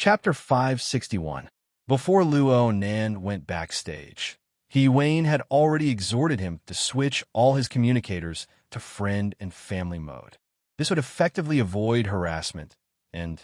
Chapter 561. Before Luo Nan went backstage, He Wayne had already exhorted him to switch all his communicators to friend and family mode. This would effectively avoid harassment, and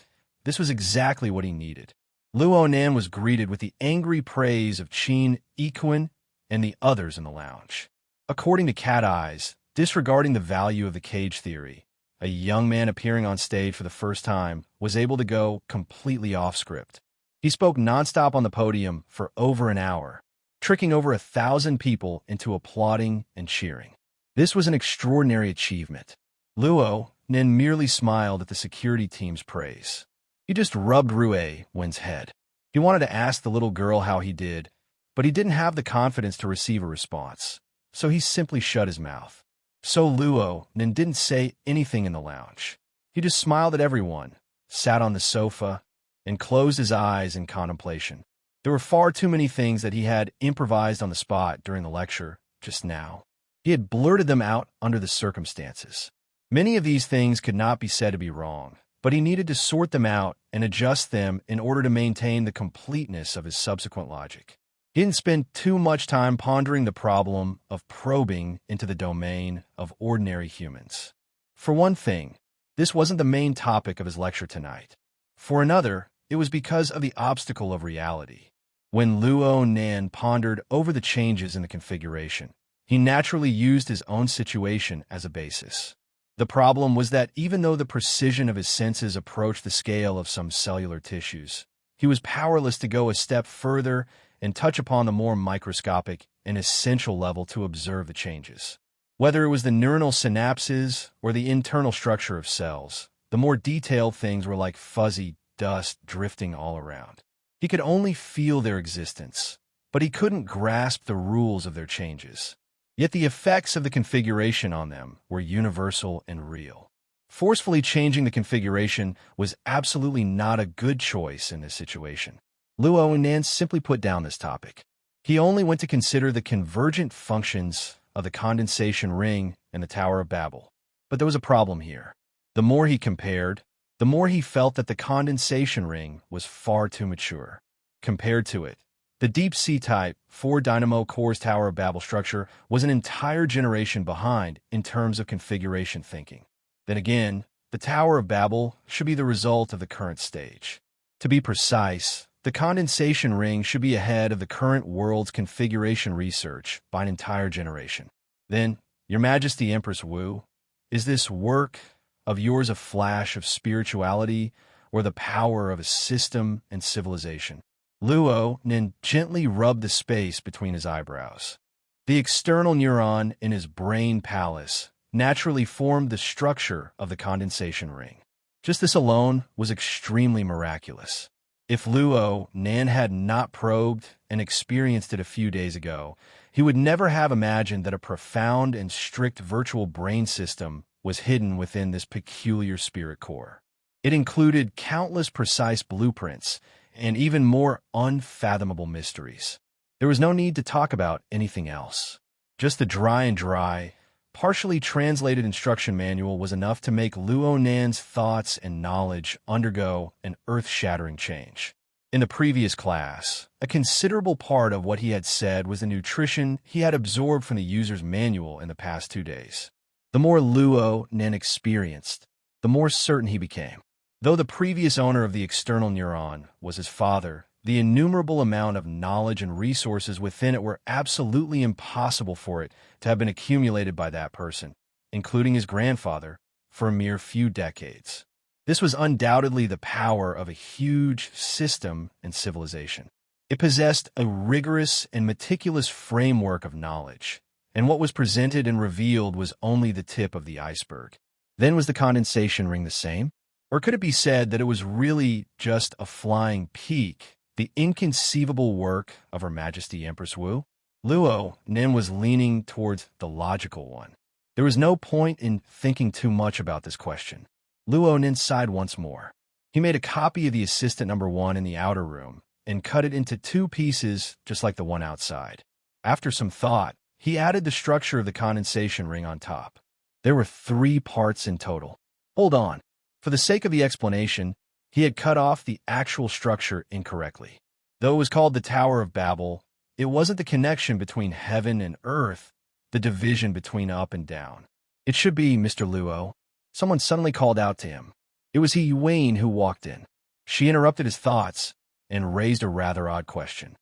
this was exactly what he needed. Luo Nan was greeted with the angry praise of Qin Equin and the others in the lounge. According to Cat Eyes, disregarding the value of the cage theory, a young man appearing on stage for the first time was able to go completely off script. He spoke nonstop on the podium for over an hour, tricking over 1,000 people into applauding and cheering. This was an extraordinary achievement. Luo Nen merely smiled at the security team's praise. He just rubbed Rue Wen's head. He wanted to ask the little girl how he did, but he didn't have the confidence to receive a response, so he simply shut his mouth. So Luo Nen didn't say anything in the lounge. He just smiled at everyone, sat on the sofa, and closed his eyes in contemplation. There were far too many things that he had improvised on the spot during the lecture just now. He had blurted them out under the circumstances. Many of these things could not be said to be wrong, but he needed to sort them out and adjust them in order to maintain the completeness of his subsequent logic. He didn't spend too much time pondering the problem of probing into the domain of ordinary humans. For one thing, this wasn't the main topic of his lecture tonight. For another, it was because of the obstacle of reality. When Luo Nan pondered over the changes in the configuration, he naturally used his own situation as a basis. The problem was that even though the precision of his senses approached the scale of some cellular tissues, he was powerless to go a step further and touch upon the more microscopic and essential level to observe the changes. Whether it was the neuronal synapses or the internal structure of cells, the more detailed things were like fuzzy dust drifting all around. He could only feel their existence, but he couldn't grasp the rules of their changes. Yet the effects of the configuration on them were universal and real. Forcefully changing the configuration was absolutely not a good choice in this situation. Luo Nan simply put down this topic. He only went to consider the convergent functions of the condensation ring and the Tower of Babel. But there was a problem here. The more he compared, the more he felt that the condensation ring was far too mature. Compared to it, the deep C-type 4 dynamo cores Tower of Babel structure was an entire generation behind in terms of configuration thinking. Then again, the Tower of Babel should be the result of the current stage. To be precise, the condensation ring should be ahead of the current world's configuration research by an entire generation. Then, Your Majesty Empress Wu, is this work of yours a flash of spirituality or the power of a system and civilization? Luo Nen gently rubbed the space between his eyebrows. The external neuron in his brain palace naturally formed the structure of the condensation ring. Just this alone was extremely miraculous. If Luo Nan had not probed and experienced it a few days ago, he would never have imagined that a profound and strict virtual brain system was hidden within this peculiar spirit core. It included countless precise blueprints and even more unfathomable mysteries. There was no need to talk about anything else. Just the dry, partially translated instruction manual was enough to make Luo Nan's thoughts and knowledge undergo an earth-shattering change. In the previous class, a considerable part of what he had said was the nutrition he had absorbed from the user's manual in the past 2 days. The more Luo Nan experienced, the more certain he became. Though the previous owner of the external neuron was his father, the innumerable amount of knowledge and resources within it were absolutely impossible for it to have been accumulated by that person, including his grandfather, for a mere few decades. This was undoubtedly the power of a huge system and civilization. It possessed a rigorous and meticulous framework of knowledge, and what was presented and revealed was only the tip of the iceberg. Then was the condensation ring the same? Or could it be said that it was really just a flying peak, the inconceivable work of Her Majesty Empress Wu? Luo Nen was leaning towards the logical one. There was no point in thinking too much about this question. Luo Nen sighed once more. He made a copy of the assistant number 1 in the outer room and cut it into 2 pieces just like the one outside. After some thought, he added the structure of the condensation ring on top. There were 3 parts in total. Hold on. For the sake of the explanation, He had cut off the actual structure incorrectly. Though it was called the Tower of Babel, it wasn't the connection between heaven and earth, the division between up and down. It should be Mr. Luo. Someone suddenly called out to him. It was he Wayne who walked in. She interrupted his thoughts and raised a rather odd question.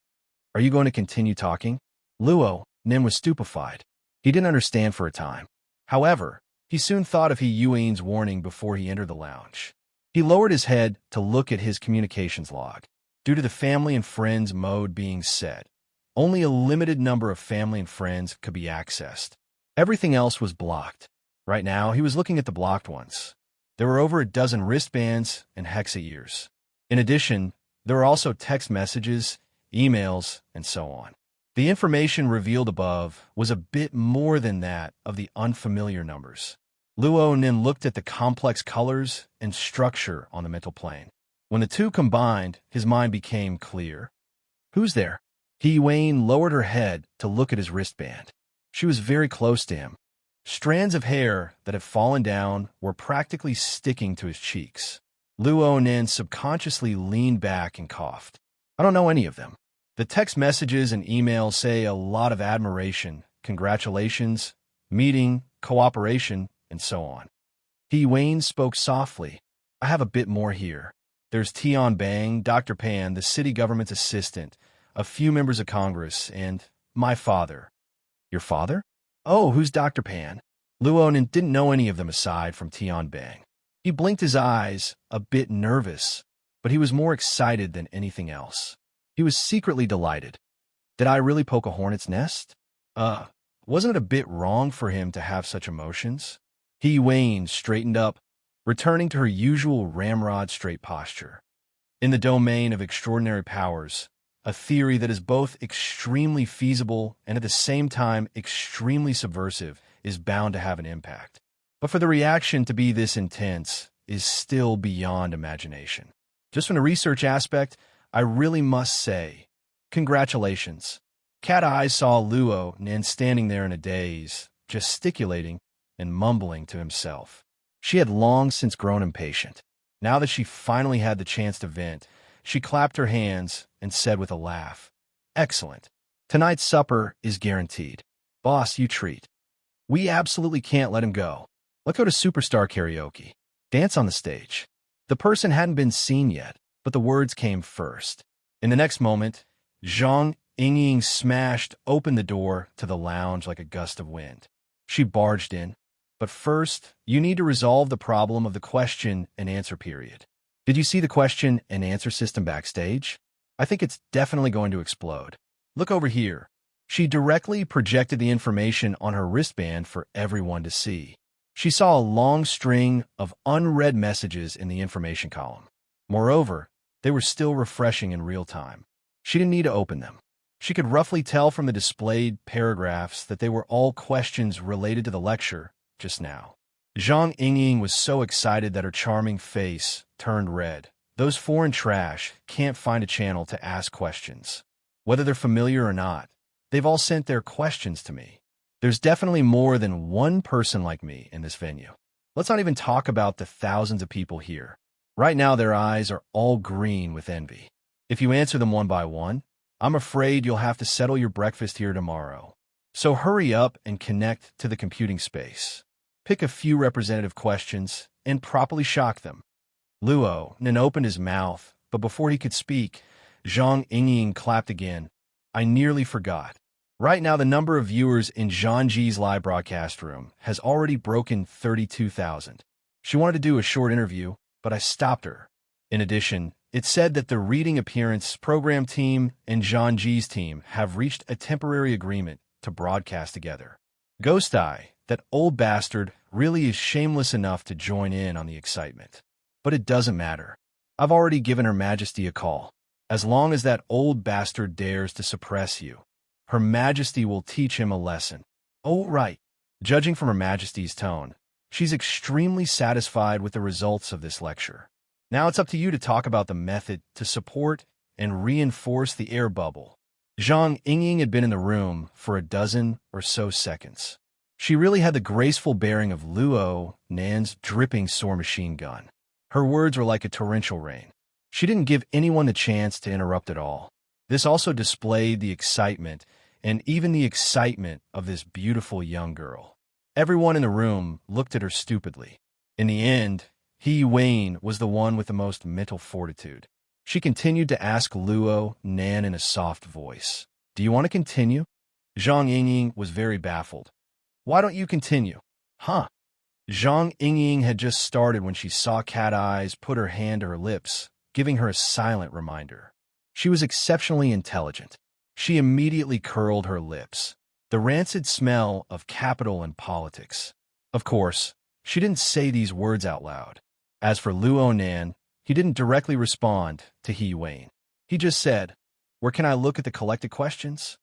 Are you going to continue talking? Luo, Nin was stupefied. He didn't understand for a time. However, he soon thought of Yuan's warning before he entered the lounge. He lowered his head to look at his communications log. Due to the family and friends mode being set, only a limited number of family and friends could be accessed. Everything else was blocked. Right now, he was looking at the blocked ones. There were over a dozen wristbands and hexa ears. In addition, there were also text messages, emails, and so on. The information revealed above was a bit more than that of the unfamiliar numbers. Luo Nin looked at the complex colors and structure on the mental plane. When the two combined, his mind became clear. Who's there? Wayne lowered her head to look at his wristband. She was very close to him. Strands of hair that had fallen down were practically sticking to his cheeks. Luo Nin subconsciously leaned back and coughed. I don't know any of them. The text messages and emails say a lot of admiration, congratulations, meeting, cooperation, and so on. Wayne spoke softly. I have a bit more here. There's Tian Bang, Dr. Pan, the city government's assistant, a few members of Congress, and my father. Your father? Oh, who's Dr. Pan? Luo Nin didn't know any of them aside from Tian Bang. He blinked his eyes, a bit nervous, but he was more excited than anything else. He was secretly delighted. Did I really poke a hornet's nest? Wasn't it a bit wrong for him to have such emotions? Wayne straightened up, returning to her usual ramrod straight posture. In the domain of extraordinary powers, a theory that is both extremely feasible and at the same time extremely subversive is bound to have an impact. But for the reaction to be this intense is still beyond imagination. Just from the research aspect, I really must say, congratulations. Cat Eyes saw Luo Nin standing there in a daze, gesticulating and mumbling to himself. She had long since grown impatient. Now that she finally had the chance to vent, she clapped her hands and said with a laugh, Excellent. Tonight's supper is guaranteed. Boss, you treat. We absolutely can't let him go. Let's go to Superstar Karaoke. Dance on the stage. The person hadn't been seen yet, but the words came first. In the next moment, Zhang Yingying smashed open the door to the lounge like a gust of wind. She barged in. But first, you need to resolve the problem of the question and answer period. Did you see the question and answer system backstage? I think it's definitely going to explode. Look over here. She directly projected the information on her wristband for everyone to see. She saw a long string of unread messages in the information column. Moreover, they were still refreshing in real time. She didn't need to open them. She could roughly tell from the displayed paragraphs that they were all questions related to the lecture just now. Zhang Yingying was so excited that her charming face turned red. Those foreign trash can't find a channel to ask questions. Whether they're familiar or not, they've all sent their questions to me. There's definitely more than one person like me in this venue. Let's not even talk about the thousands of people here. Right now, their eyes are all green with envy. If you answer them one by one, I'm afraid you'll have to settle your breakfast here tomorrow. So hurry up and connect to the computing space. Pick a few representative questions and properly shock them. Luo Nin opened his mouth, but before he could speak, Zhang Yingying clapped again. I nearly forgot. Right now, the number of viewers in Zhangji's live broadcast room has already broken 32,000. She wanted to do a short interview, but I stopped her. In addition, it said that the reading appearance program team and Zhangji's team have reached a temporary agreement to broadcast together. Ghost Eye, that old bastard, really is shameless enough to join in on the excitement. But it doesn't matter. I've already given Her Majesty a call. As long as that old bastard dares to suppress you, Her Majesty will teach him a lesson. Oh, right. Judging from Her Majesty's tone, she's extremely satisfied with the results of this lecture. Now it's up to you to talk about the method to support and reinforce the air bubble. Zhang Yingying had been in the room for a dozen or so seconds. She really had the graceful bearing of Luo Nan's dripping sword machine gun. Her words were like a torrential rain. She didn't give anyone the chance to interrupt at all. This also displayed the excitement and even the excitement of this beautiful young girl. Everyone in the room looked at her stupidly. In the end, Wayne was the one with the most mental fortitude. She continued to ask Luo Nan in a soft voice, "Do you want to continue?" Zhang Yingying was very baffled. "Why don't you continue?" "Huh?" Zhang Yingying had just started when she saw Cat Eyes put her hand to her lips, giving her a silent reminder. She was exceptionally intelligent. She immediately curled her lips. The rancid smell of capital and politics. Of course, she didn't say these words out loud. As for Luo Nan, he didn't directly respond to He Wayne. He just said, "Where can I look at the collected questions?"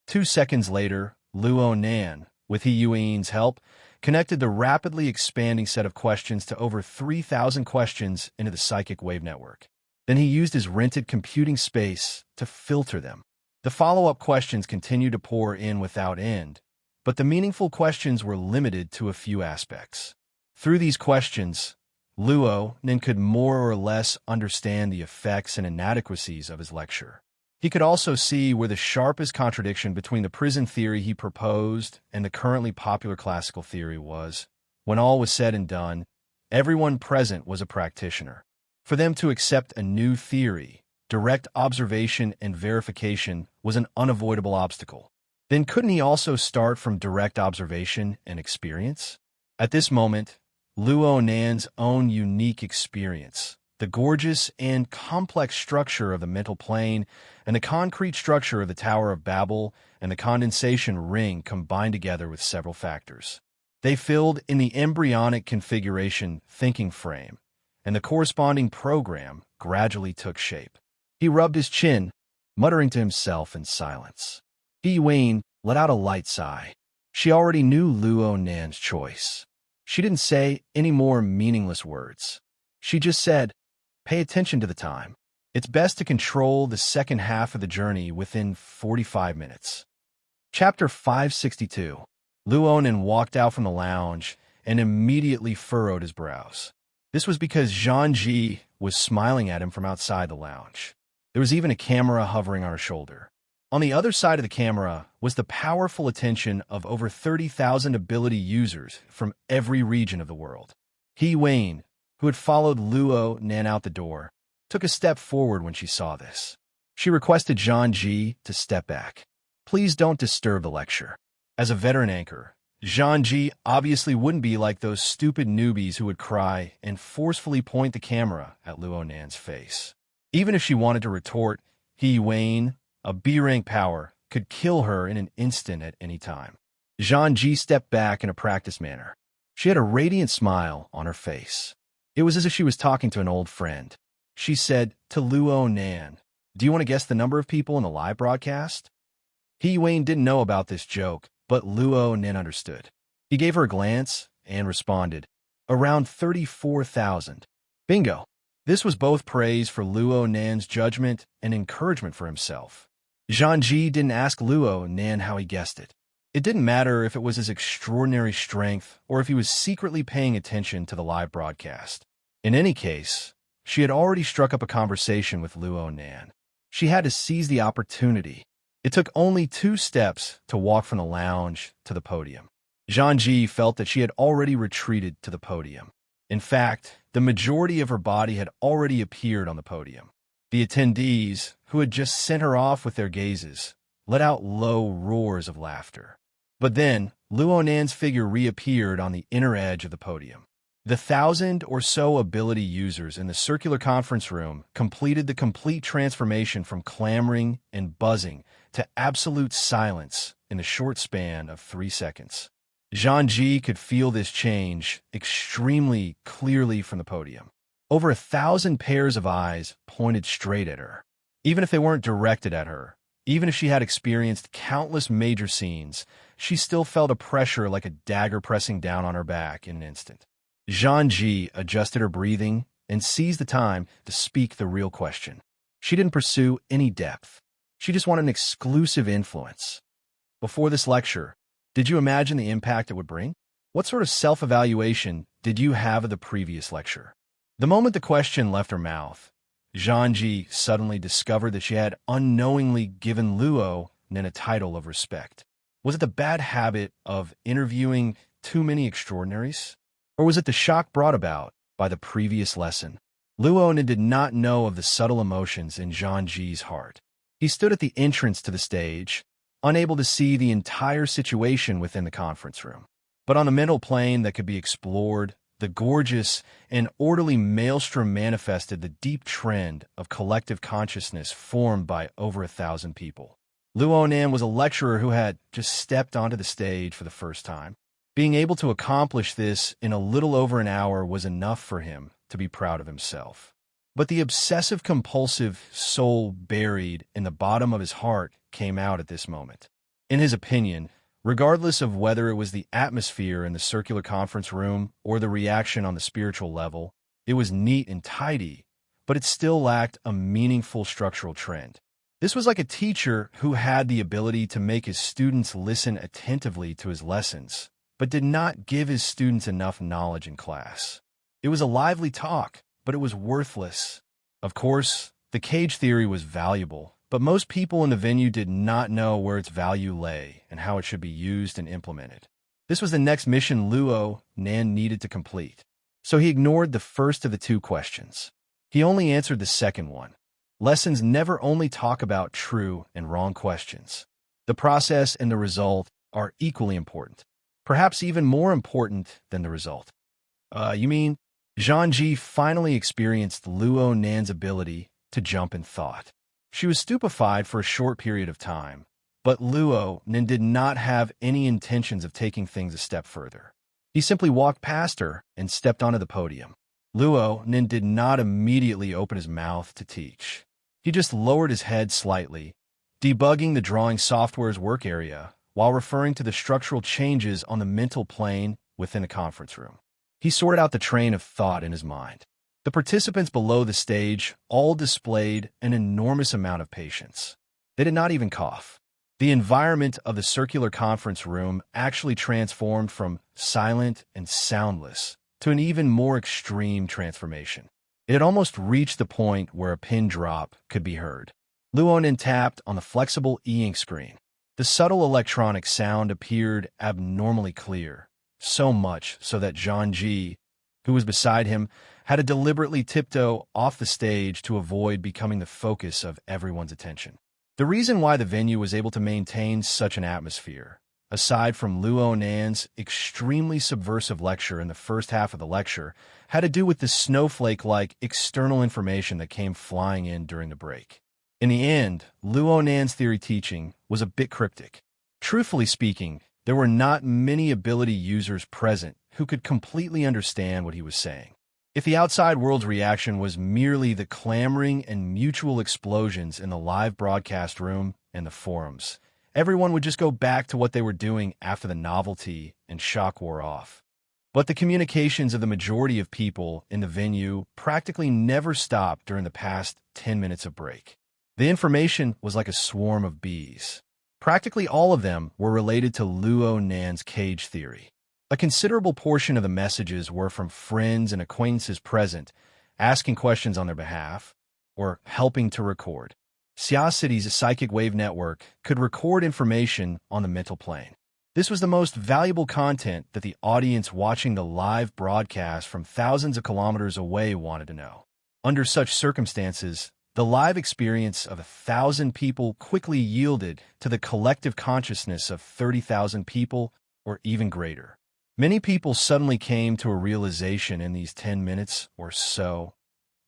2 seconds later, Luo Nan, with He Wayne's help, connected the rapidly expanding set of questions to over 3,000 questions into the psychic wave network. Then he used his rented computing space to filter them. The follow-up questions continued to pour in without end, but the meaningful questions were limited to a few aspects. Through these questions, Luo Nan could more or less understand the effects and inadequacies of his lecture. He could also see where the sharpest contradiction between the prison theory he proposed and the currently popular classical theory was. When all was said and done, everyone present was a practitioner. For them to accept a new theory, direct observation and verification was an unavoidable obstacle. Then couldn't he also start from direct observation and experience? At this moment, Luo Nan's own unique experience, the gorgeous and complex structure of the mental plane and the concrete structure of the Tower of Babel and the condensation ring combined together with several factors. They filled in the embryonic configuration thinking frame, and the corresponding program gradually took shape. He rubbed his chin, muttering to himself in silence. He Wayne let out a light sigh. She already knew Luo Nan's choice. She didn't say any more meaningless words. She just said, "Pay attention to the time. It's best to control the second half of the journey within 45 minutes. Chapter 562. Luo Nan walked out from the lounge and immediately furrowed his brows. This was because Zhang Ji was smiling at him from outside the lounge. There was even a camera hovering on her shoulder. On the other side of the camera was the powerful attention of over 30,000 ability users from every region of the world. He Wayne, who had followed Luo Nan out the door, took a step forward when she saw this. She requested Zhang Ji to step back. "Please don't disturb the lecture." As a veteran anchor, Zhang Ji obviously wouldn't be like those stupid newbies who would cry and forcefully point the camera at Luo Nan's face. Even if she wanted to retort, He Wayne, a B-rank power, could kill her in an instant at any time. Zhang Ji stepped back in a practiced manner. She had a radiant smile on her face. It was as if she was talking to an old friend. She said to Luo Nan, "Do you want to guess the number of people in the live broadcast?" He Wayne didn't know about this joke, but Luo Nan understood. He gave her a glance and responded, "Around 34,000. Bingo. This was both praise for Luo Nan's judgment and encouragement for himself. Zhang Ji didn't ask Luo Nan how he guessed it. It didn't matter if it was his extraordinary strength or if he was secretly paying attention to the live broadcast. In any case, she had already struck up a conversation with Luo Nan. She had to seize the opportunity. It took only 2 steps to walk from the lounge to the podium. Zhang Ji felt that she had already retreated to the podium. In fact, the majority of her body had already appeared on the podium. The attendees, who had just sent her off with their gazes, let out low roars of laughter. But then, Luo Nan's figure reappeared on the inner edge of the podium. The 1,000 or so ability users in the circular conference room completed the complete transformation from clamoring and buzzing to absolute silence in the short span of 3 seconds. Zhang Ji could feel this change extremely clearly from the podium. Over 1,000 pairs of eyes pointed straight at her. Even if they weren't directed at her, even if she had experienced countless major scenes, she still felt a pressure like a dagger pressing down on her back in an instant. Zhang Ji adjusted her breathing and seized the time to speak the real question. She didn't pursue any depth. She just wanted an exclusive influence. Before this lecture, did you imagine the impact it would bring? What sort of self-evaluation did you have of the previous lecture? The moment the question left her mouth, Zhangji suddenly discovered that she had unknowingly given Luo Nen a title of respect. Was it the bad habit of interviewing too many extraordinaries? Or was it the shock brought about by the previous lesson? Luo Nen did not know of the subtle emotions in Zhangji's heart. He stood at the entrance to the stage, unable to see the entire situation within the conference room. But on the mental plane that could be explored, the gorgeous and orderly maelstrom manifested the deep trend of collective consciousness formed by over 1,000 people. Luo Nen was a lecturer who had just stepped onto the stage for the first time. Being able to accomplish this in a little over an hour was enough for him to be proud of himself. But the obsessive-compulsive soul buried in the bottom of his heart came out at this moment. In his opinion, regardless of whether it was the atmosphere in the circular conference room or the reaction on the spiritual level, it was neat and tidy, but it still lacked a meaningful structural trend. This was like a teacher who had the ability to make his students listen attentively to his lessons, but did not give his students enough knowledge in class. It was a lively talk, but it was worthless. Of course, the cage theory was valuable, but most people in the venue did not know where its value lay and how it should be used and implemented. This was the next mission Luo Nen needed to complete, so he ignored the first of the two questions. He only answered the second one. Lessons never only talk about true and wrong questions. The process and the result are equally important, perhaps even more important than the result. You mean? Zhangji finally experienced Luo Nan's ability to jump in thought. She was stupefied for a short period of time, but Luo Nen did not have any intentions of taking things a step further. He simply walked past her and stepped onto the podium. Luo Nen did not immediately open his mouth to teach. He just lowered his head slightly, debugging the drawing software's work area while referring to the structural changes on the mental plane within the conference room. He sorted out the train of thought in his mind. The participants below the stage all displayed an enormous amount of patience. They did not even cough. The environment of the circular conference room actually transformed from silent and soundless to an even more extreme transformation. It had almost reached the point where a pin drop could be heard. Luo Nen tapped on the flexible e-ink screen. The subtle electronic sound appeared abnormally clear, so much so that Zhangji, who was beside him, had to deliberately tiptoe off the stage to avoid becoming the focus of everyone's attention. The reason why the venue was able to maintain such an atmosphere, aside from Luo Nan's extremely subversive lecture in the first half of the lecture, had to do with the snowflake-like external information that came flying in during the break. In the end, Luo Nan's theory teaching was a bit cryptic. Truthfully speaking, there were not many ability users present who could completely understand what he was saying. If the outside world's reaction was merely the clamoring and mutual explosions in the live broadcast room and the forums, everyone would just go back to what they were doing after the novelty and shock wore off. But the communications of the majority of people in the venue practically never stopped during the past 10 minutes of break. The information was like a swarm of bees. Practically all of them were related to Luo Nan's cage theory. A considerable portion of the messages were from friends and acquaintances present, asking questions on their behalf, or helping to record. Xia City's psychic wave network could record information on the mental plane. This was the most valuable content that the audience watching the live broadcast from thousands of kilometers away wanted to know. Under such circumstances, the live experience of 1,000 people quickly yielded to the collective consciousness of 30,000 people or even greater. Many people suddenly came to a realization in these 10 minutes or so.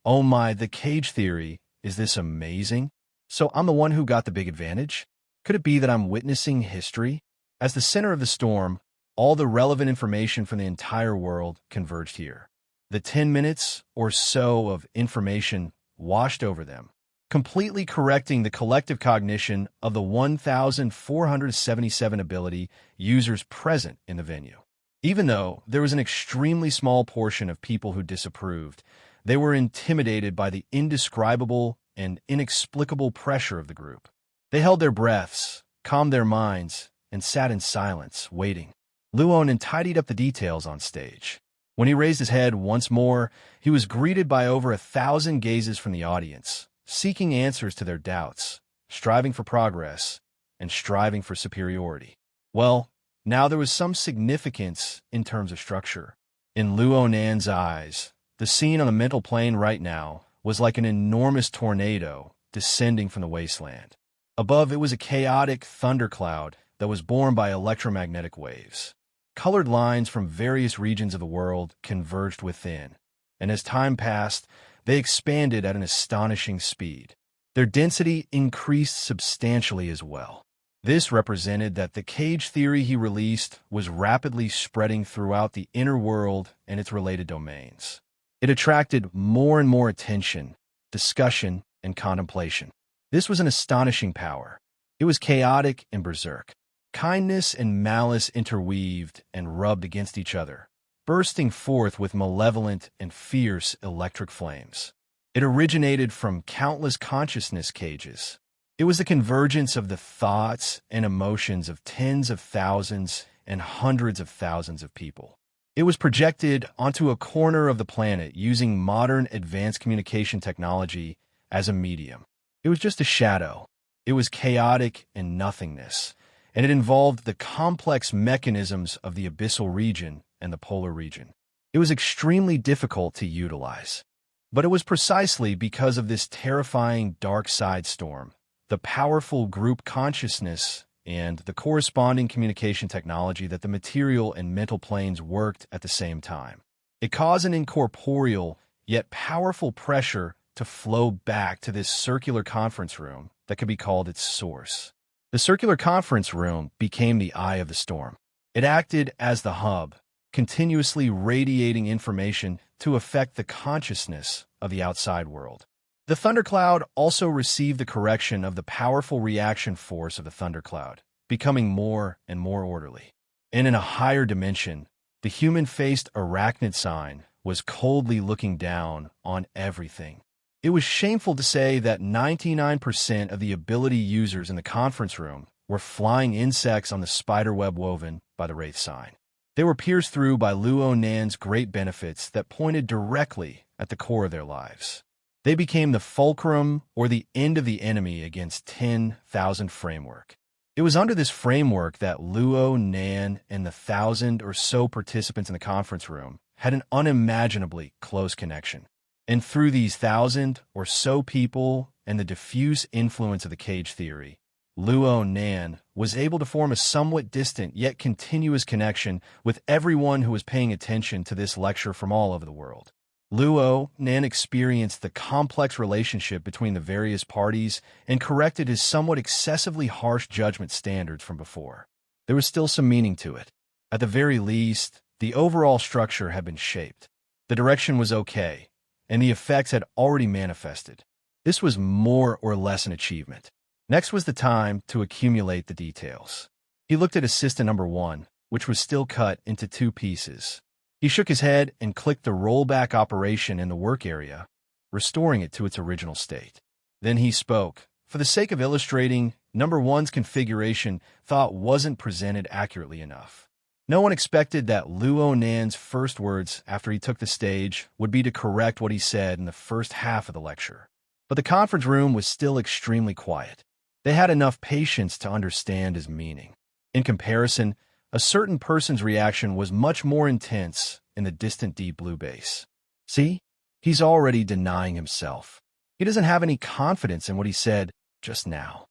Oh my, the cage theory, is this amazing? So I'm the one who got the big advantage? Could it be that I'm witnessing history? As the center of the storm, all the relevant information from the entire world converged here. The 10 minutes or so of information washed over them, completely correcting the collective cognition of the 1,477 ability users present in the venue. Even though there was an extremely small portion of people who disapproved, they were intimidated by the indescribable and inexplicable pressure of the group. They held their breaths, calmed their minds, and sat in silence, waiting. Luo Nen tidied up the details on stage. When he raised his head once more, he was greeted by over 1,000 gazes from the audience, seeking answers to their doubts, striving for progress, and striving for superiority. Well, now there was some significance in terms of structure. In Luo Nan's eyes, the scene on the mental plane right now was like an enormous tornado descending from the wasteland. Above, it was a chaotic thundercloud that was borne by electromagnetic waves. Colored lines from various regions of the world converged within, and as time passed, they expanded at an astonishing speed. Their density increased substantially as well. This represented that the cage theory he released was rapidly spreading throughout the inner world and its related domains. It attracted more and more attention, discussion, and contemplation. This was an astonishing power. It was chaotic and berserk. Kindness and malice interweaved and rubbed against each other, bursting forth with malevolent and fierce electric flames. It originated from countless consciousness cages. It was the convergence of the thoughts and emotions of tens of thousands and hundreds of thousands of people. It was projected onto a corner of the planet using modern advanced communication technology as a medium. It was just a shadow. It was chaotic and nothingness, and it involved the complex mechanisms of the abyssal region and the polar region. It was extremely difficult to utilize. But it was precisely because of this terrifying dark side storm, the powerful group consciousness, and the corresponding communication technology that the material and mental planes worked at the same time. It caused an incorporeal, yet powerful pressure to flow back to this circular conference room that could be called its source. The circular conference room became the eye of the storm. It acted as the hub, continuously radiating information to affect the consciousness of the outside world. The thundercloud also received the correction of the powerful reaction force of the thundercloud, becoming more and more orderly. And in a higher dimension, the human-faced arachnid sign was coldly looking down on everything. It was shameful to say that 99% of the ability users in the conference room were flying insects on the spider web woven by the Wraith sign. They were pierced through by Luo Nan's great benefits that pointed directly at the core of their lives. They became the fulcrum or the end of the enemy against 10,000 framework. It was under this framework that Luo Nan and the 1,000 or so participants in the conference room had an unimaginably close connection. And through these 1,000 or so people and the diffuse influence of the cage theory, Luo Nan was able to form a somewhat distant yet continuous connection with everyone who was paying attention to this lecture from all over the world. Luo Nan experienced the complex relationship between the various parties and corrected his somewhat excessively harsh judgment standards from before. There was still some meaning to it. At the very least, the overall structure had been shaped. The direction was okay, and the effects had already manifested. This was more or less an achievement. Next was the time to accumulate the details. He looked at assistant number 1, which was still cut into 2 pieces. He shook his head and clicked the rollback operation in the work area, restoring it to its original state. Then he spoke. For the sake of illustrating, number 1's configuration thought wasn't presented accurately enough. No one expected that Luo Nan's first words after he took the stage would be to correct what he said in the first half of the lecture. But the conference room was still extremely quiet. They had enough patience to understand his meaning. In comparison, a certain person's reaction was much more intense in the distant deep blue base. See? He's already denying himself. He doesn't have any confidence in what he said just now.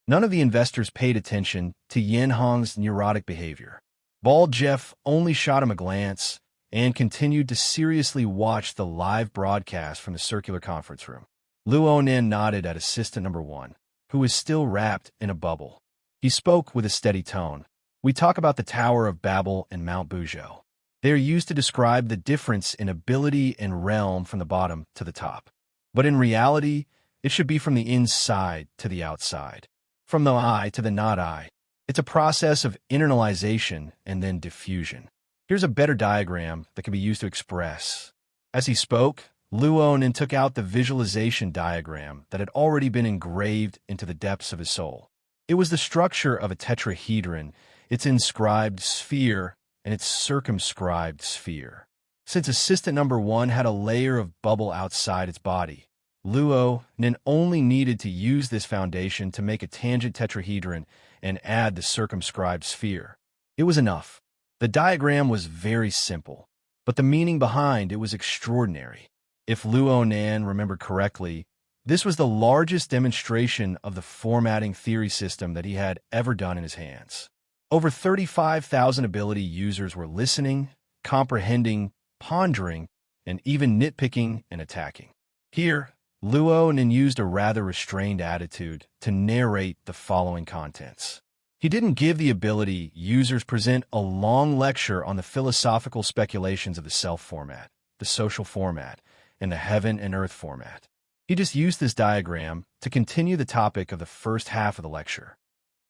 None of the investors paid attention to Yin Hong's neurotic behavior. Bald Jeff only shot him a glance and continued to seriously watch the live broadcast from the circular conference room. Luo Nan nodded at assistant number 1, who was still wrapped in a bubble. He spoke with a steady tone. We talk about the Tower of Babel and Mount Buzhou. They are used to describe the difference in ability and realm from the bottom to the top. But in reality, it should be from the inside to the outside, from the I to the not I. It's a process of internalization and then diffusion. Here's a better diagram that can be used to express. As he spoke, Luo Nan took out the visualization diagram that had already been engraved into the depths of his soul. It was the structure of a tetrahedron, its inscribed sphere and its circumscribed sphere. Since assistant number 1 had a layer of bubble outside its body, Luo Nin only needed to use this foundation to make a tangent tetrahedron and add the circumscribed sphere. It was enough. The diagram was very simple, but the meaning behind it was extraordinary. If Luo Nan remembered correctly, this was the largest demonstration of the formatting theory system that he had ever done in his hands. Over 35,000 ability users were listening, comprehending, pondering, and even nitpicking and attacking. Here, Luo Nin used a rather restrained attitude to narrate the following contents. He didn't give the ability users present a long lecture on the philosophical speculations of the self format, the social format, and the heaven and earth format. He just used this diagram to continue the topic of the first half of the lecture.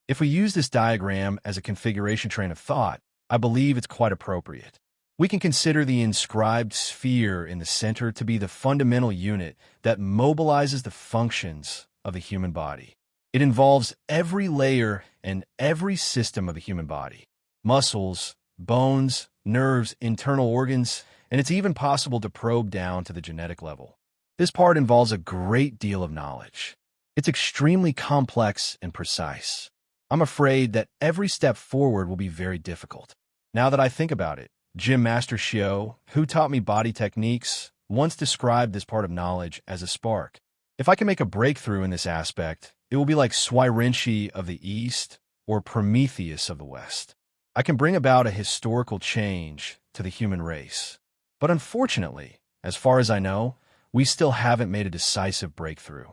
If we use this diagram as a configuration train of thought, I believe it's quite appropriate. We can consider the inscribed sphere in the center to be the fundamental unit that mobilizes the functions of the human body. It involves every layer and every system of the human body: muscles, bones, nerves, internal organs, and it's even possible to probe down to the genetic level. This part involves a great deal of knowledge. It's extremely complex and precise. I'm afraid that every step forward will be very difficult. Now that I think about it, Gym Master Xiao, who taught me body techniques, once described this part of knowledge as a spark. If I can make a breakthrough in this aspect, it will be like Swirenshi of the East or Prometheus of the West. I can bring about a historical change to the human race. But unfortunately, as far as I know, we still haven't made a decisive breakthrough.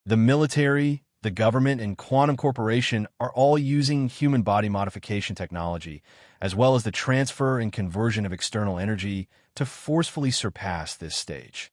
The military, the government, and quantum corporation are all using human body modification technology, as well as the transfer and conversion of external energy, to forcefully surpass this stage.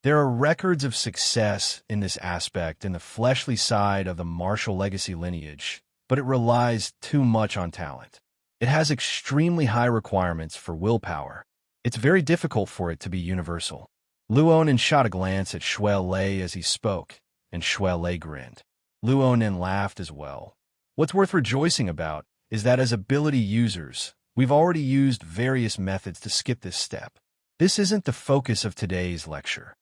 There are records of success in this aspect in the fleshly side of the Marshall legacy lineage, but it relies too much on talent. It has extremely high requirements for willpower. It's very difficult for it to be universal. Luo Nin shot a glance at Shui Lei as he spoke, and Shui Lei grinned. Luo Nin laughed as well. What's worth rejoicing about is that as ability users, we've already used various methods to skip this step. This isn't the focus of today's lecture.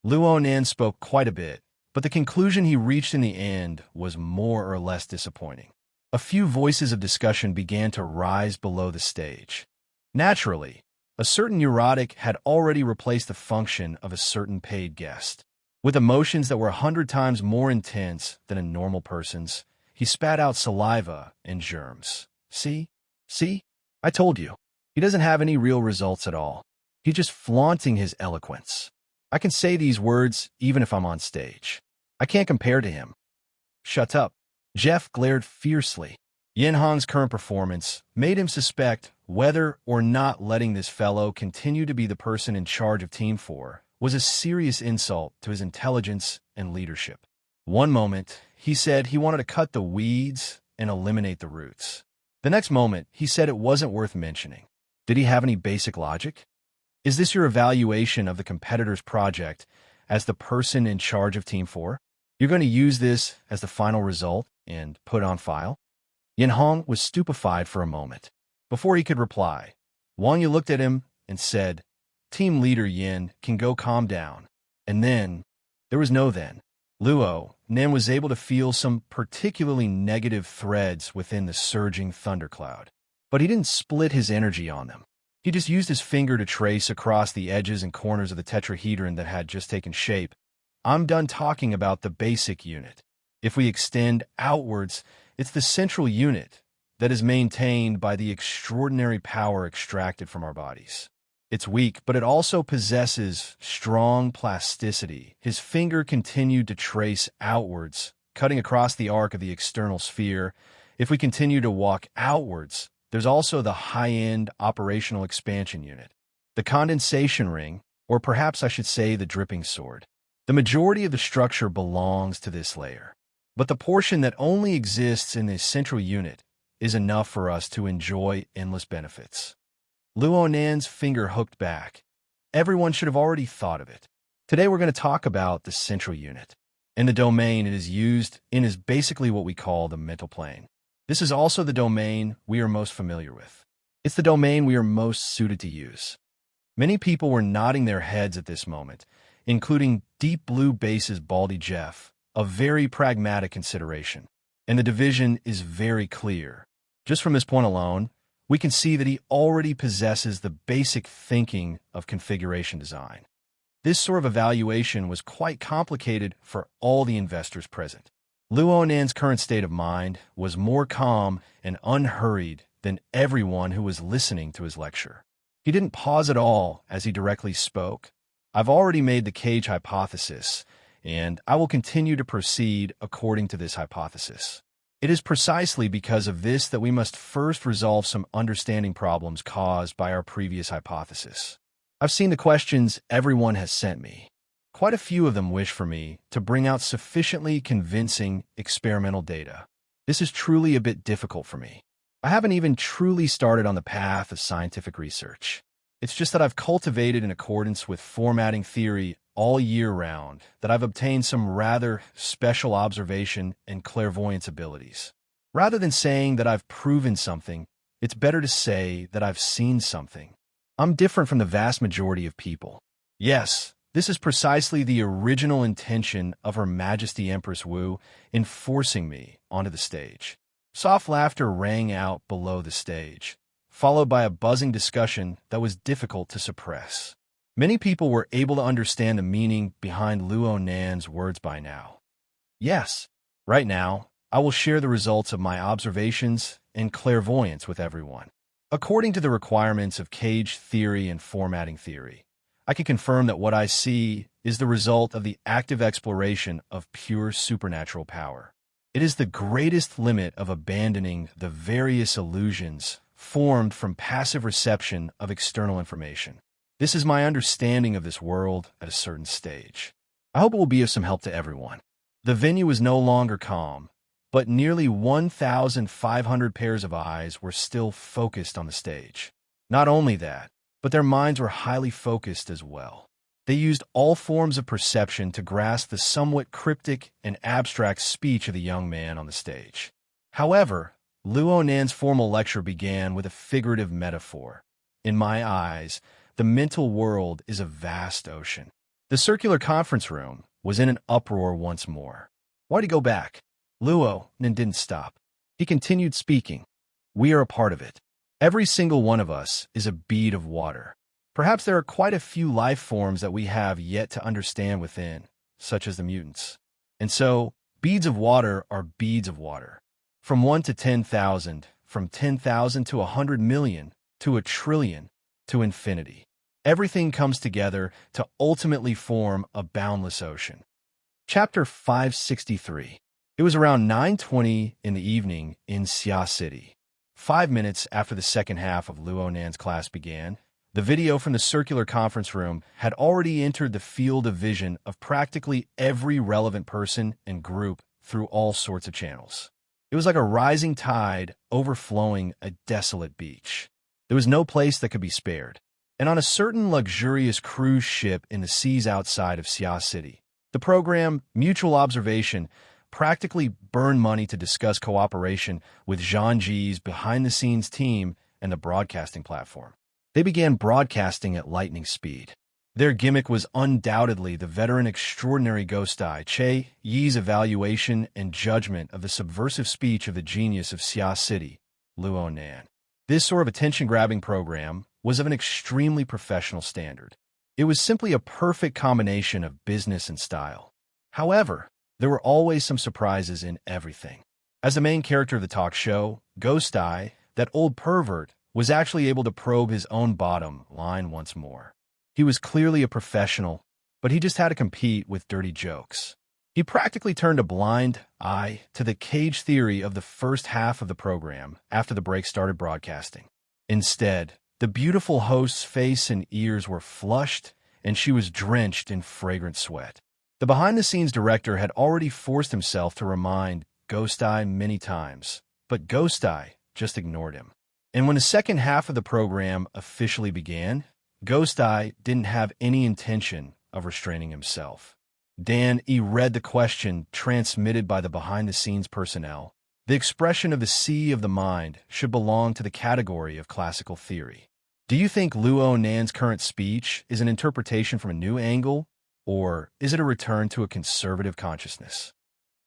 Luo Nin spoke quite a bit, but the conclusion he reached in the end was more or less disappointing. A few voices of discussion began to rise below the stage. Naturally, a certain neurotic had already replaced the function of a certain paid guest. With emotions that were 100 times more intense than a normal person's, he spat out saliva and germs. See? I told you. He doesn't have any real results at all. He's just flaunting his eloquence. I can say these words even if I'm on stage. I can't compare to him. Shut up. Jeff glared fiercely. Yin Hong's current performance made him suspect whether or not letting this fellow continue to be the person in charge of Team 4 was a serious insult to his intelligence and leadership. One moment, he said he wanted to cut the weeds and eliminate the roots. The next moment, he said it wasn't worth mentioning. Did he have any basic logic? Is this your evaluation of the competitor's project as the person in charge of Team 4? You're going to use this as the final result and put on file? Yin Hong was stupefied for a moment. Before he could reply, Wang Yu looked at him and said, "Team leader Yin can go calm down." And then, there was no then. Luo Nin was able to feel some particularly negative threads within the surging thundercloud. But he didn't split his energy on them. He just used his finger to trace across the edges and corners of the tetrahedron that had just taken shape. I'm done talking about the basic unit. If we extend outwards, it's the central unit that is maintained by the extraordinary power extracted from our bodies. It's weak, but it also possesses strong plasticity. His finger continued to trace outwards, cutting across the arc of the external sphere. If we continue to walk outwards, there's also the high-end operational expansion unit, the condensation ring, or perhaps I should say the dripping sword. The majority of the structure belongs to this layer, but the portion that only exists in this central unit is enough for us to enjoy endless benefits. Luo Nan's finger hooked back. Everyone should have already thought of it. Today we're going to talk about the central unit, and the domain it is used in is basically what we call the mental plane. This is also the domain we are most familiar with. It's the domain we are most suited to use. Many people were nodding their heads at this moment, including Deep Blue Bass's Baldy Jeff, a very pragmatic consideration. And the division is very clear. Just from this point alone, we can see that he already possesses the basic thinking of configuration design. This sort of evaluation was quite complicated for all the investors present. Luo Nan's current state of mind was more calm and unhurried than everyone who was listening to his lecture. He didn't pause at all as he directly spoke. I've already made the cage hypothesis, and I will continue to proceed according to this hypothesis. It is precisely because of this that we must first resolve some understanding problems caused by our previous hypothesis. I've seen the questions everyone has sent me. Quite a few of them wish for me to bring out sufficiently convincing experimental data. This is truly a bit difficult for me. I haven't even truly started on the path of scientific research. It's just that I've cultivated in accordance with formatting theory all year round, that I've obtained some rather special observation and clairvoyance abilities. Rather than saying that I've proven something, it's better to say that I've seen something. I'm different from the vast majority of people. Yes, this is precisely the original intention of Her Majesty Empress Wu in forcing me onto the stage. Soft laughter rang out below the stage, followed by a buzzing discussion that was difficult to suppress. Many people were able to understand the meaning behind Luo Nan's words by now. Yes, right now, I will share the results of my observations and clairvoyance with everyone. According to the requirements of cage theory and formatting theory, I can confirm that what I see is the result of the active exploration of pure supernatural power. It is the greatest limit of abandoning the various illusions formed from passive reception of external information. This is my understanding of this world at a certain stage. I hope it will be of some help to everyone. The venue was no longer calm, but nearly 1,500 pairs of eyes were still focused on the stage. Not only that, but their minds were highly focused as well. They used all forms of perception to grasp the somewhat cryptic and abstract speech of the young man on the stage. However, Luo Nan's formal lecture began with a figurative metaphor. In my eyes, the mental world is a vast ocean. The circular conference room was in an uproar once more. Why'd he go back? Luo Nan didn't stop. He continued speaking. We are a part of it. Every single one of us is a bead of water. Perhaps there are quite a few life forms that we have yet to understand within, such as the mutants. And so, beads of water are beads of water. From 1 to 10,000, from 10,000 to 100 million, to a trillion, to infinity. Everything comes together to ultimately form a boundless ocean. Chapter 563. It was around 9:20 in the evening in Xia City. 5 minutes after the second half of Luo Nan's class began, the video from the circular conference room had already entered the field of vision of practically every relevant person and group through all sorts of channels. It was like a rising tide overflowing a desolate beach. There was no place that could be spared. And on a certain luxurious cruise ship in the seas outside of Xia City, the program Mutual Observation practically burned money to discuss cooperation with Zhang Ji's behind-the-scenes team and the broadcasting platform. They began broadcasting at lightning speed. Their gimmick was undoubtedly the veteran extraordinary Ghostai Che Yi's evaluation and judgment of the subversive speech of the genius of Xia City, Luo Nan. This sort of attention-grabbing program was of an extremely professional standard. It was simply a perfect combination of business and style. However, there were always some surprises in everything. As the main character of the talk show, Ghostai, that old pervert, was actually able to probe his own bottom line once more. He was clearly a professional, but he just had to compete with dirty jokes. He practically turned a blind eye to the cage theory of the first half of the program after the break started broadcasting. Instead, the beautiful host's face and ears were flushed, and she was drenched in fragrant sweat. The behind-the-scenes director had already forced himself to remind Ghostai many times, but Ghostai just ignored him. And when the second half of the program officially began, Ghostai didn't have any intention of restraining himself. Dan read the question transmitted by the behind-the-scenes personnel. The expression of the sea of the mind should belong to the category of classical theory. Do you think Luo Nan's current speech is an interpretation from a new angle, or is it a return to a conservative consciousness?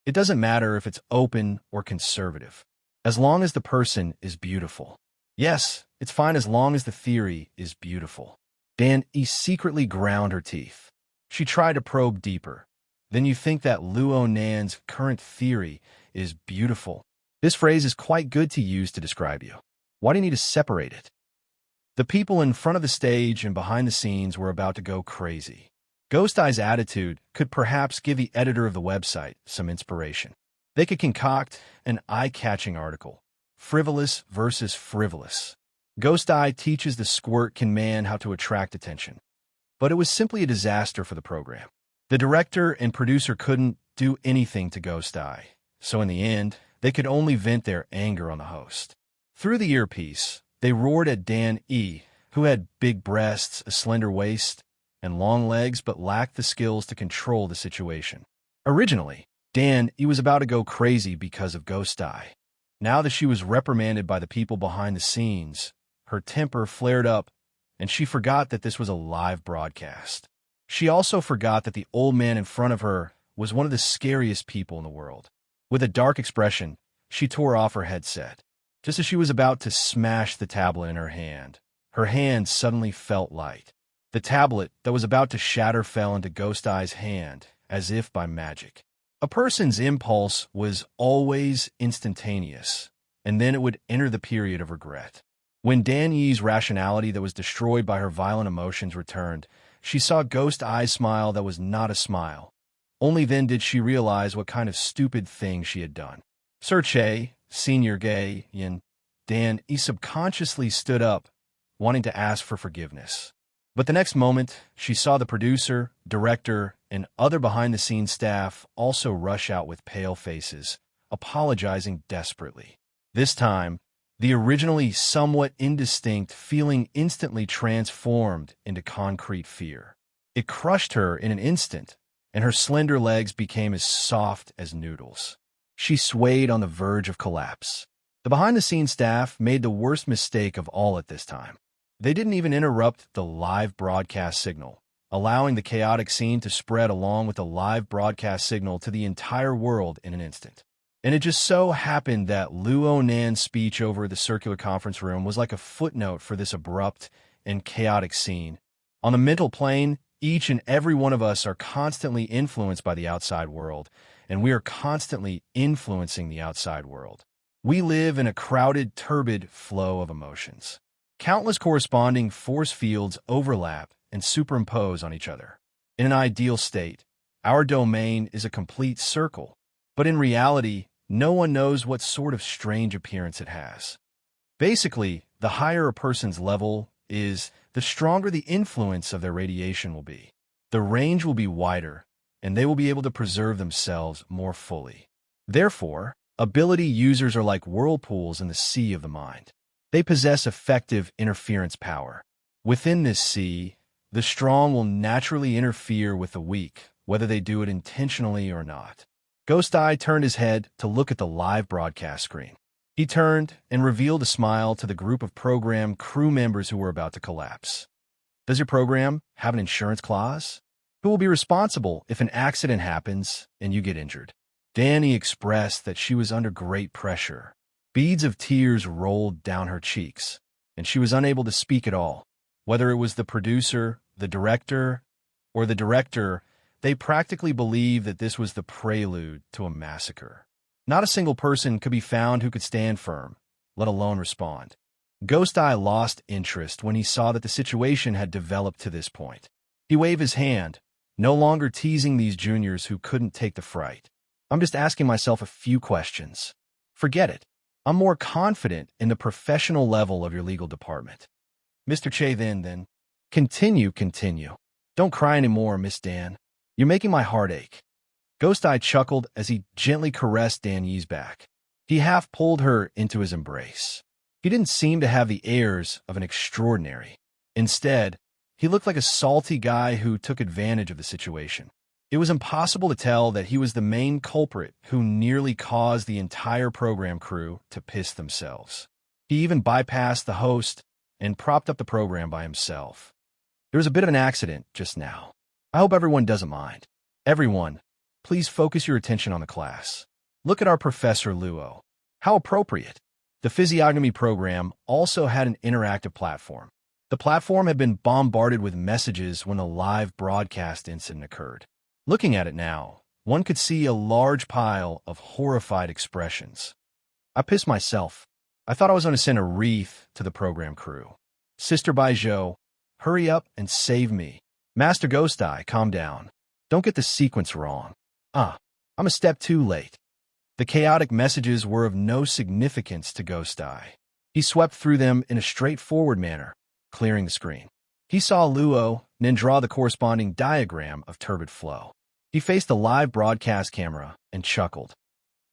It doesn't matter if it's open or conservative, as long as the person is beautiful. Yes, it's fine as long as the theory is beautiful. Dan E secretly ground her teeth. She tried to probe deeper. Then you think that Luo Nan's current theory is beautiful. This phrase is quite good to use to describe you. Why do you need to separate it? The people in front of the stage and behind the scenes were about to go crazy. Ghost Eye's attitude could perhaps give the editor of the website some inspiration. They could concoct an eye-catching article. Frivolous versus frivolous. Ghost Eye teaches the Squirtkin man how to attract attention. But it was simply a disaster for the program. The director and producer couldn't do anything to Ghost Eye, so in the end, they could only vent their anger on the host. Through the earpiece, they roared at Dan E., who had big breasts, a slender waist, and long legs but lacked the skills to control the situation. Originally, Dan E. was about to go crazy because of Ghost Eye. Now that she was reprimanded by the people behind the scenes, her temper flared up, and she forgot that this was a live broadcast. She also forgot that the old man in front of her was one of the scariest people in the world. With a dark expression, she tore off her headset. Just as she was about to smash the tablet in her hand suddenly felt light. The tablet that was about to shatter fell into Ghost Eye's hand, as if by magic. A person's impulse was always instantaneous, and then it would enter the period of regret. When Dan Ye's rationality that was destroyed by her violent emotions returned, she saw Ghost Eye's smile that was not a smile. Only then did she realize what kind of stupid thing she had done. Sir Che, Senior Gay, and Dan E subconsciously stood up, wanting to ask for forgiveness. But the next moment, she saw the producer, director, and other behind-the-scenes staff also rush out with pale faces, apologizing desperately. This time, the originally somewhat indistinct feeling instantly transformed into concrete fear. It crushed her in an instant, and her slender legs became as soft as noodles. She swayed on the verge of collapse. The behind-the-scenes staff made the worst mistake of all at this time. They didn't even interrupt the live broadcast signal, allowing the chaotic scene to spread along with the live broadcast signal to the entire world in an instant. And it just so happened that Luo Nan's speech over the circular conference room was like a footnote for this abrupt and chaotic scene. On the mental plane, each and every one of us are constantly influenced by the outside world, and we are constantly influencing the outside world. We live in a crowded, turbid flow of emotions. Countless corresponding force fields overlap and superimpose on each other. In an ideal state, our domain is a complete circle, but in reality, no one knows what sort of strange appearance it has. Basically, the higher a person's level is, the stronger the influence of their radiation will be. The range will be wider, and they will be able to preserve themselves more fully. Therefore, ability users are like whirlpools in the sea of the mind. They possess effective interference power. Within this sea, the strong will naturally interfere with the weak, whether they do it intentionally or not. Ghost Eye turned his head to look at the live broadcast screen. He turned and revealed a smile to the group of program crew members who were about to collapse. Does your program have an insurance clause? Who will be responsible if an accident happens and you get injured? Danny expressed that she was under great pressure. Beads of tears rolled down her cheeks, and she was unable to speak at all. Whether it was the producer, the director, or the director, they practically believed that this was the prelude to a massacre. Not a single person could be found who could stand firm, let alone respond. Ghost Eye lost interest when he saw that the situation had developed to this point. He waved his hand, no longer teasing these juniors who couldn't take the fright. I'm just asking myself a few questions. Forget it. I'm more confident in the professional level of your legal department. Mr. Che, then. Continue. Don't cry anymore, Miss Dan. You're making my heart ache. Ghost Eye chuckled as he gently caressed Dan Yi's back. He half pulled her into his embrace. He didn't seem to have the airs of an extraordinary. Instead, he looked like a salty guy who took advantage of the situation. It was impossible to tell that he was the main culprit who nearly caused the entire program crew to piss themselves. He even bypassed the host and propped up the program by himself. There was a bit of an accident just now. I hope everyone doesn't mind. Everyone, please focus your attention on the class. Look at our Professor Luo. How appropriate. The physiognomy program also had an interactive platform. The platform had been bombarded with messages when the live broadcast incident occurred. Looking at it now, one could see a large pile of horrified expressions. I pissed myself. I thought I was going to send a wreath to the program crew. Sister Baijiu, hurry up and save me. Master Ghost Eye, calm down. Don't get the sequence wrong. I'm a step too late. The chaotic messages were of no significance to Ghost Eye. He swept through them in a straightforward manner, clearing the screen. He saw Luo then draw the corresponding diagram of turbid flow. He faced the live broadcast camera and chuckled.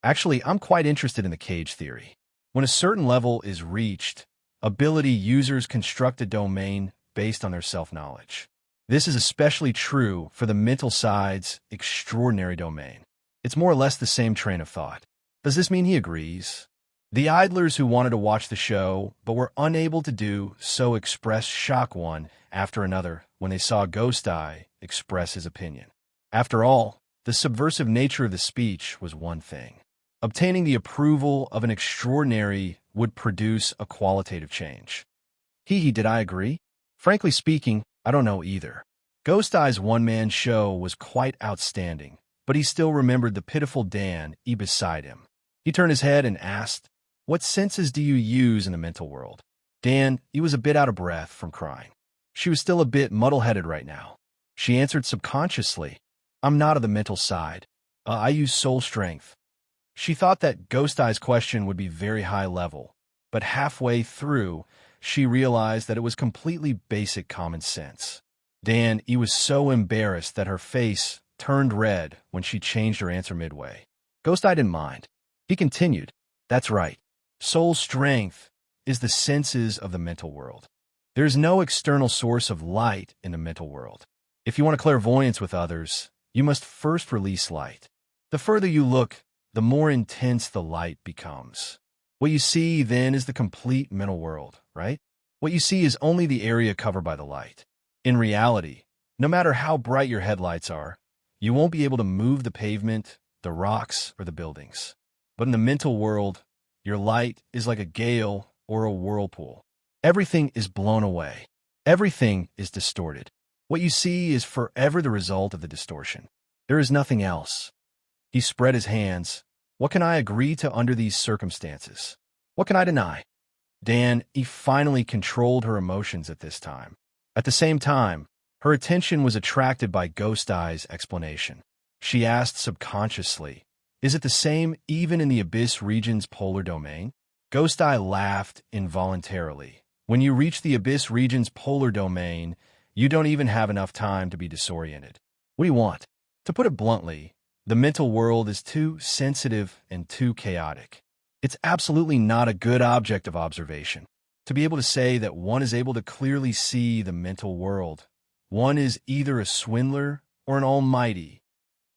Actually, I'm quite interested in the cage theory. When a certain level is reached, ability users construct a domain based on their self-knowledge. This is especially true for the mental side's extraordinary domain. It's more or less the same train of thought. Does this mean he agrees? The idlers who wanted to watch the show but were unable to do so expressed shock one after another when they saw Ghost Eye express his opinion. After all, the subversive nature of the speech was one thing. Obtaining the approval of an extraordinary would produce a qualitative change. Did I agree? Frankly speaking, I don't know either. Ghost Eye's one-man show was quite outstanding, but he still remembered the pitiful Dan beside him. He turned his head and asked, "What senses do you use in the mental world?" Dan, he was a bit out of breath from crying. She was still a bit muddle-headed right now. She answered subconsciously, "I'm not of the mental side. I use soul strength." She thought that Ghost Eye's question would be very high level, but halfway through, she realized that it was completely basic common sense. Dan, he was so embarrassed that her face turned red when she changed her answer midway. Ghost Eye didn't mind. He continued, "That's right. Soul strength is the senses of the mental world. There is no external source of light in the mental world. If you want a clairvoyance with others, you must first release light. The further you look, the more intense the light becomes. What you see then is the complete mental world, right? What you see is only the area covered by the light. In reality, no matter how bright your headlights are, you won't be able to move the pavement, the rocks, or the buildings. But in the mental world, your light is like a gale or a whirlpool. Everything is blown away. Everything is distorted. What you see is forever the result of the distortion. There is nothing else." He spread his hands. "What can I agree to under these circumstances? What can I deny?" Dan, he finally controlled her emotions at this time. At the same time, her attention was attracted by Ghost Eye's explanation. She asked subconsciously, "Is it the same even in the Abyss region's polar domain?" Ghost Eye laughed involuntarily. When you reach the Abyss region's polar domain, you don't even have enough time to be disoriented. What do you want? To put it bluntly, the mental world is too sensitive and too chaotic. It's absolutely not a good object of observation. To be able to say that one is able to clearly see the mental world, one is either a swindler or an almighty.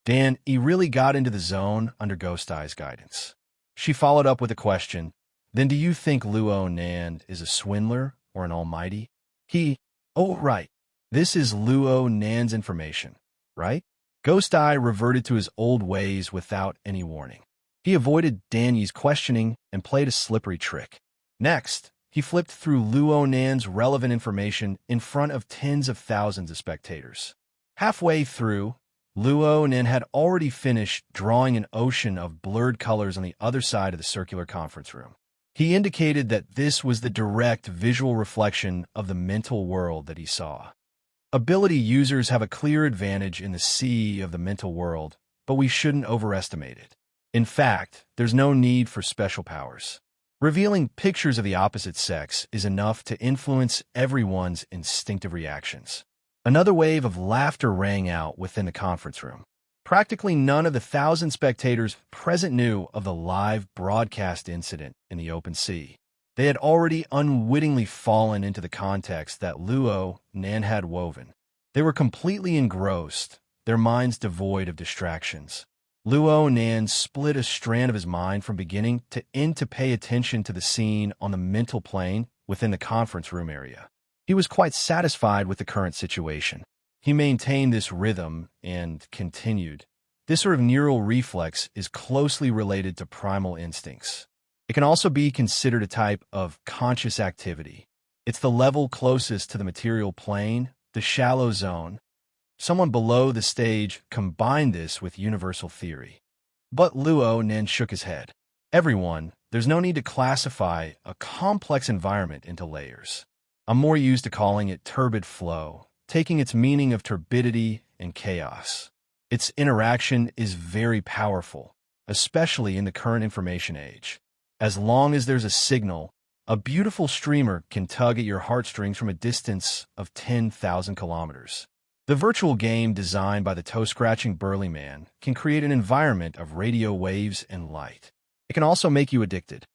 Dan, he really got into the zone under Ghost Eye's guidance. She followed up with a question, "Then do you think Luo Nan is a swindler or an almighty?" "Oh, right. This is Luo Nan's information, right?" Ghost Eye reverted to his old ways without any warning. He avoided Danny's questioning and played a slippery trick. Next, he flipped through Luo Nan's relevant information in front of tens of thousands of spectators. Halfway through, Luo Nan had already finished drawing an ocean of blurred colors on the other side of the circular conference room. He indicated that this was the direct visual reflection of the mental world that he saw. Ability users have a clear advantage in the sea of the mental world, but we shouldn't overestimate it. In fact, there's no need for special powers. Revealing pictures of the opposite sex is enough to influence everyone's instinctive reactions. Another wave of laughter rang out within the conference room. Practically none of the 1,000 spectators present knew of the live broadcast incident in the open sea. They had already unwittingly fallen into the context that Luo Nan had woven. They were completely engrossed, their minds devoid of distractions. Luo Nan split a strand of his mind from beginning to end to pay attention to the scene on the mental plane within the conference room area. He was quite satisfied with the current situation. He maintained this rhythm and continued. This sort of neural reflex is closely related to primal instincts. It can also be considered a type of conscious activity. It's the level closest to the material plane, the shallow zone. Someone below the stage combined this with universal theory. But Luo Nen shook his head. Everyone, there's no need to classify a complex environment into layers. I'm more used to calling it turbid flow, taking its meaning of turbidity and chaos. Its interaction is very powerful, especially in the current information age. As long as there's a signal, a beautiful streamer can tug at your heartstrings from a distance of 10,000 kilometers. The virtual game designed by the toe-scratching burly man can create an environment of radio waves and light. It can also make you addicted.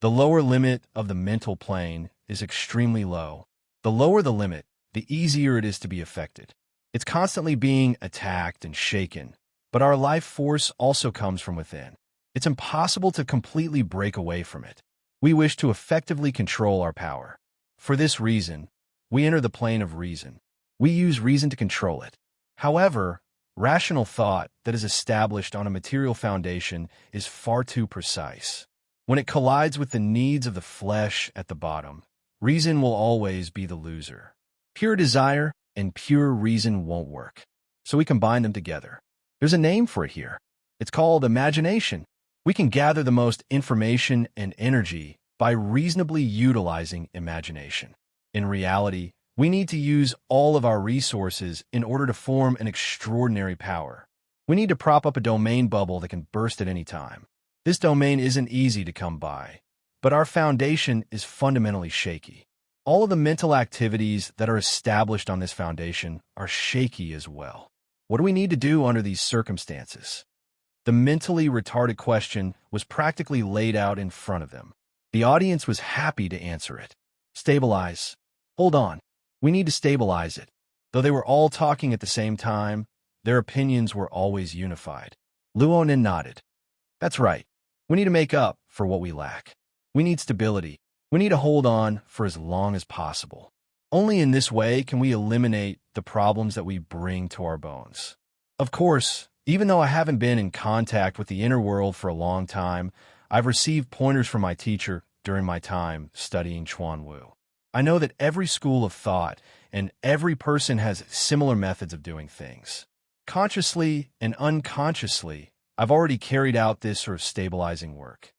The lower limit of the mental plane is extremely low. The lower the limit, the easier it is to be affected. It's constantly being attacked and shaken, but our life force also comes from within. It's impossible to completely break away from it. We wish to effectively control our power. For this reason, we enter the plane of reason. We use reason to control it. However, rational thought that is established on a material foundation is far too precise. When it collides with the needs of the flesh at the bottom, reason will always be the loser. Pure desire and pure reason won't work, so we combine them together. There's a name for it here. It's called imagination. We can gather the most information and energy by reasonably utilizing imagination. In reality, we need to use all of our resources in order to form an extraordinary power. We need to prop up a domain bubble that can burst at any time. This domain isn't easy to come by, but our foundation is fundamentally shaky. All of the mental activities that are established on this foundation are shaky as well. What do we need to do under these circumstances? The mentally retarded question was practically laid out in front of them. The audience was happy to answer it. Stabilize. Hold on. We need to stabilize it. Though they were all talking at the same time, their opinions were always unified. Luonin nodded. That's right. We need to make up for what we lack. We need stability. We need to hold on for as long as possible. Only in this way can we eliminate the problems that we bring to our bones. Of course, even though I haven't been in contact with the inner world for a long time, I've received pointers from my teacher during my time studying Chuanwu. I know that every school of thought and every person has similar methods of doing things. Consciously and unconsciously, I've already carried out this sort of stabilizing work.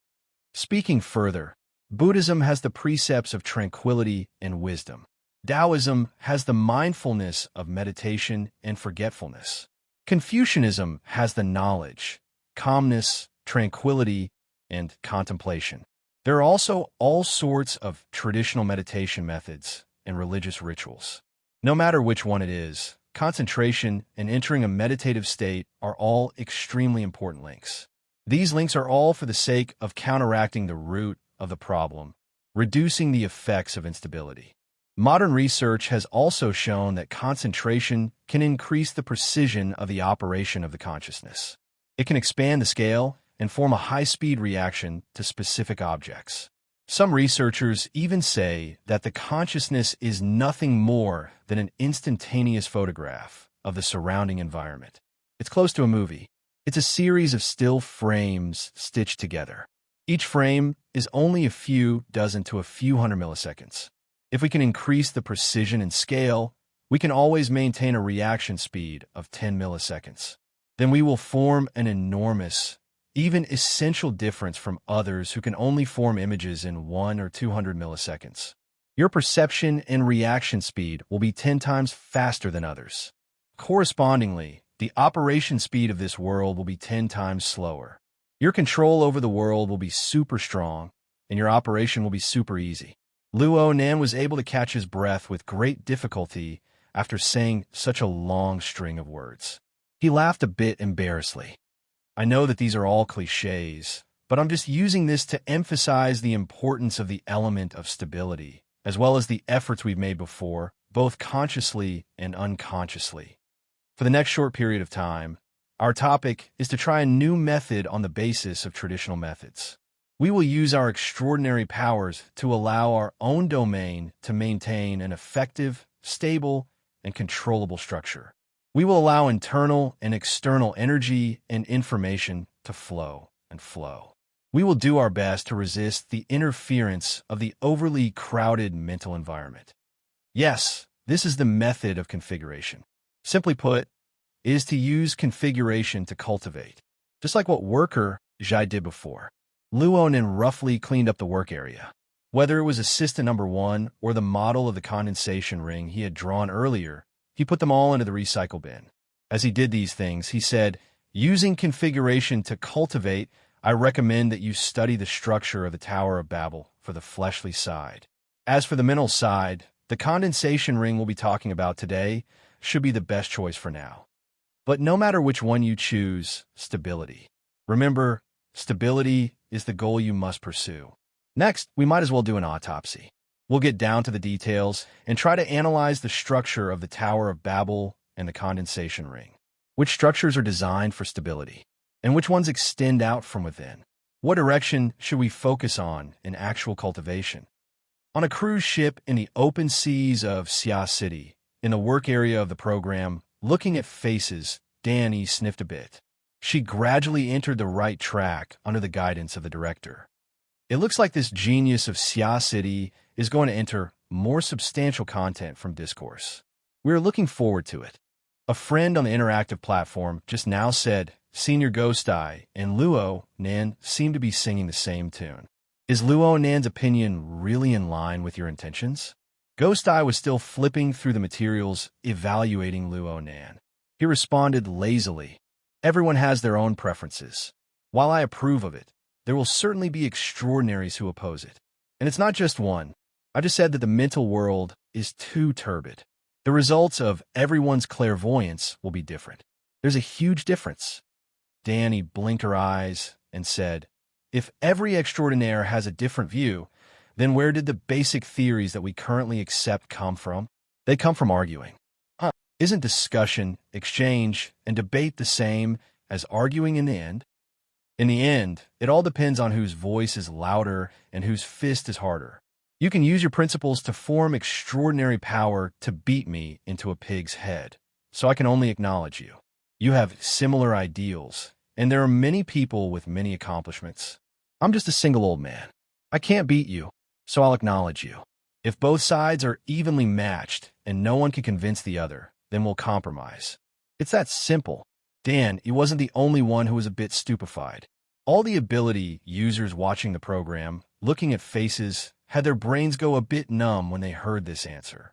Speaking further, Buddhism has the precepts of tranquility and wisdom. Taoism has the mindfulness of meditation and forgetfulness. Confucianism has the knowledge, calmness, tranquility, and contemplation. There are also all sorts of traditional meditation methods and religious rituals. No matter which one it is, concentration and entering a meditative state are all extremely important links. These links are all for the sake of counteracting the root of the problem, reducing the effects of instability. Modern research has also shown that concentration can increase the precision of the operation of the consciousness. It can expand the scale and form a high-speed reaction to specific objects. Some researchers even say that the consciousness is nothing more than an instantaneous photograph of the surrounding environment. It's close to a movie. It's a series of still frames stitched together. Each frame is only a few dozen to a few hundred milliseconds. If we can increase the precision and scale, we can always maintain a reaction speed of 10 milliseconds. Then we will form an enormous, even essential difference from others who can only form images in 1 or 200 milliseconds. Your perception and reaction speed will be 10 times faster than others. Correspondingly, the operation speed of this world will be 10 times slower. Your control over the world will be super strong, and your operation will be super easy. Luo Nan was able to catch his breath with great difficulty after saying such a long string of words. He laughed a bit embarrassedly. I know that these are all cliches, but I'm just using this to emphasize the importance of the element of stability, as well as the efforts we've made before, both consciously and unconsciously. For the next short period of time, our topic is to try a new method on the basis of traditional methods. We will use our extraordinary powers to allow our own domain to maintain an effective, stable, and controllable structure. We will allow internal and external energy and information to flow and flow. We will do our best to resist the interference of the overly crowded mental environment. Yes, this is the method of configuration. Simply put, is to use configuration to cultivate. Just like what worker Jai did before. Luonan roughly cleaned up the work area. Whether it was assistant number 1 or the model of the condensation ring he had drawn earlier, he put them all into the recycle bin. As he did these things, he said, using configuration to cultivate, I recommend that you study the structure of the Tower of Babel for the fleshly side. As for the mental side, the condensation ring we'll be talking about today should be the best choice for now. But no matter which one you choose, stability. Remember, stability is the goal you must pursue. Next, we might as well do an autopsy. We'll get down to the details and try to analyze the structure of the Tower of Babel and the condensation ring. Which structures are designed for stability? And which ones extend out from within? What direction should we focus on in actual cultivation? On a cruise ship in the open seas of Sia City, in the work area of the program, looking at faces, Danny sniffed a bit. She gradually entered the right track under the guidance of the director. It looks like this genius of Sia City is going to enter more substantial content from discourse. We are looking forward to it. A friend on the interactive platform just now said, Senior Ghost Eye and Luo Nan seem to be singing the same tune. Is Luo Nan's opinion really in line with your intentions? Ghost Eye was still flipping through the materials, evaluating Luo Nan. He responded lazily, everyone has their own preferences. While I approve of it, there will certainly be extraordinaries who oppose it. And it's not just one. I just said that the mental world is too turbid. The results of everyone's clairvoyance will be different. There's a huge difference. Danny blinked her eyes and said, if every extraordinaire has a different view, then where did the basic theories that we currently accept come from? They come from arguing. Isn't discussion, exchange, and debate the same as arguing in the end? In the end, it all depends on whose voice is louder and whose fist is harder. You can use your principles to form extraordinary power to beat me into a pig's head, so I can only acknowledge you. You have similar ideals, and there are many people with many accomplishments. I'm just a single old man. I can't beat you, so I'll acknowledge you. If both sides are evenly matched and no one can convince the other, then we'll compromise. It's that simple. Dan, he wasn't the only one who was a bit stupefied. All the ability users watching the program, looking at faces, had their brains go a bit numb when they heard this answer.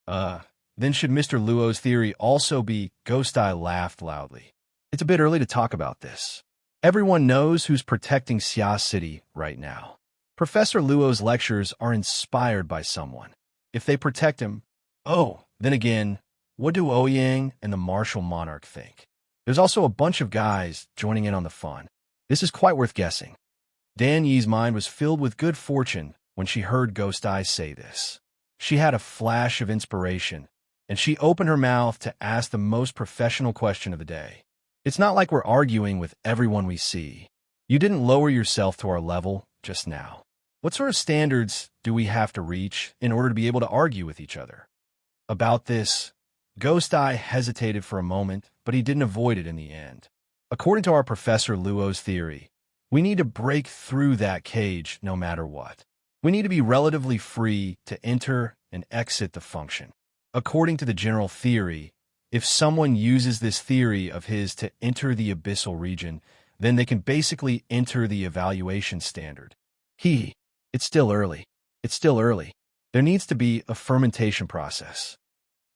Then should Mr. Luo's theory also be Ghost Eye laughed loudly. It's a bit early to talk about this. Everyone knows who's protecting Sia City right now. Professor Luo's lectures are inspired by someone. If they protect him, then again, what do Ouyang and the martial monarch think? There's also a bunch of guys joining in on the fun. This is quite worth guessing. Dan Yi's mind was filled with good fortune when she heard Ghost Eye say this. She had a flash of inspiration, and she opened her mouth to ask the most professional question of the day. It's not like we're arguing with everyone we see. You didn't lower yourself to our level just now. What sort of standards do we have to reach in order to be able to argue with each other? About this, Ghost Eye hesitated for a moment, but he didn't avoid it in the end. According to our Professor Luo's theory, we need to break through that cage no matter what. We need to be relatively free to enter and exit the function. According to the general theory, if someone uses this theory of his to enter the abyssal region, then they can basically enter the evaluation standard. It's still early. It's still early. There needs to be a fermentation process.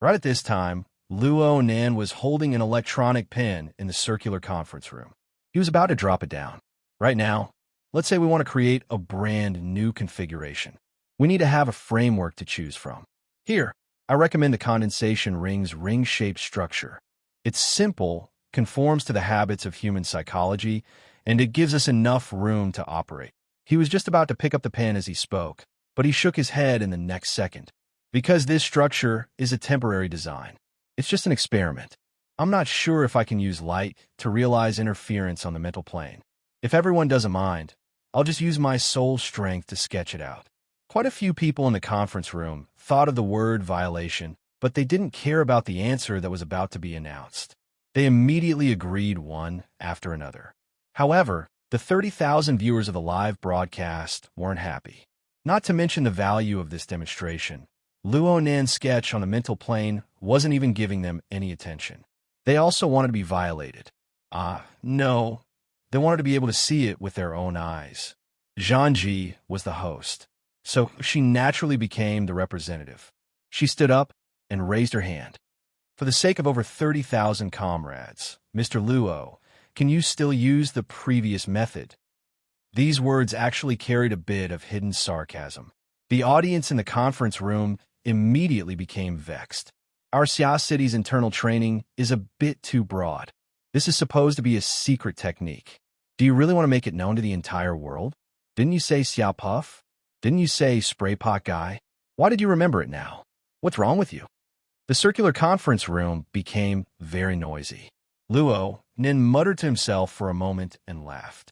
Right at this time, Luo Nan was holding an electronic pen in the circular conference room. He was about to drop it down. Right now, let's say we want to create a brand new configuration. We need to have a framework to choose from. Here, I recommend the condensation ring's ring-shaped structure. It's simple, conforms to the habits of human psychology, and it gives us enough room to operate. He was just about to pick up the pen as he spoke, but he shook his head in the next second. Because this structure is a temporary design. It's just an experiment. I'm not sure if I can use light to realize interference on the mental plane. If everyone doesn't mind, I'll just use my soul strength to sketch it out. Quite a few people in the conference room thought of the word violation, but they didn't care about the answer that was about to be announced. They immediately agreed one after another. However, the 30,000 viewers of the live broadcast weren't happy. Not to mention the value of this demonstration, Luo Nan's sketch on the mental plane wasn't even giving them any attention. They also wanted to be violated. No. They wanted to be able to see it with their own eyes. Zhangji was the host, so she naturally became the representative. She stood up and raised her hand. For the sake of over 30,000 comrades, Mr. Luo, can you still use the previous method? These words actually carried a bit of hidden sarcasm. The audience in the conference room immediately became vexed. Our Xia City's internal training is a bit too broad. This is supposed to be a secret technique. Do you really want to make it known to the entire world? Didn't you say Xia Puff? Didn't you say Spray Pot Guy? Why did you remember it now? What's wrong with you? The circular conference room became very noisy. Luo Nin muttered to himself for a moment and laughed.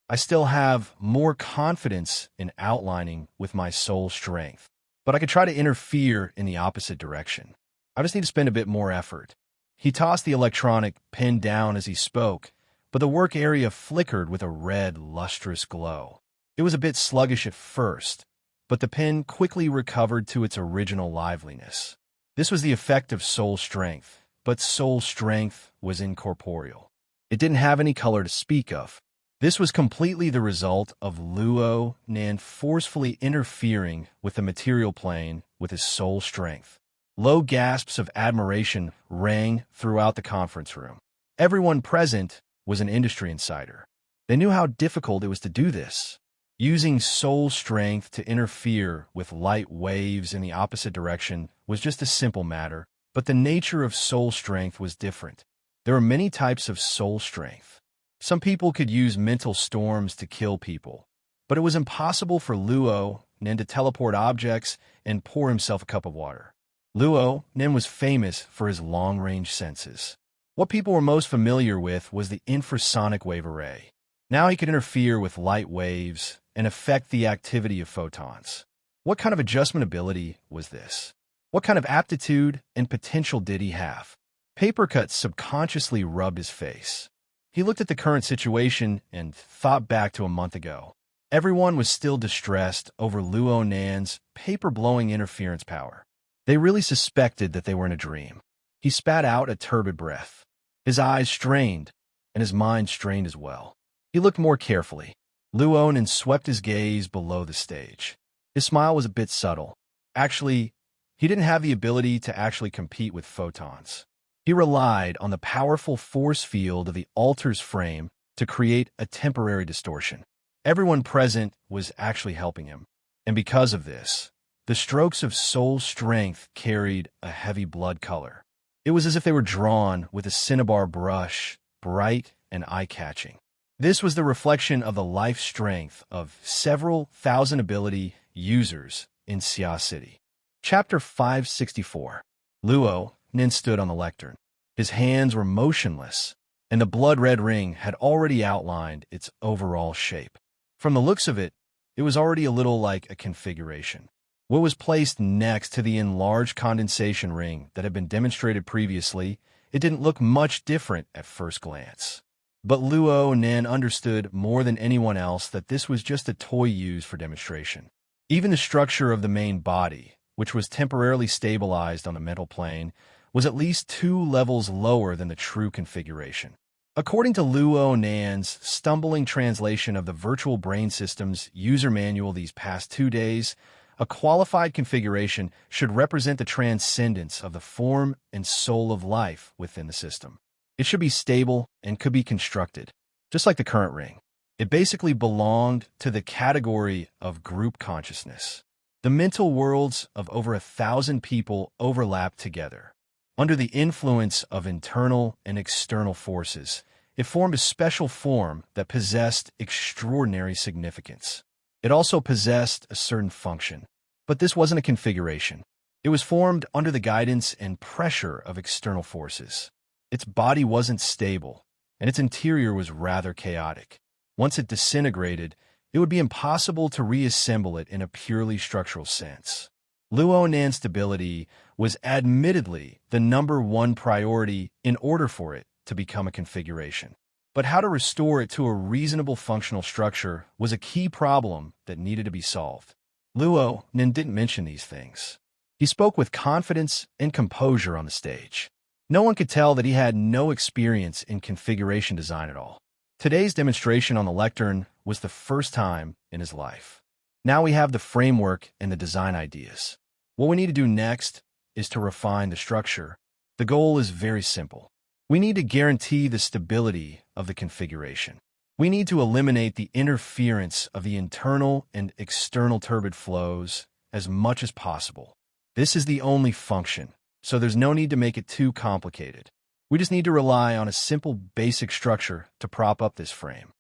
I still have more confidence in outlining with my soul strength, but I could try to interfere in the opposite direction. I just need to spend a bit more effort. He tossed the electronic pen down as he spoke, but the work area flickered with a red, lustrous glow. It was a bit sluggish at first, but the pen quickly recovered to its original liveliness. This was the effect of soul strength, but soul strength was incorporeal. It didn't have any color to speak of. This was completely the result of Luo Nan forcefully interfering with the material plane with his soul strength. Low gasps of admiration rang throughout the conference room. Everyone present was an industry insider. They knew how difficult it was to do this. Using soul strength to interfere with light waves in the opposite direction was just a simple matter, but the nature of soul strength was different. There are many types of soul strength. Some people could use mental storms to kill people, but it was impossible for Luo Nen to teleport objects and pour himself a cup of water. Luo Nen was famous for his long-range senses. What people were most familiar with was the infrasonic wave array. Now he could interfere with light waves and affect the activity of photons. What kind of adjustment ability was this? What kind of aptitude and potential did he have? Papercut subconsciously rubbed his face. He looked at the current situation and thought back to a month ago. Everyone was still distressed over Luo Nan's paper-blowing interference power. They really suspected that they were in a dream. He spat out a turbid breath. His eyes strained, and his mind strained as well. He looked more carefully. Luo Nan swept his gaze below the stage. His smile was a bit subtle. Actually, he didn't have the ability to actually compete with photons. He relied on the powerful force field of the altar's frame to create a temporary distortion. Everyone present was actually helping him, and because of this, the strokes of soul strength carried a heavy blood color. It was as if they were drawn with a cinnabar brush, bright and eye-catching. This was the reflection of the life strength of several thousand ability users in Xia City. Chapter 564. Luo Nin stood on the lectern. His hands were motionless, and the blood-red ring had already outlined its overall shape. From the looks of it, it was already a little like a configuration. What was placed next to the enlarged condensation ring that had been demonstrated previously, it didn't look much different at first glance. But Luo Nin understood more than anyone else that this was just a toy used for demonstration. Even the structure of the main body, which was temporarily stabilized on the mental plane, was at least 2 levels lower than the true configuration. According to Luo Nan's stumbling translation of the Virtual Brain System's user manual these past 2 days, a qualified configuration should represent the transcendence of the form and soul of life within the system. It should be stable and could be constructed, just like the current ring. It basically belonged to the category of group consciousness. The mental worlds of over 1,000 people overlapped together. Under the influence of internal and external forces, it formed a special form that possessed extraordinary significance. It also possessed a certain function, but this wasn't a configuration. It was formed under the guidance and pressure of external forces. Its body wasn't stable, and its interior was rather chaotic. Once it disintegrated, it would be impossible to reassemble it in a purely structural sense. Luo Nan's stability was admittedly the #1 priority in order for it to become a configuration. But how to restore it to a reasonable functional structure was a key problem that needed to be solved. Luo Nan didn't mention these things. He spoke with confidence and composure on the stage. No one could tell that he had no experience in configuration design at all. Today's demonstration on the lectern was the first time in his life. Now we have the framework and the design ideas. What we need to do next is to refine the structure. The goal is very simple. We need to guarantee the stability of the configuration. We need to eliminate the interference of the internal and external turbid flows as much as possible. This is the only function, so there's no need to make it too complicated. We just need to rely on a simple basic structure to prop up this frame.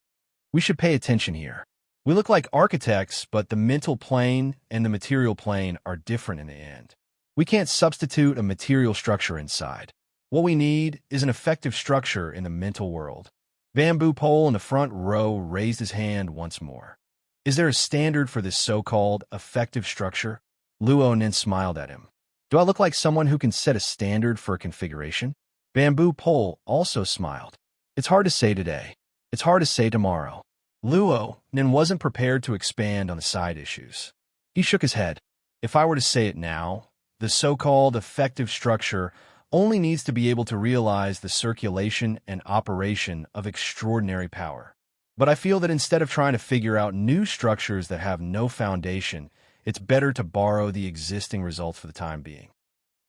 We should pay attention here. We look like architects, but the mental plane and the material plane are different in the end. We can't substitute a material structure inside. What we need is an effective structure in the mental world. Bamboo Pole in the front row raised his hand once more. Is there a standard for this so-called effective structure? Luo Nin smiled at him. Do I look like someone who can set a standard for a configuration? Bamboo Pole also smiled. It's hard to say today. It's hard to say tomorrow. Luo Nin wasn't prepared to expand on the side issues. He shook his head. If I were to say it now, the so-called effective structure only needs to be able to realize the circulation and operation of extraordinary power. But I feel that instead of trying to figure out new structures that have no foundation, it's better to borrow the existing results for the time being.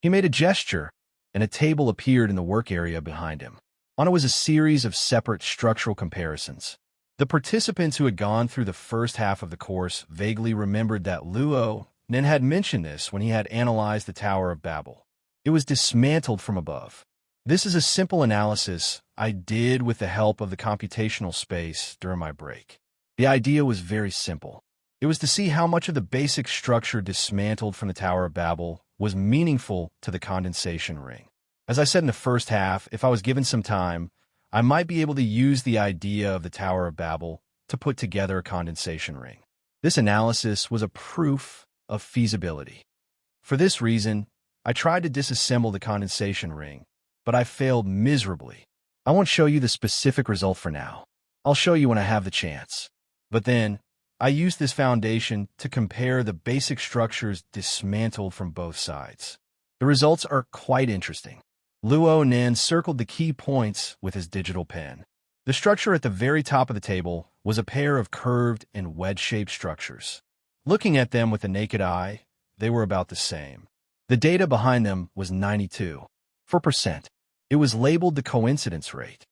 He made a gesture, and a table appeared in the work area behind him. On it was a series of separate structural comparisons. The participants who had gone through the first half of the course vaguely remembered that Luo Nin had mentioned this when he had analyzed the Tower of Babel. It was dismantled from above. This is a simple analysis I did with the help of the computational space during my break. The idea was very simple. It was to see how much of the basic structure dismantled from the Tower of Babel was meaningful to the condensation ring. As I said in the first half, if I was given some time, I might be able to use the idea of the Tower of Babel to put together a condensation ring. This analysis was a proof of feasibility. For this reason, I tried to disassemble the condensation ring, but I failed miserably. I won't show you the specific result for now. I'll show you when I have the chance. But then, I used this foundation to compare the basic structures dismantled from both sides. The results are quite interesting. Luo Nin circled the key points with his digital pen. The structure at the very top of the table was a pair of curved and wedge-shaped structures. Looking at them with the naked eye, they were about the same. The data behind them was 92%. It was labeled the coincidence rate.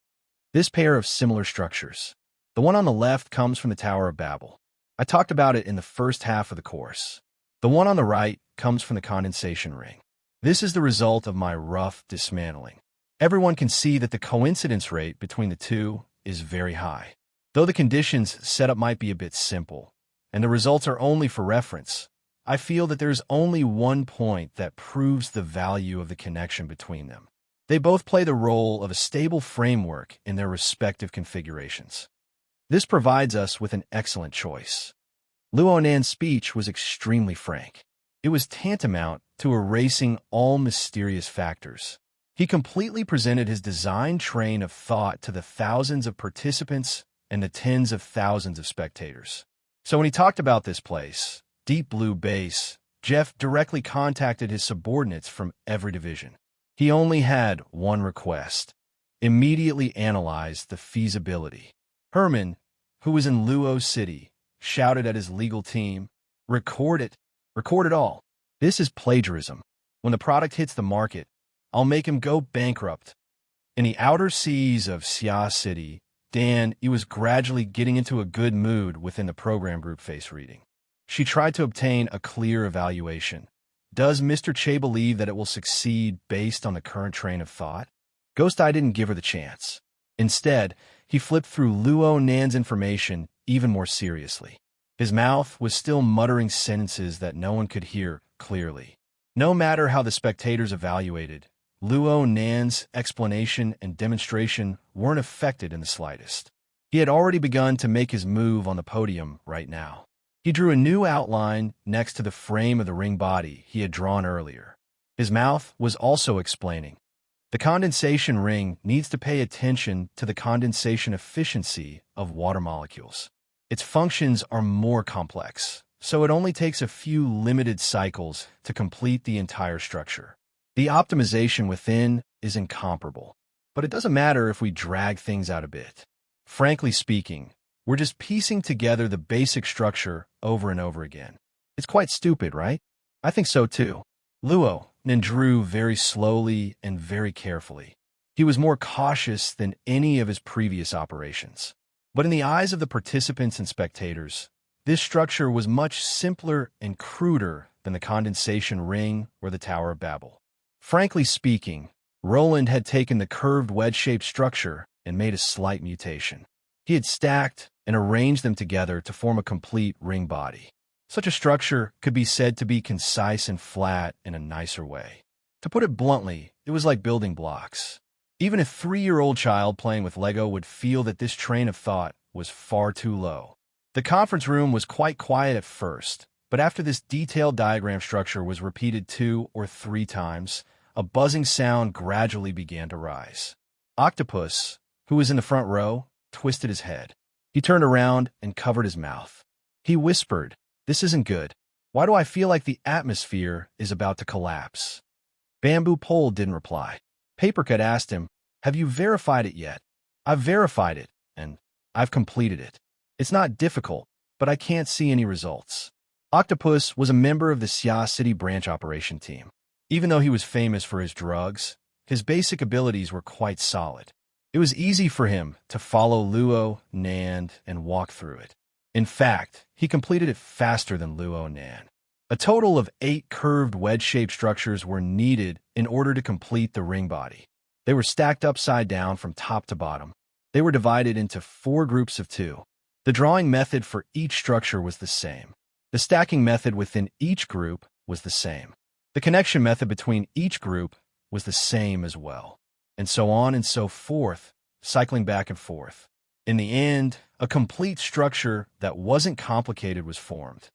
This pair of similar structures. The one on the left comes from the Tower of Babel. I talked about it in the first half of the course. The one on the right comes from the condensation ring. This is the result of my rough dismantling. Everyone can see that the coincidence rate between the two is very high. Though the conditions set up might be a bit simple, and the results are only for reference, I feel that there's only one point that proves the value of the connection between them. They both play the role of a stable framework in their respective configurations. This provides us with an excellent choice. Luo Nan's speech was extremely frank. It was tantamount to erasing all mysterious factors. He completely presented his design train of thought to the thousands of participants and the tens of thousands of spectators. So when he talked about this place, Deep Blue Base, Jeff directly contacted his subordinates from every division. He only had one request: immediately analyze the feasibility. Herman, who was in Luo City, shouted at his legal team, record it all. This is plagiarism. When the product hits the market, I'll make him go bankrupt. In the outer seas of Xia City, Dan, he was gradually getting into a good mood within the program group face reading. She tried to obtain a clear evaluation. Does Mr. Che believe that it will succeed based on the current train of thought? Ghost Eye didn't give her the chance. Instead, he flipped through Luo Nan's information even more seriously. His mouth was still muttering sentences that no one could hear clearly. No matter how the spectators evaluated, Luo Nan's explanation and demonstration weren't affected in the slightest. He had already begun to make his move on the podium right now. He drew a new outline next to the frame of the ring body he had drawn earlier. His mouth was also explaining. The condensation ring needs to pay attention to the condensation efficiency of water molecules. Its functions are more complex, so it only takes a few limited cycles to complete the entire structure. The optimization within is incomparable, but it doesn't matter if we drag things out a bit. Frankly speaking, we're just piecing together the basic structure over and over again. It's quite stupid, right? I think so too. Luo drew very slowly and very carefully. He was more cautious than any of his previous operations. But in the eyes of the participants and spectators, this structure was much simpler and cruder than the condensation ring or the Tower of Babel. Frankly speaking, Roland had taken the curved wedge-shaped structure and made a slight mutation. He had stacked and arranged them together to form a complete ring body. Such a structure could be said to be concise and flat in a nicer way. To put it bluntly, it was like building blocks. Even a 3-year-old child playing with Lego would feel that this train of thought was far too low. The conference room was quite quiet at first, but after this detailed diagram structure was repeated 2 or 3 times, a buzzing sound gradually began to rise. Octopus, who was in the front row, twisted his head. He turned around and covered his mouth. He whispered, "This isn't good. Why do I feel like the atmosphere is about to collapse?" Bamboo Pole didn't reply. Papercut asked him, "Have you verified it yet?" "I've verified it, and I've completed it. It's not difficult, but I can't see any results." Octopus was a member of the Xia City branch operation team. Even though he was famous for his drugs, his basic abilities were quite solid. It was easy for him to follow Luo, Nan, and walk through it. In fact, he completed it faster than Luo and Nan. A total of 8 curved wedge-shaped structures were needed in order to complete the ring body. They were stacked upside down from top to bottom. They were divided into 4 groups of 2. The drawing method for each structure was the same. The stacking method within each group was the same. The connection method between each group was the same as well. And so on and so forth, cycling back and forth. In the end, a complete structure that wasn't complicated was formed.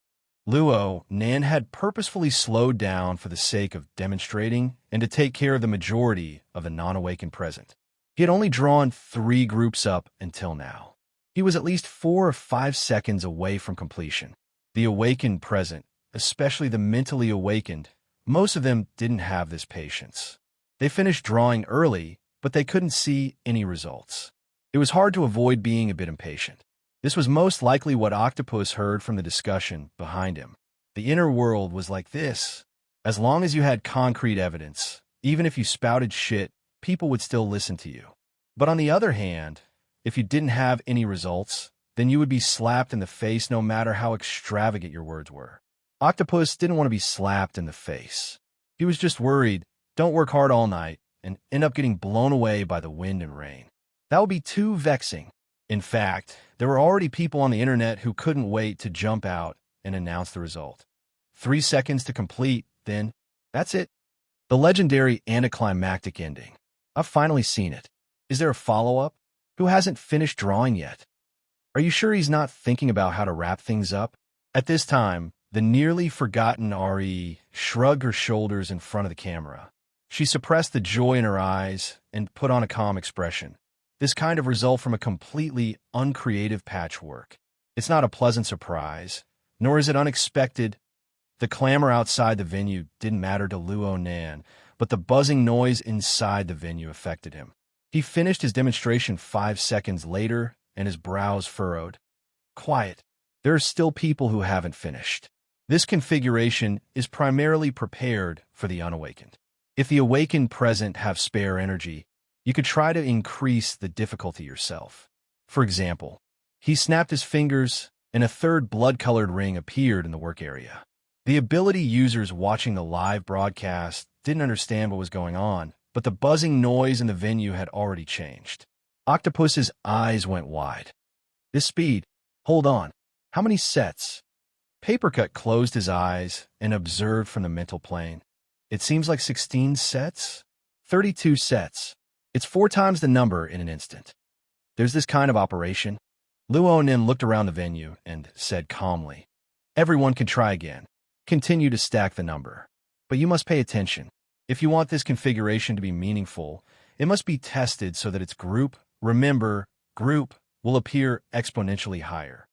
Luo Nan had purposefully slowed down for the sake of demonstrating and to take care of the majority of the non-awakened present. He had only drawn 3 groups up until now. He was at least 4 or 5 seconds away from completion. The awakened present, especially the mentally awakened, most of them didn't have this patience. They finished drawing early, but they couldn't see any results. It was hard to avoid being a bit impatient. This was most likely what Octopus heard from the discussion behind him. The inner world was like this. As long as you had concrete evidence, even if you spouted shit, people would still listen to you. But on the other hand, if you didn't have any results, then you would be slapped in the face no matter how extravagant your words were. Octopus didn't want to be slapped in the face. He was just worried, don't work hard all night, and end up getting blown away by the wind and rain. That would be too vexing. In fact, there were already people on the internet who couldn't wait to jump out and announce the result. 3 seconds to complete, then that's it. The legendary anticlimactic ending. I've finally seen it. Is there a follow-up? Who hasn't finished drawing yet? Are you sure he's not thinking about how to wrap things up? At this time, the nearly forgotten RE shrugged her shoulders in front of the camera. She suppressed the joy in her eyes and put on a calm expression. This kind of result from a completely uncreative patchwork. It's not a pleasant surprise, nor is it unexpected. The clamor outside the venue didn't matter to Luo Nan, but the buzzing noise inside the venue affected him. He finished his demonstration 5 seconds later, and his brows furrowed. Quiet. There are still people who haven't finished. This configuration is primarily prepared for the unawakened. If the awakened present have spare energy, you could try to increase the difficulty yourself. For example, he snapped his fingers, and a 3rd blood-colored ring appeared in the work area. The ability users watching the live broadcast didn't understand what was going on, but the buzzing noise in the venue had already changed. Octopus's eyes went wide. This speed. Hold on. How many sets? Papercut closed his eyes and observed from the mental plane. It seems like 16 sets? 32 sets. It's 4 times the number in an instant. There's this kind of operation. Luo Nin looked around the venue and said calmly, "Everyone can try again. Continue to stack the number. But you must pay attention. If you want this configuration to be meaningful, it must be tested so that its group, remember, group, will appear exponentially higher.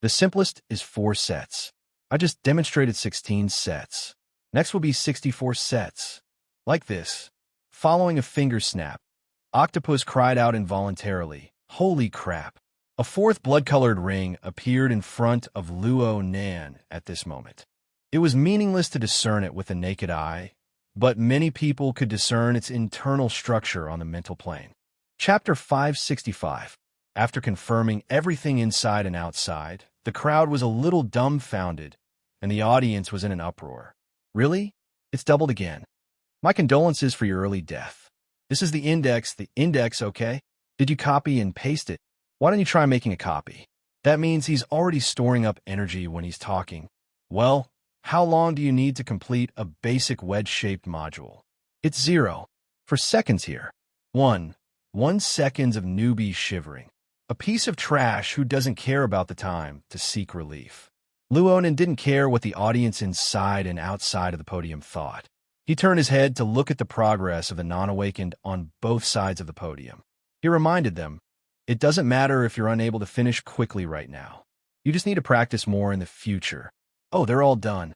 The simplest is 4 sets. I just demonstrated 16 sets. Next will be 64 sets. Like this." Following a finger snap, Octopus cried out involuntarily, "Holy crap!" A fourth blood-colored ring appeared in front of Luo Nan at this moment. It was meaningless to discern it with the naked eye, but many people could discern its internal structure on the mental plane. Chapter 565. After confirming everything inside and outside, the crowd was a little dumbfounded, and the audience was in an uproar. "Really? It's doubled again. My condolences for your early death. This is the index, okay? Did you copy and paste it? Why don't you try making a copy? That means he's already storing up energy when he's talking. Well, how long do you need to complete a basic wedge-shaped module? It's 0. For seconds here. 1 seconds of newbie shivering. A piece of trash who doesn't care about the time to seek relief." Luonin didn't care what the audience inside and outside of the podium thought. He turned his head to look at the progress of the non-awakened on both sides of the podium. He reminded them, "It doesn't matter if you're unable to finish quickly right now. You just need to practice more in the future." Oh, they're all done.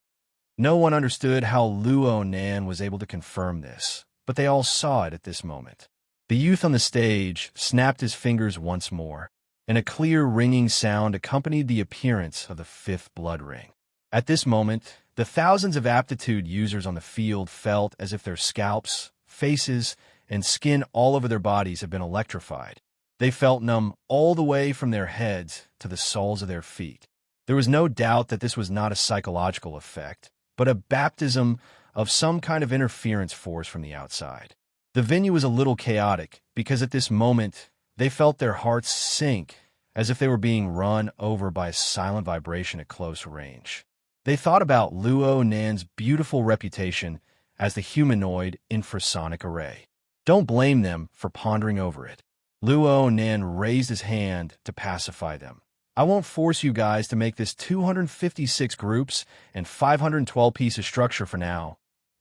No one understood how Luo Nan was able to confirm this, but they all saw it at this moment. The youth on the stage snapped his fingers once more, and a clear ringing sound accompanied the appearance of the 5th blood ring. At this moment, the thousands of aptitude users on the field felt as if their scalps, faces, and skin all over their bodies had been electrified. They felt numb all the way from their heads to the soles of their feet. There was no doubt that this was not a psychological effect, but a baptism of some kind of interference force from the outside. The venue was a little chaotic because at this moment they felt their hearts sink as if they were being run over by a silent vibration at close range. They thought about Luo Nan's beautiful reputation as the humanoid infrasonic array. Don't blame them for pondering over it. Luo Nan raised his hand to pacify them. "I won't force you guys to make this 256 groups and 512 pieces structure for now."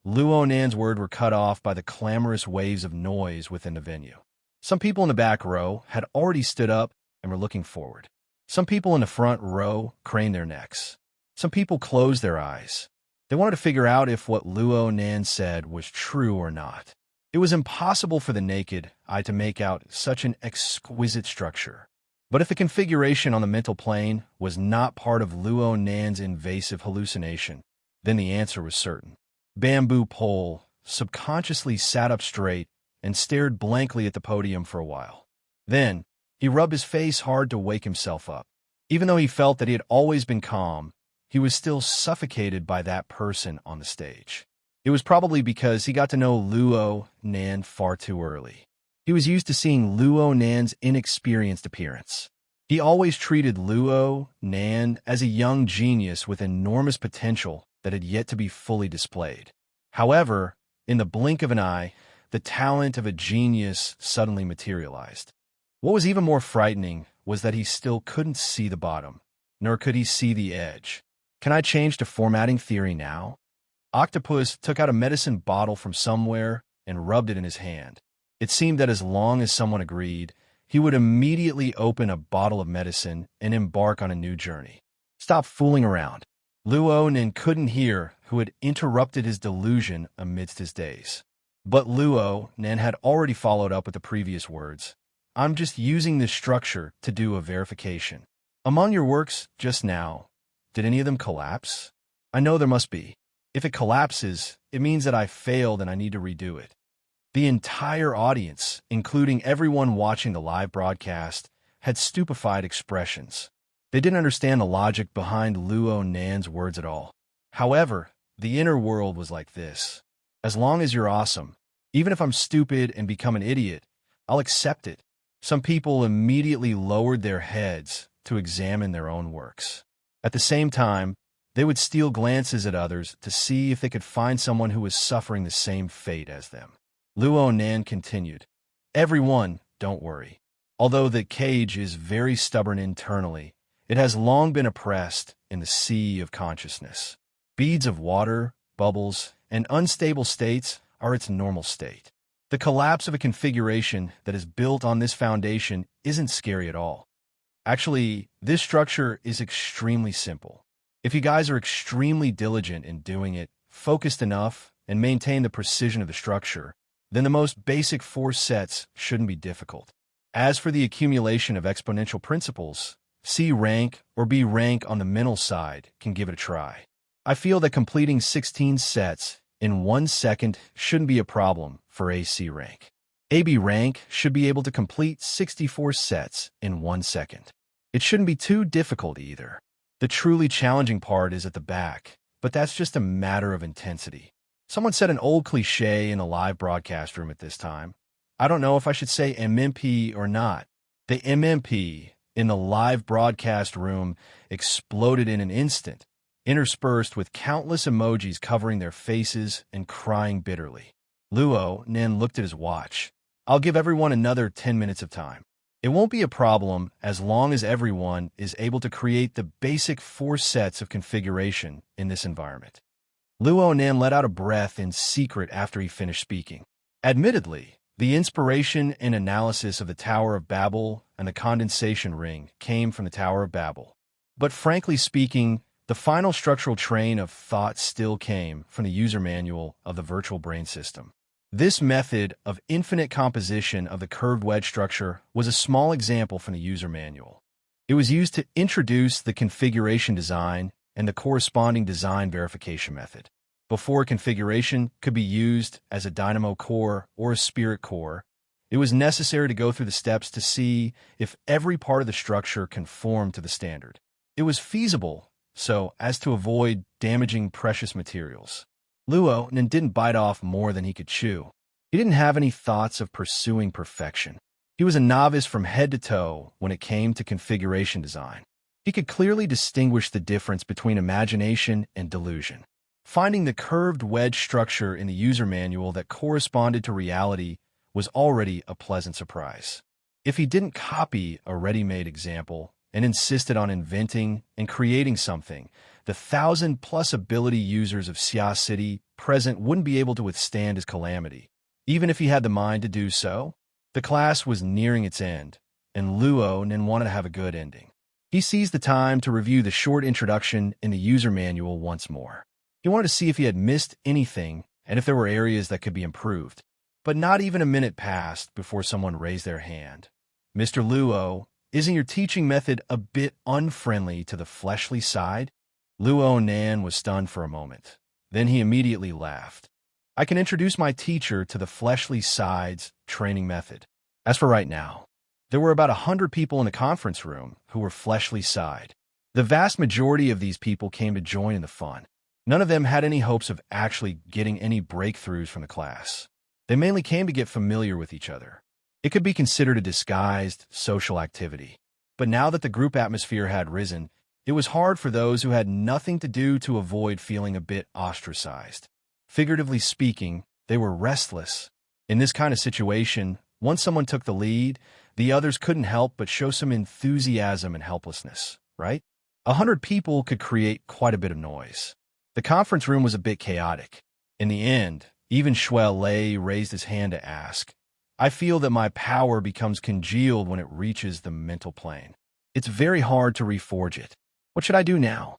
Luo Nan's words were cut off by the clamorous waves of noise within the venue. Some people in the back row had already stood up and were looking forward. Some people in the front row craned their necks. Some people closed their eyes. They wanted to figure out if what Luo Nan said was true or not. It was impossible for the naked eye to make out such an exquisite structure. But if the configuration on the mental plane was not part of Luo Nan's invasive hallucination, then the answer was certain. Bamboo Pole subconsciously sat up straight and stared blankly at the podium for a while. Then, he rubbed his face hard to wake himself up. Even though he felt that he had always been calm, he was still suffocated by that person on the stage. It was probably because he got to know Luo Nan far too early. He was used to seeing Luo Nan's inexperienced appearance. He always treated Luo Nan as a young genius with enormous potential that had yet to be fully displayed. However, in the blink of an eye, the talent of a genius suddenly materialized. What was even more frightening was that he still couldn't see the bottom, nor could he see the edge. Can I change to formatting theory now? Octopus took out a medicine bottle from somewhere and rubbed it in his hand. It seemed that as long as someone agreed, he would immediately open a bottle of medicine and embark on a new journey. Stop fooling around. Luo Nin couldn't hear who had interrupted his delusion amidst his daze. But Luo Nin had already followed up with the previous words. "I'm just using this structure to do a verification. Among your works just now, did any of them collapse? I know there must be. If it collapses, it means that I failed and I need to redo it." The entire audience, including everyone watching the live broadcast, had stupefied expressions. They didn't understand the logic behind Luo Nan's words at all. However, the inner world was like this. As long as you're awesome, even if I'm stupid and become an idiot, I'll accept it. Some people immediately lowered their heads to examine their own works. At the same time, they would steal glances at others to see if they could find someone who was suffering the same fate as them. Luo Nan continued, "Everyone, don't worry. Although the cage is very stubborn internally, it has long been oppressed in the sea of consciousness. Beads of water, bubbles, and unstable states are its normal state. The collapse of a configuration that is built on this foundation isn't scary at all. Actually, this structure is extremely simple. If you guys are extremely diligent in doing it, focused enough, and maintain the precision of the structure, then the most basic 4 sets shouldn't be difficult. As for the accumulation of exponential principles, C rank or B rank on the mental side can give it a try. I feel that completing 16 sets in 1 second shouldn't be a problem for a C rank. AB rank should be able to complete 64 sets in 1 second. It shouldn't be too difficult either. The truly challenging part is at the back, but that's just a matter of intensity. Someone said an old cliche in a live broadcast room at this time. I don't know if I should say MMP or not. The MMP in the live broadcast room exploded in an instant, interspersed with countless emojis covering their faces and crying bitterly. Luo then looked at his watch. I'll give everyone another 10 minutes of time. It won't be a problem as long as everyone is able to create the basic 4 sets of configuration in this environment. Luo then let out a breath in secret after he finished speaking. Admittedly, the inspiration and analysis of the Tower of Babel and the condensation ring came from the Tower of Babel. But frankly speaking, the final structural train of thought still came from the user manual of the virtual brain system. This method of infinite composition of the curved wedge structure was a small example from the user manual. It was used to introduce the configuration design and the corresponding design verification method. Before a configuration could be used as a dynamo core or a spirit core, it was necessary to go through the steps to see if every part of the structure conformed to the standard. It was feasible so as to avoid damaging precious materials. Luo didn't bite off more than he could chew. He didn't have any thoughts of pursuing perfection. He was a novice from head to toe when it came to configuration design. He could clearly distinguish the difference between imagination and delusion. Finding the curved wedge structure in the user manual that corresponded to reality was already a pleasant surprise. If he didn't copy a ready-made example and insisted on inventing and creating something, the 1,000+ ability users of Xia City present wouldn't be able to withstand his calamity. Even if he had the mind to do so, the class was nearing its end, and Luo wanted to have a good ending. He seized the time to review the short introduction in the user manual once more. He wanted to see if he had missed anything and if there were areas that could be improved. But not even a minute passed before someone raised their hand. Mr. Luo, isn't your teaching method a bit unfriendly to the fleshly side? Luo Nan was stunned for a moment. Then he immediately laughed. I can introduce my teacher to the fleshly side's training method. As for right now, there were about 100 people in the conference room who were fleshly side. The vast majority of these people came to join in the fun. None of them had any hopes of actually getting any breakthroughs from the class. They mainly came to get familiar with each other. It could be considered a disguised social activity. But now that the group atmosphere had risen, it was hard for those who had nothing to do to avoid feeling a bit ostracized. Figuratively speaking, they were restless. In this kind of situation, once someone took the lead, the others couldn't help but show some enthusiasm and helplessness, right? 100 people could create quite a bit of noise. The conference room was a bit chaotic. In the end, even Shuai Lei raised his hand to ask, I feel that my power becomes congealed when it reaches the mental plane. It's very hard to reforge it. What should I do now?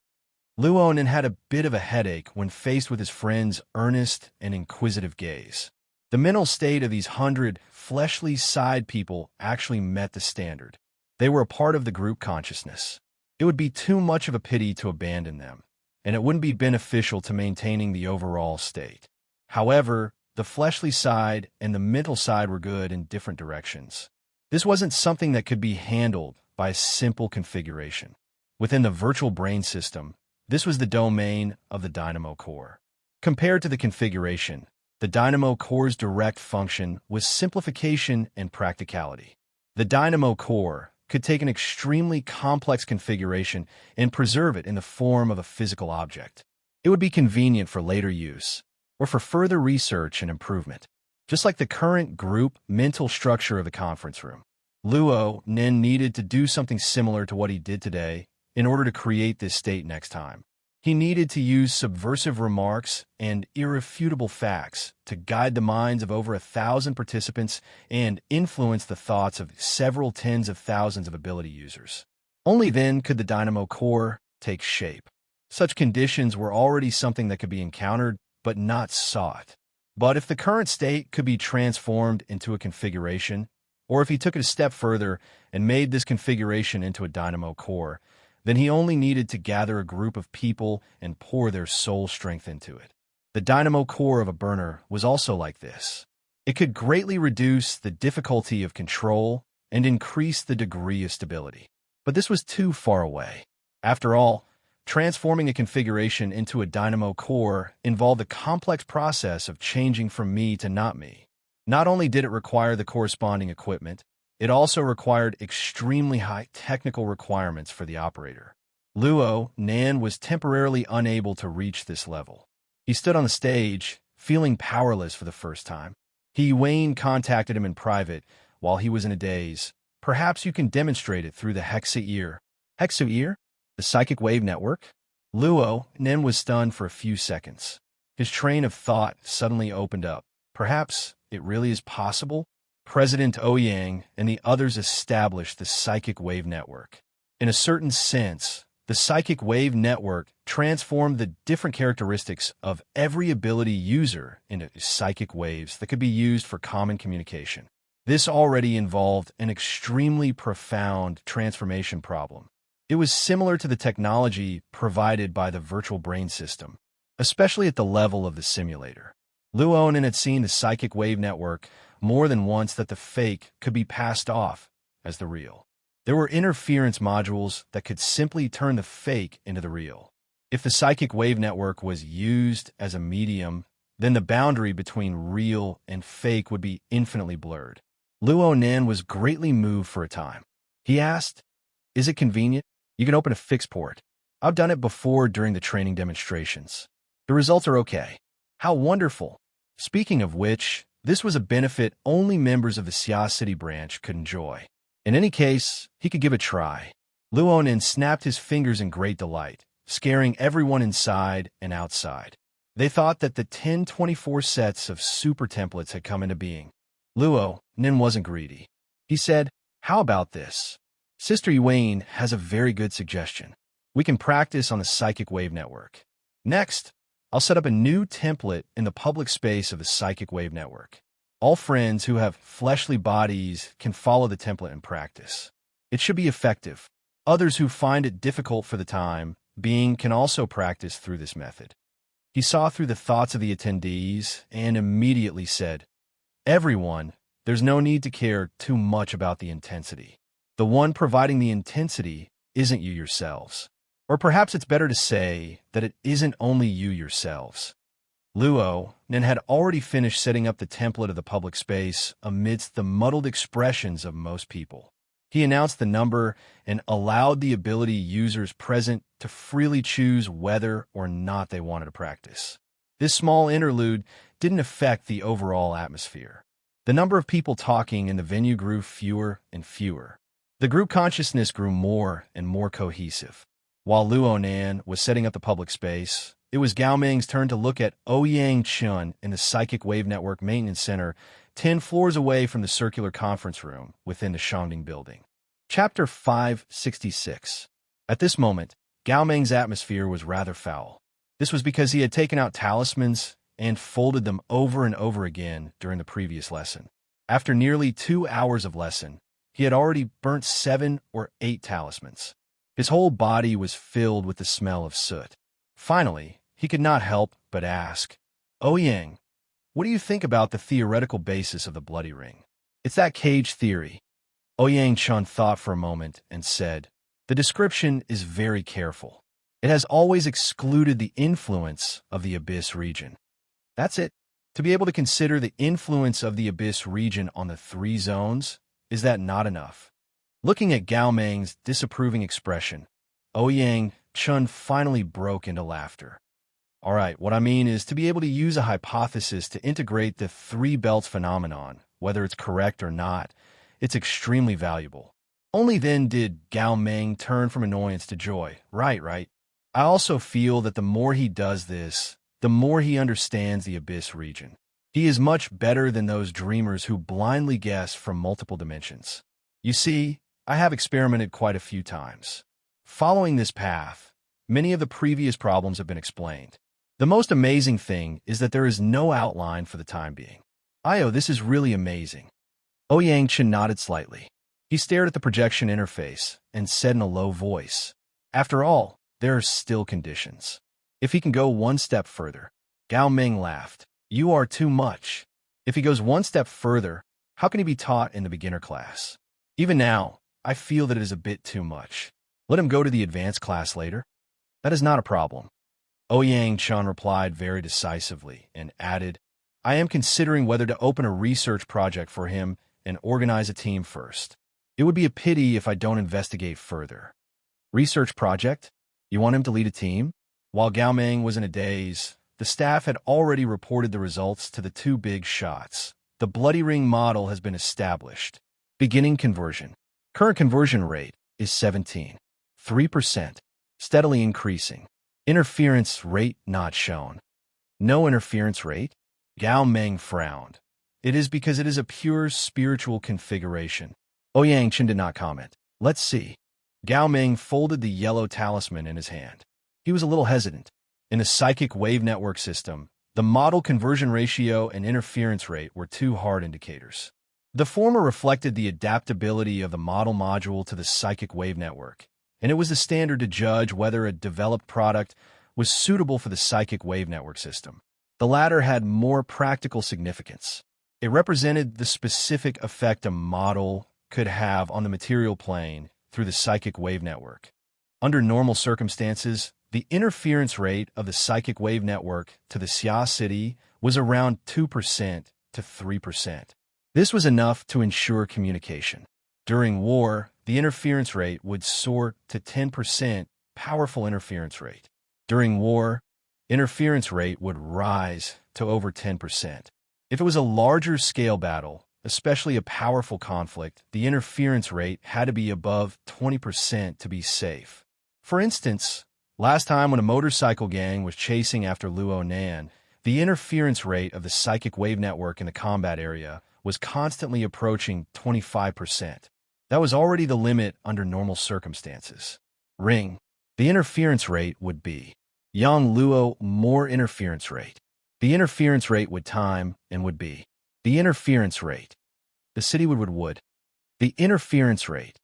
Luonan had a bit of a headache when faced with his friend's earnest and inquisitive gaze. The mental state of these 100 fleshly side people actually met the standard. They were a part of the group consciousness. It would be too much of a pity to abandon them, and it wouldn't be beneficial to maintaining the overall state. However, the fleshly side and the mental side were good in different directions. This wasn't something that could be handled by a simple configuration. Within the virtual brain system, this was the domain of the dynamo core. Compared to the configuration, the dynamo core's direct function was simplification and practicality. The dynamo core could take an extremely complex configuration and preserve it in the form of a physical object. It would be convenient for later use, or for further research and improvement, just like the current group mental structure of the conference room. Luo Nen needed to do something similar to what he did today in order to create this state next time. He needed to use subversive remarks and irrefutable facts to guide the minds of over 1,000 participants and influence the thoughts of several tens of thousands of ability users. Only then could the Dynamo Core take shape. Such conditions were already something that could be encountered, but not sought. But if the current state could be transformed into a configuration, or if he took it a step further and made this configuration into a Dynamo Core, then he only needed to gather a group of people and pour their soul strength into it. The Dynamo Core of a burner was also like this. It could greatly reduce the difficulty of control and increase the degree of stability. But this was too far away. After all, transforming a configuration into a Dynamo Core involved the complex process of changing from me to not me. Not only did it require the corresponding equipment, it also required extremely high technical requirements for the operator. Luo Nan was temporarily unable to reach this level. He stood on the stage, feeling powerless for the first time. Wayne contacted him in private while he was in a daze. Perhaps you can demonstrate it through the Hexa-ear. Hexa-ear? The psychic wave network? Luo Nan was stunned for a few seconds. His train of thought suddenly opened up. Perhaps it really is possible? President Ouyang and the others established the psychic wave network. In a certain sense, the psychic wave network transformed the different characteristics of every ability user into psychic waves that could be used for common communication. This already involved an extremely profound transformation problem. It was similar to the technology provided by the virtual brain system, especially at the level of the simulator. Luonan had seen the psychic wave network more than once that the fake could be passed off as the real. There were interference modules that could simply turn the fake into the real. If the psychic wave network was used as a medium, then the boundary between real and fake would be infinitely blurred. Luonan was greatly moved for a time. He asked, "Is it convenient? You can open a fixed port. I've done it before during the training demonstrations. The results are okay." How wonderful! Speaking of which, this was a benefit only members of the Xia City branch could enjoy. In any case, he could give it a try. Luonan snapped his fingers in great delight, scaring everyone inside and outside. They thought that the 1024 sets of super templates had come into being. Luonan wasn't greedy. He said, "How about this? Sister Yuane has a very good suggestion. We can practice on the psychic wave network. Next, I'll set up a new template in the public space of the psychic wave network. All friends who have fleshly bodies can follow the template and practice. It should be effective. Others who find it difficult for the time being can also practice through this method." He saw through the thoughts of the attendees and immediately said, "Everyone, there's no need to care too much about the intensity. The one providing the intensity isn't you yourselves. Or perhaps it's better to say that it isn't only you yourselves." Luonan had already finished setting up the template of the public space amidst the muddled expressions of most people. He announced the number and allowed the ability users present to freely choose whether or not they wanted to practice. This small interlude didn't affect the overall atmosphere. The number of people talking in the venue grew fewer and fewer. The group consciousness grew more and more cohesive. While Luonan was setting up the public space, it was Gao Ming's turn to look at Ouyang Chun in the Psychic Wave Network Maintenance Center, 10 floors away from the circular conference room within the Shangding building. Chapter 566. At this moment, Gao Ming's atmosphere was rather foul. This was because he had taken out talismans and folded them over and over again during the previous lesson. After nearly 2 hours of lesson, he had already burnt 7 or 8 talismans. His whole body was filled with the smell of soot. Finally, he could not help but ask, "Ouyang, what do you think about the theoretical basis of the bloody ring?" "It's that cage theory." Ouyang Chun thought for a moment and said, "The description is very careful. It has always excluded the influence of the Abyss region." "That's it. To be able to consider the influence of the Abyss region on the 3 zones, is that not enough?" Looking at Gao Ming's disapproving expression, Ouyang Chun finally broke into laughter. "All right, what I mean is to be able to use a hypothesis to integrate the 3 belts phenomenon, whether it's correct or not, it's extremely valuable. Only then did Gao Meng turn from annoyance to joy. Right. I also feel that the more he does this, the more he understands the Abyss region. He is much better than those dreamers who blindly guess from multiple dimensions. You see, I have experimented quite a few times. Following this path, many of the previous problems have been explained. The most amazing thing is that there is no outline for the time being. This is really amazing. Ouyang Chen nodded slightly. He stared at the projection interface and said in a low voice, "After all, there are still conditions. If he can go one step further." Gao Ming laughed. "You are too much. If he goes one step further, how can he be taught in the beginner class? Even now, I feel that it is a bit too much. Let him go to the advanced class later. That is not a problem." Ouyang Chen replied very decisively and added, "I am considering whether to open a research project for him and organize a team first. It would be a pity if I don't investigate further." Research project? You want him to lead a team? While Gao Meng was in a daze, the staff had already reported the results to the two big shots. The Bloody Ring model has been established. Beginning conversion. Current conversion rate is 17.3%, steadily increasing. Interference rate not shown. No interference rate? Gao Meng frowned. It is because it is a pure spiritual configuration. Ouyang Chen did not comment. Let's see. Gao Meng folded the yellow talisman in his hand. He was a little hesitant. In the psychic wave network system, the model conversion ratio and interference rate were two hard indicators. The former reflected the adaptability of the model module to the psychic wave network, and it was the standard to judge whether a developed product was suitable for the psychic wave network system. The latter had more practical significance. It represented the specific effect a model could have on the material plane through the psychic wave network. Under normal circumstances, the interference rate of the psychic wave network to the Xia city was around 2% to 3%. This was enough to ensure communication. During war, the interference rate would soar to 10%, powerful interference rate. During war, interference rate would rise to over 10%. If it was a larger scale battle, especially a powerful conflict, the interference rate had to be above 20% to be safe. For instance, last time when a motorcycle gang was chasing after Luo Nan, the interference rate of the psychic wave network in the combat area was constantly approaching 25%. That was already the limit under normal circumstances. Ring. The interference rate would be Yang Luo more interference rate. The interference rate would time and would be the interference rate. The city would. The interference rate.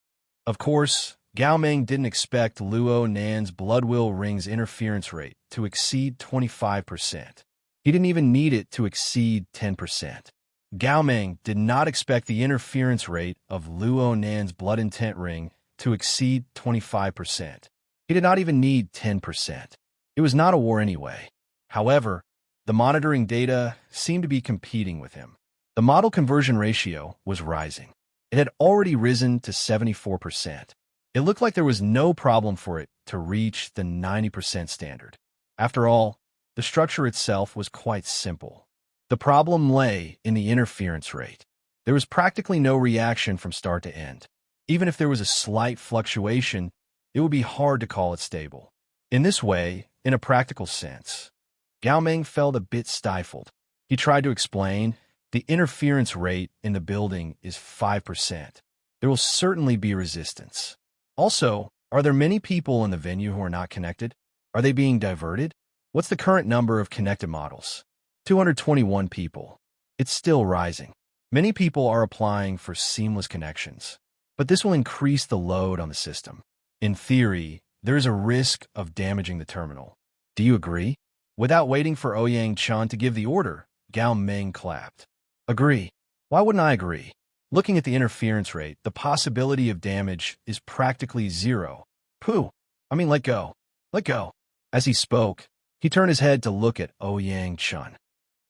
Of course, Gao Meng didn't expect Luo Nan's Bloodwill Ring's interference rate to exceed 25%. He didn't even need it to exceed 10%. Gao Meng did not expect the interference rate of Luo Nan's Blood Intent Ring to exceed 25%. He did not even need 10%. It was not a war anyway. However, the monitoring data seemed to be competing with him. The model conversion ratio was rising. It had already risen to 74%. It looked like there was no problem for it to reach the 90% standard. After all, the structure itself was quite simple. The problem lay in the interference rate. There was practically no reaction from start to end. Even if there was a slight fluctuation, it would be hard to call it stable. In this way, in a practical sense, Gao Meng felt a bit stifled. He tried to explain, the interference rate in the building is 5%. There will certainly be resistance. Also, are there many people in the venue who are not connected? Are they being diverted? What's the current number of connected models? 221 people. It's still rising. Many people are applying for seamless connections, but this will increase the load on the system. In theory, there is a risk of damaging the terminal. Do you agree? Without waiting for Ouyang Chen to give the order, Gao Meng clapped. Agree. Why wouldn't I agree? Looking at the interference rate, the possibility of damage is practically zero. Let go. Let go. As he spoke, he turned his head to look at Ouyang Chen.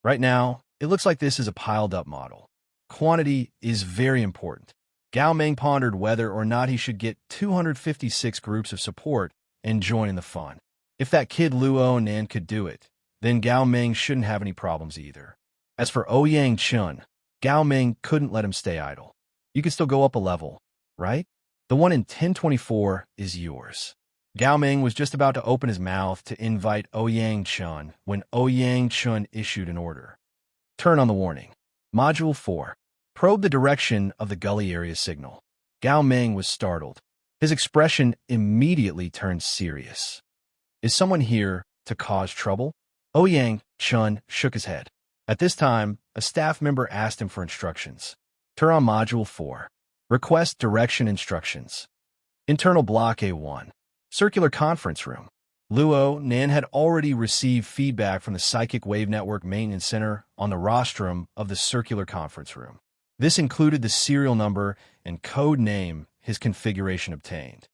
Right now, it looks like this is a piled-up model. Quantity is very important. Gao Meng pondered whether or not he should get 256 groups of support and join in the fun. If that kid Luo Nan could do it, then Gao Meng shouldn't have any problems either. As for Ouyang Chen, Gao Meng couldn't let him stay idle. You could still go up a level, right? The one in 1024 is yours. Gao Ming was just about to open his mouth to invite Ouyang Chun when Ouyang Chun issued an order. Turn on the warning. Module 4. Probe the direction of the gully area signal. Gao Ming was startled. His expression immediately turned serious. Is someone here to cause trouble? Ouyang Chun shook his head. At this time, a staff member asked him for instructions. Turn on Module 4. Request direction instructions. Internal Block A1. Circular Conference Room. Luo Nan had already received feedback from the Psychic Wave Network Maintenance Center on the rostrum of the Circular Conference Room. This included the serial number and code name his configuration obtained.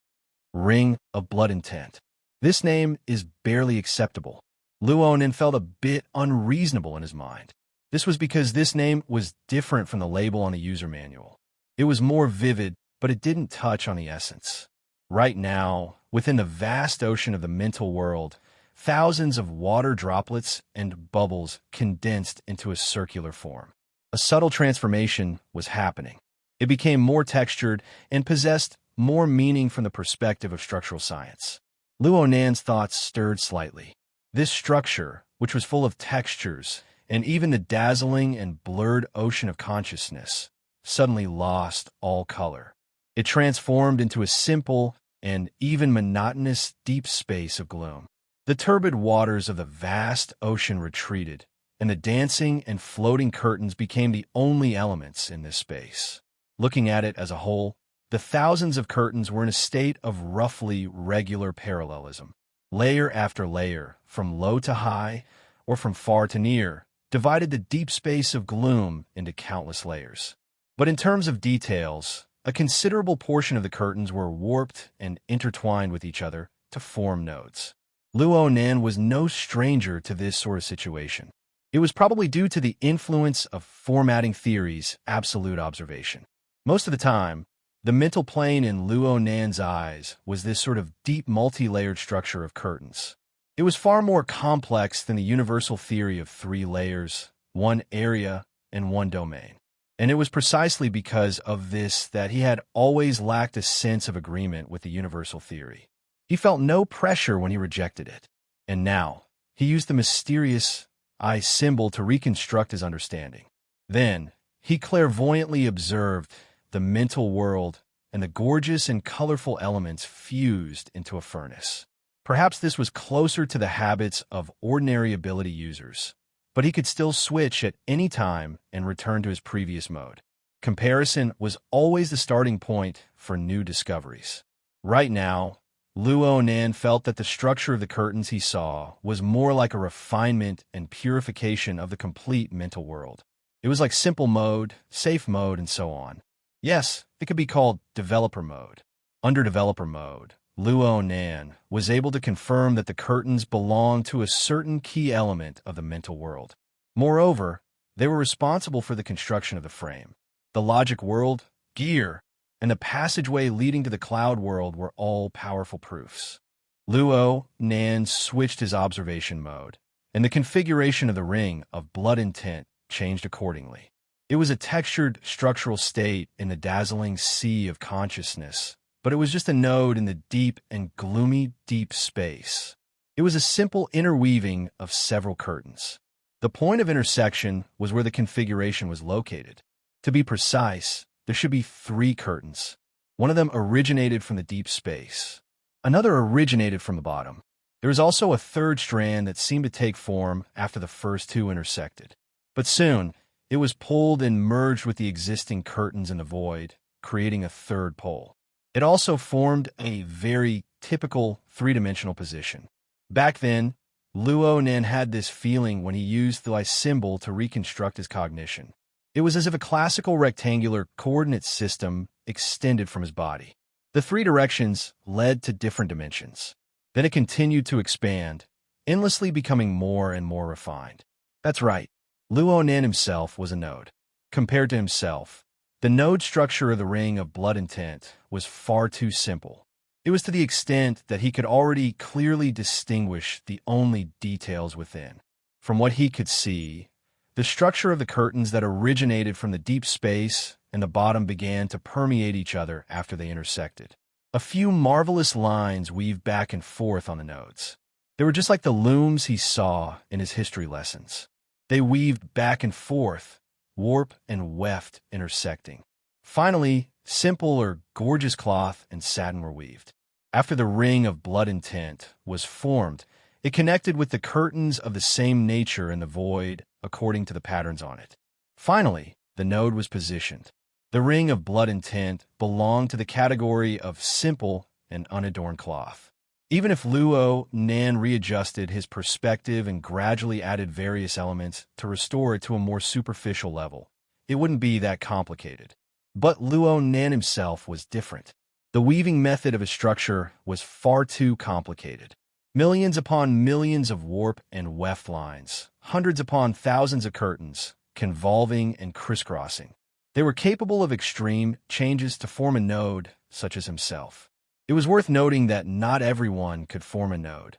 Ring of Blood Intent. This name is barely acceptable. Luo Nan felt a bit unreasonable in his mind. This was because this name was different from the label on the user manual. It was more vivid, but it didn't touch on the essence. Right now, within the vast ocean of the mental world, thousands of water droplets and bubbles condensed into a circular form. A subtle transformation was happening. It became more textured and possessed more meaning from the perspective of structural science. Luo Nan's thoughts stirred slightly. This structure, which was full of textures and even the dazzling and blurred ocean of consciousness, suddenly lost all color. It transformed into a simple and even monotonous deep space of gloom. The turbid waters of the vast ocean retreated, and the dancing and floating curtains became the only elements in this space. Looking at it as a whole, the thousands of curtains were in a state of roughly regular parallelism. Layer after layer, from low to high, or from far to near, divided the deep space of gloom into countless layers. But in terms of details, a considerable portion of the curtains were warped and intertwined with each other to form nodes. Luo Nan was no stranger to this sort of situation. It was probably due to the influence of formatting theory's absolute observation. Most of the time, the mental plane in Luo Nan's eyes was this sort of deep multi-layered structure of curtains. It was far more complex than the universal theory of 3 layers, 1 area, and 1 domain. And it was precisely because of this that he had always lacked a sense of agreement with the universal theory. He felt no pressure when he rejected it. And now, he used the mysterious eye symbol to reconstruct his understanding. Then, he clairvoyantly observed the mental world and the gorgeous and colorful elements fused into a furnace. Perhaps this was closer to the habits of ordinary ability users, but he could still switch at any time and return to his previous mode. Comparison was always the starting point for new discoveries. Right now, Luo Nan felt that the structure of the curtains he saw was more like a refinement and purification of the complete mental world. It was like simple mode, safe mode, and so on. Yes, it could be called developer mode. Under developer mode, Luo Nan was able to confirm that the curtains belonged to a certain key element of the mental world. Moreover, they were responsible for the construction of the frame. The logic world, gear, and the passageway leading to the cloud world were all powerful proofs. Luo Nan switched his observation mode, and the configuration of the ring of blood intent changed accordingly. It was a textured structural state in the dazzling sea of consciousness, but it was just a node in the deep and gloomy deep space. It was a simple interweaving of several curtains. The point of intersection was where the configuration was located. To be precise, there should be 3 curtains. One of them originated from the deep space. Another originated from the bottom. There was also a 3rd strand that seemed to take form after the first 2 intersected. But soon, it was pulled and merged with the existing curtains in the void, creating a 3rd pole. It also formed a very typical 3-dimensional position. Back then, Luo Nan had this feeling when he used the symbol to reconstruct his cognition. It was as if a classical rectangular coordinate system extended from his body. The 3 directions led to different dimensions. Then it continued to expand, endlessly becoming more and more refined. That's right, Luo Nan himself was a node. Compared to himself, the node structure of the ring of blood intent was far too simple. It was to the extent that he could already clearly distinguish the only details within. From what he could see, the structure of the curtains that originated from the deep space and the bottom began to permeate each other after they intersected. A few marvelous lines weaved back and forth on the nodes. They were just like the looms he saw in his history lessons. They weaved back and forth, warp and weft intersecting. Finally, simple or gorgeous cloth and satin were weaved. After the ring of blood and tint was formed, it connected with the curtains of the same nature in the void according to the patterns on it. Finally, the node was positioned. The ring of blood and tint belonged to the category of simple and unadorned cloth. Even if Luo Nan readjusted his perspective and gradually added various elements to restore it to a more superficial level, it wouldn't be that complicated. But Luo Nan himself was different. The weaving method of his structure was far too complicated. Millions upon millions of warp and weft lines, hundreds upon thousands of curtains, convolving and crisscrossing. They were capable of extreme changes to form a node such as himself. It was worth noting that not everyone could form a node.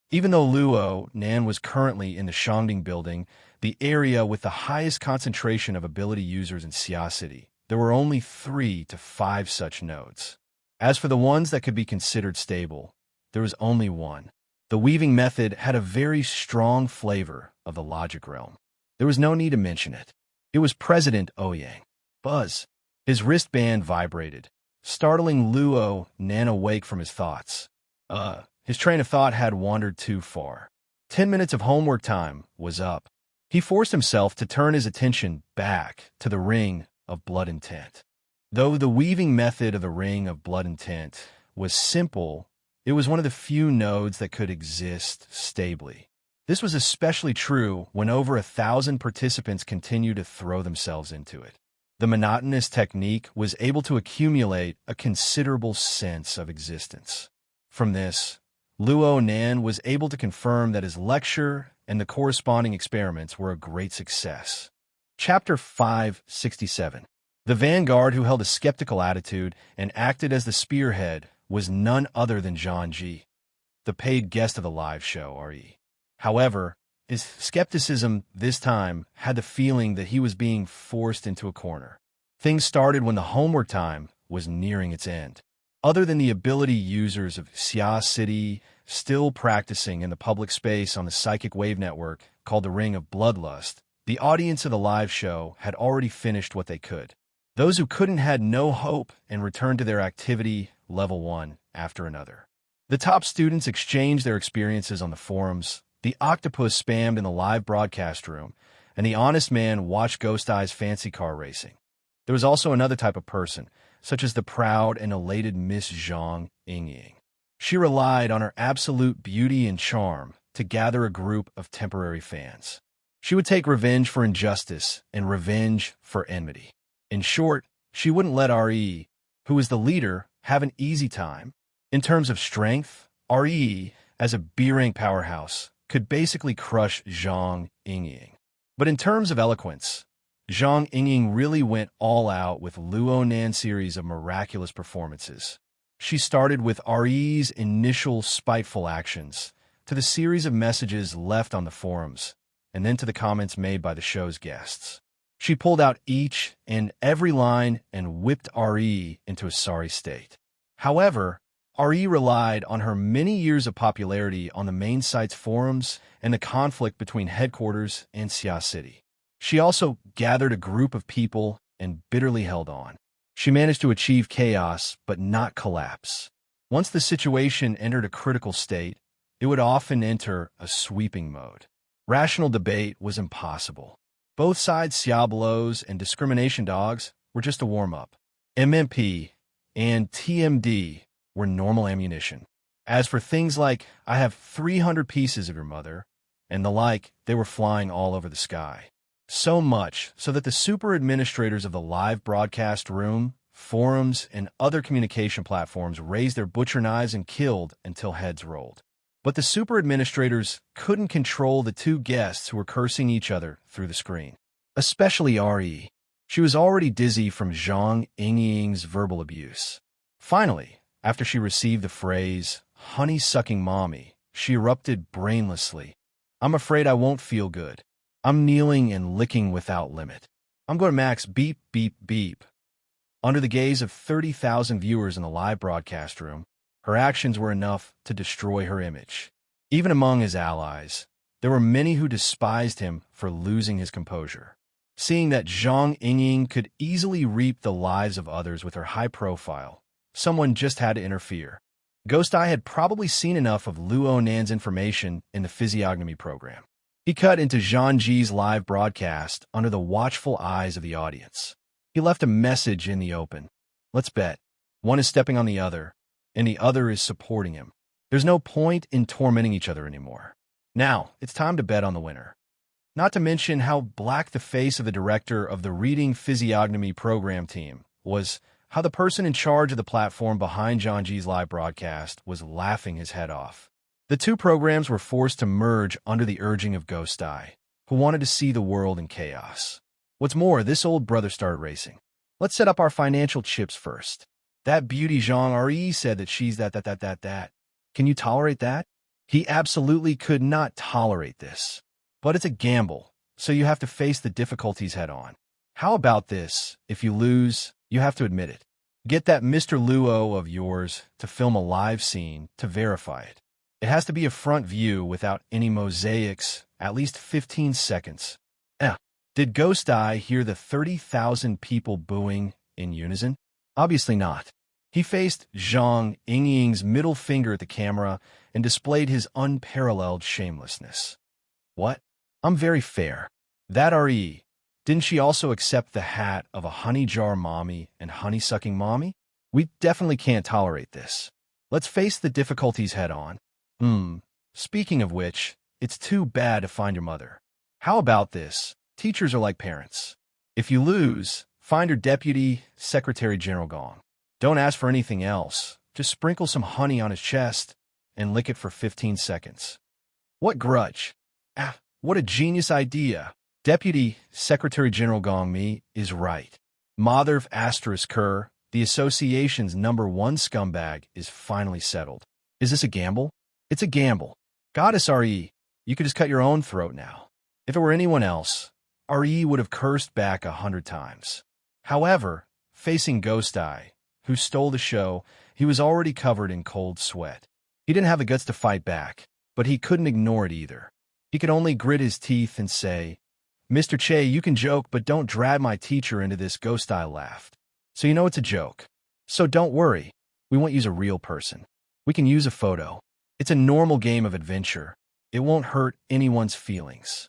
Even though Luo Nan was currently in the Shangding building, the area with the highest concentration of ability users in Xia City, there were only 3 to 5 such nodes. As for the ones that could be considered stable, there was only one. The weaving method had a very strong flavor of the logic realm. There was no need to mention it. It was President Ouyang. Buzz. His wristband vibrated, startling Luo Nan awake from his thoughts. His train of thought had wandered too far. 10 minutes of homework time was up. He forced himself to turn his attention back to the ring of blood and tint. Though the weaving method of the ring of blood and tint was simple, it was one of the few nodes that could exist stably. This was especially true when over 1,000 participants continued to throw themselves into it. The monotonous technique was able to accumulate a considerable sense of existence. From this, Luo Nan was able to confirm that his lecture and the corresponding experiments were a great success. Chapter 567. The vanguard who held a skeptical attitude and acted as the spearhead was none other than Zhang Ji, the paid guest of the live show, RE. However, his skepticism this time had the feeling that he was being forced into a corner. Things started when the homework time was nearing its end. Other than the ability users of Xia City still practicing in the public space on the psychic wave network called the Ring of Bloodlust, the audience of the live show had already finished what they could. Those who couldn't had no hope and returned to their activity level 1 after another. The top students exchanged their experiences on the forums, the octopus spammed in the live broadcast room, and the honest man watched Ghost Eye's fancy car racing. There was also another type of person, such as the proud and elated Miss Zhang Yingying. She relied on her absolute beauty and charm to gather a group of temporary fans. She would take revenge for injustice and revenge for enmity. In short, she wouldn't let RE, who was the leader, have an easy time. In terms of strength, RE, as a B-rank powerhouse, could basically crush Zhang Yingying. But in terms of eloquence, Zhang Yingying really went all out with Luo Nan's series of miraculous performances. She started with RE's initial spiteful actions, to the series of messages left on the forums, and then to the comments made by the show's guests. She pulled out each and every line and whipped RE into a sorry state. However, RE relied on her many years of popularity on the main site's forums and the conflict between headquarters and Xia City. She also gathered a group of people and bitterly held on. She managed to achieve chaos but not collapse. Once the situation entered a critical state, it would often enter a sweeping mode. Rational debate was impossible. Both sides' Xia blows and discrimination dogs were just a warm-up. MMP and TMD were normal ammunition. As for things like, I have 300 pieces of your mother, and the like, they were flying all over the sky. So much so that the super administrators of the live broadcast room, forums, and other communication platforms raised their butcher knives and killed until heads rolled. But the super administrators couldn't control the two guests who were cursing each other through the screen. Especially RE. She was already dizzy from Zhang Yingying's verbal abuse. Finally, after she received the phrase, honey-sucking mommy, she erupted brainlessly. I'm afraid I won't feel good. I'm kneeling and licking without limit. I'm going to max beep, beep, beep Under the gaze of 30,000 viewers in the live broadcast room, her actions were enough to destroy her image. Even among his allies, there were many who despised him for losing his composure. Seeing that Zhang Yingying could easily reap the lives of others with her high profile, someone just had to interfere. Ghost Eye had probably seen enough of Luo Nan's information in the physiognomy program. He cut into Zhang Ji's live broadcast under the watchful eyes of the audience. He left a message in the open. Let's bet. One is stepping on the other, and the other is supporting him. There's no point in tormenting each other anymore. Now, it's time to bet on the winner. Not to mention how black the face of the director of the Reading Physiognomy program team was, how the person in charge of the platform behind Zhang Ji's live broadcast was laughing his head off. The two programs were forced to merge under the urging of Ghost Eye, who wanted to see the world in chaos. What's more, this old brother started racing. Let's set up our financial chips first. That beauty Zhang Re said that she's that. Can you tolerate that? He absolutely could not tolerate this. But it's a gamble, so you have to face the difficulties head on. How about this? If you lose, you have to admit it. Get that Mr. Luo of yours to film a live scene to verify it. It has to be a front view without any mosaics, at least 15 seconds. Did Ghost Eye hear the 30,000 people booing in unison? Obviously not. He faced Zhang Yingying's middle finger at the camera and displayed his unparalleled shamelessness. What? I'm very fair. That RE. Didn't she also accept the hat of a honey jar mommy and honey-sucking mommy? We definitely can't tolerate this. Let's face the difficulties head on. Speaking of which, it's too bad to find your mother. How about this? Teachers are like parents. If you lose, find your Deputy Secretary General Gong. Don't ask for anything else. Just sprinkle some honey on his chest and lick it for 15 seconds. What grudge? What a genius idea. Deputy Secretary General Gong Mi is right. Madhav Kerr, the association's #1 scumbag, is finally settled. Is this a gamble? It's a gamble. Goddess RE, you could just cut your own throat now. If it were anyone else, RE would have cursed back 100 times. However, facing Ghost Eye, who stole the show, he was already covered in cold sweat. He didn't have the guts to fight back, but he couldn't ignore it either. He could only grit his teeth and say, Mr. Che, you can joke, but don't drag my teacher into this. Ghost Eye laughed. So you know it's a joke. So don't worry. We won't use a real person. We can use a photo. It's a normal game of adventure. It won't hurt anyone's feelings.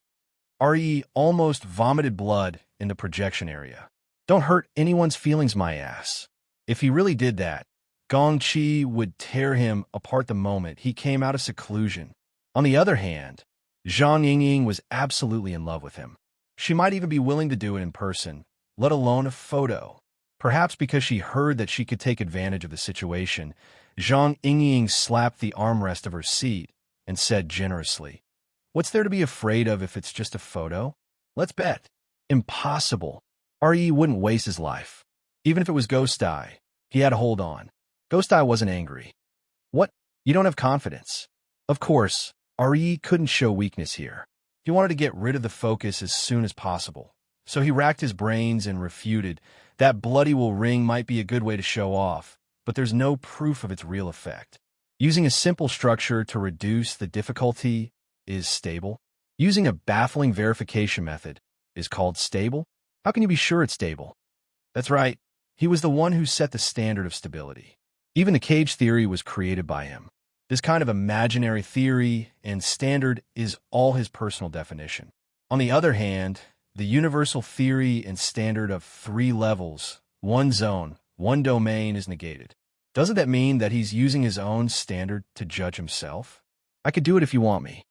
RE almost vomited blood in the projection area. Don't hurt anyone's feelings, my ass. If he really did that, Gong Chi would tear him apart the moment he came out of seclusion. On the other hand, Zhang Yingying was absolutely in love with him. She might even be willing to do it in person, let alone a photo. Perhaps because she heard that she could take advantage of the situation, Zhang Yingying slapped the armrest of her seat and said generously, What's there to be afraid of if it's just a photo? Let's bet. Impossible. RE wouldn't waste his life. Even if it was Ghost Eye, he had to hold on. Ghost Eye wasn't angry. What? You don't have confidence? Of course, RE couldn't show weakness here. He wanted to get rid of the focus as soon as possible. So he racked his brains and refuted that bloody will ring might be a good way to show off, but there's no proof of its real effect. Using a simple structure to reduce the difficulty is stable. Using a baffling verification method is called stable. How can you be sure it's stable? That's right. He was the one who set the standard of stability. Even the cage theory was created by him. This kind of imaginary theory and standard is all his personal definition. On the other hand, the universal theory and standard of 3 levels, 1 zone, 1 domain is negated. Doesn't that mean that he's using his own standard to judge himself? I could do it if you want me.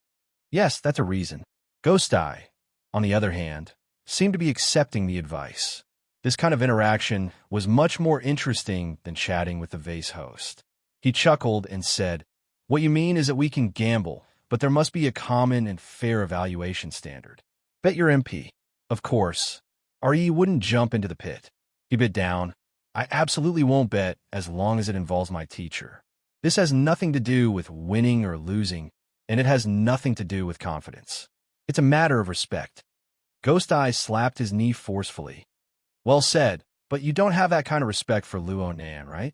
Yes, that's a reason. Ghost Eye, on the other hand, seemed to be accepting the advice. This kind of interaction was much more interesting than chatting with the vase host. He chuckled and said, What you mean is that we can gamble, but there must be a common and fair evaluation standard. Bet your MP. Of course, RE wouldn't jump into the pit. He bit down. I absolutely won't bet as long as it involves my teacher. This has nothing to do with winning or losing, and it has nothing to do with confidence. It's a matter of respect. Ghost Eye slapped his knee forcefully. Well said. But you don't have that kind of respect for Luo Nan, right?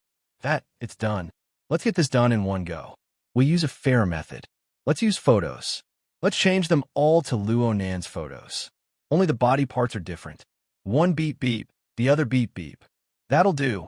It's done. Let's get this done in one go. We use a fair method. Let's use photos. Let's change them all to Luo Nan's photos. Only the body parts are different. One beep beep, the other beep beep. That'll do.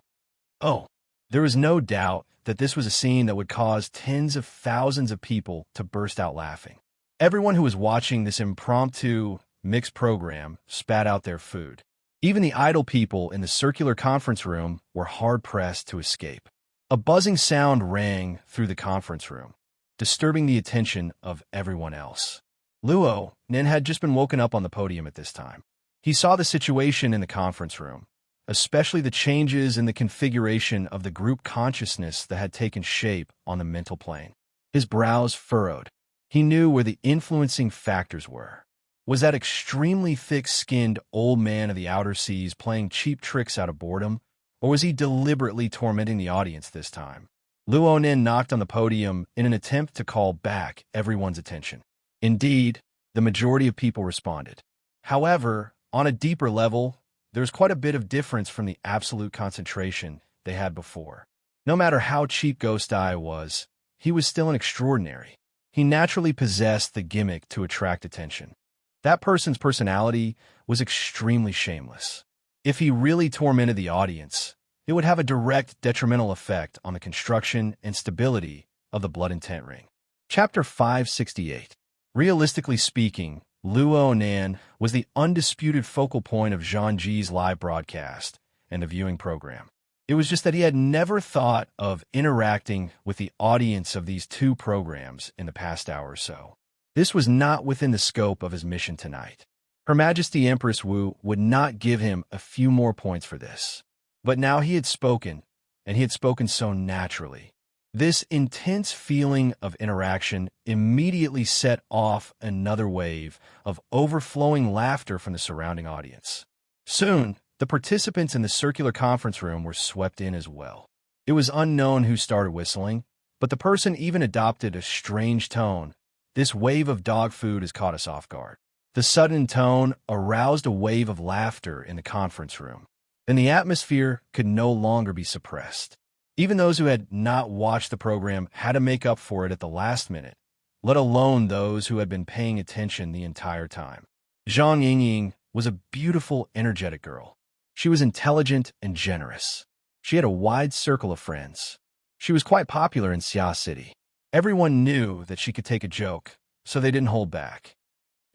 Oh, there was no doubt that this was a scene that would cause tens of thousands of people to burst out laughing. Everyone who was watching this impromptu mixed program spat out their food. Even the idle people in the circular conference room were hard-pressed to escape. A buzzing sound rang through the conference room, disturbing the attention of everyone else. Luo Nan had just been woken up on the podium at this time. He saw the situation in the conference room, especially the changes in the configuration of the group consciousness that had taken shape on the mental plane. His brows furrowed. He knew where the influencing factors were. Was that extremely thick-skinned old man of the outer seas playing cheap tricks out of boredom, or was he deliberately tormenting the audience this time? Luo Nan knocked on the podium in an attempt to call back everyone's attention. Indeed, the majority of people responded. However, on a deeper level, there's quite a bit of difference from the absolute concentration they had before. No matter how cheap Ghost Eye was, he was still an extraordinary. He naturally possessed the gimmick to attract attention. That person's personality was extremely shameless. If he really tormented the audience, it would have a direct detrimental effect on the construction and stability of the Blood Intent Ring. Chapter 568. Realistically speaking, Luo Nan was the undisputed focal point of Zhang Ji's live broadcast and the viewing program. It was just that he had never thought of interacting with the audience of these two programs in the past hour or so. This was not within the scope of his mission tonight. Her Majesty Empress Wu would not give him a few more points for this. But now he had spoken, and he had spoken so naturally. This intense feeling of interaction immediately set off another wave of overflowing laughter from the surrounding audience. Soon, the participants in the circular conference room were swept in as well. It was unknown who started whistling, but the person even adopted a strange tone. This wave of dog food has caught us off guard. The sudden tone aroused a wave of laughter in the conference room, and the atmosphere could no longer be suppressed. Even those who had not watched the program had to make up for it at the last minute, let alone those who had been paying attention the entire time. Zhang Yingying was a beautiful, energetic girl. She was intelligent and generous. She had a wide circle of friends. She was quite popular in Xia City. Everyone knew that she could take a joke, so they didn't hold back.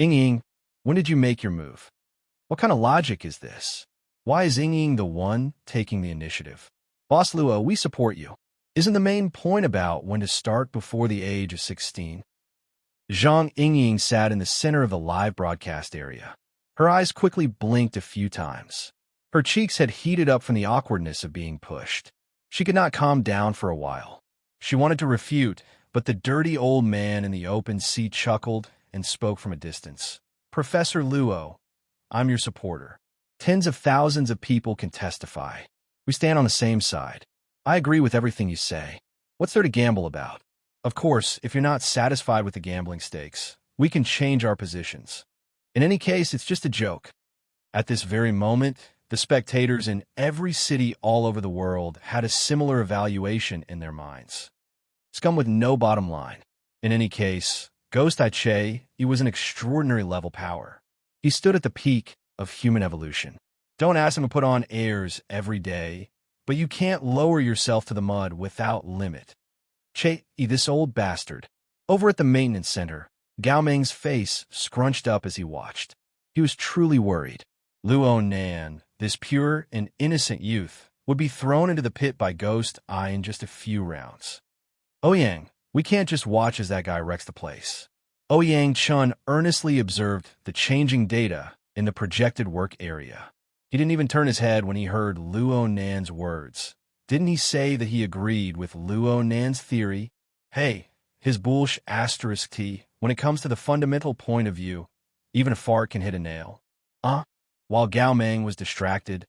Yingying, when did you make your move? What kind of logic is this? Why is Yingying the one taking the initiative? Boss Luo, we support you. Isn't the main point about when to start before the age of 16? Zhang Yingying sat in the center of the live broadcast area. Her eyes quickly blinked a few times. Her cheeks had heated up from the awkwardness of being pushed. She could not calm down for a while. She wanted to refute, but the dirty old man in the open seat chuckled and spoke from a distance. Professor Luo, I'm your supporter. Tens of thousands of people can testify. We stand on the same side. I agree with everything you say. What's there to gamble about? Of course, if you're not satisfied with the gambling stakes, we can change our positions. In any case, it's just a joke. At this very moment, the spectators in every city all over the world had a similar evaluation in their minds. Scum with no bottom line. In any case, Ghost Eye Che, he was an extraordinary level power. He stood at the peak of human evolution. Don't ask him to put on airs every day, but you can't lower yourself to the mud without limit. Che, this old bastard. Over at the maintenance center, Gao Meng's face scrunched up as he watched. He was truly worried. Luo Nan, this pure and innocent youth, would be thrown into the pit by Ghost Eye in just a few rounds. Ouyang, we can't just watch as that guy wrecks the place. Ouyang Chun earnestly observed the changing data in the projected work area. He didn't even turn his head when he heard Luo Nan's words. Didn't he say that he agreed with Luo Nan's theory? Hey, his bullsh asterisk T, when it comes to the fundamental point of view, even a fart can hit a nail. While Gao Meng was distracted,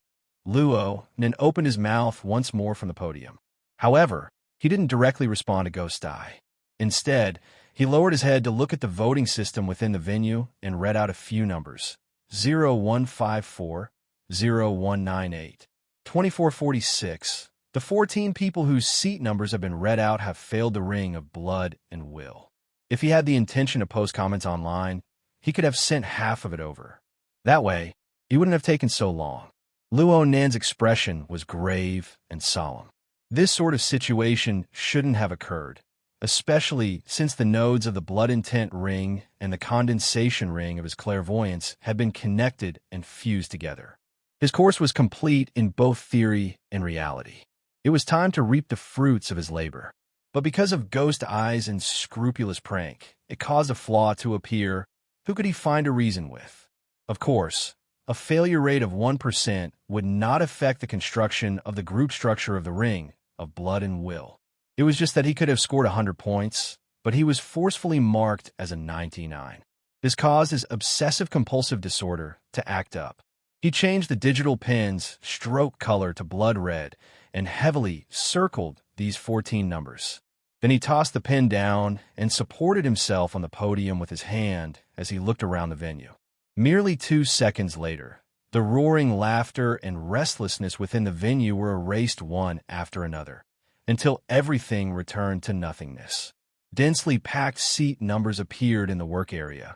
Luo Nan opened his mouth once more from the podium. However, he didn't directly respond to Ghost Eye. Instead, he lowered his head to look at the voting system within the venue and read out a few numbers. 0154, 0198. 2446. The 14 people whose seat numbers have been read out have failed the ring of blood and will. If he had the intention to post comments online, he could have sent half of it over. That way, it wouldn't have taken so long. Luo Nan's expression was grave and solemn. This sort of situation shouldn't have occurred, especially since the nodes of the blood intent ring and the condensation ring of his clairvoyance had been connected and fused together. His course was complete in both theory and reality. It was time to reap the fruits of his labor. But because of Ghost Eye's unscrupulous prank, it caused a flaw to appear. Who could he find a reason with? Of course, a failure rate of 1% would not affect the construction of the group structure of the ring of blood and will. It was just that he could have scored 100 points, but he was forcefully marked as a 99. This caused his obsessive-compulsive disorder to act up. He changed the digital pen's stroke color to blood red and heavily circled these 14 numbers. Then he tossed the pen down and supported himself on the podium with his hand as he looked around the venue. Merely 2 seconds later, the roaring laughter and restlessness within the venue were erased one after another, until everything returned to nothingness. Densely packed seat numbers appeared in the work area,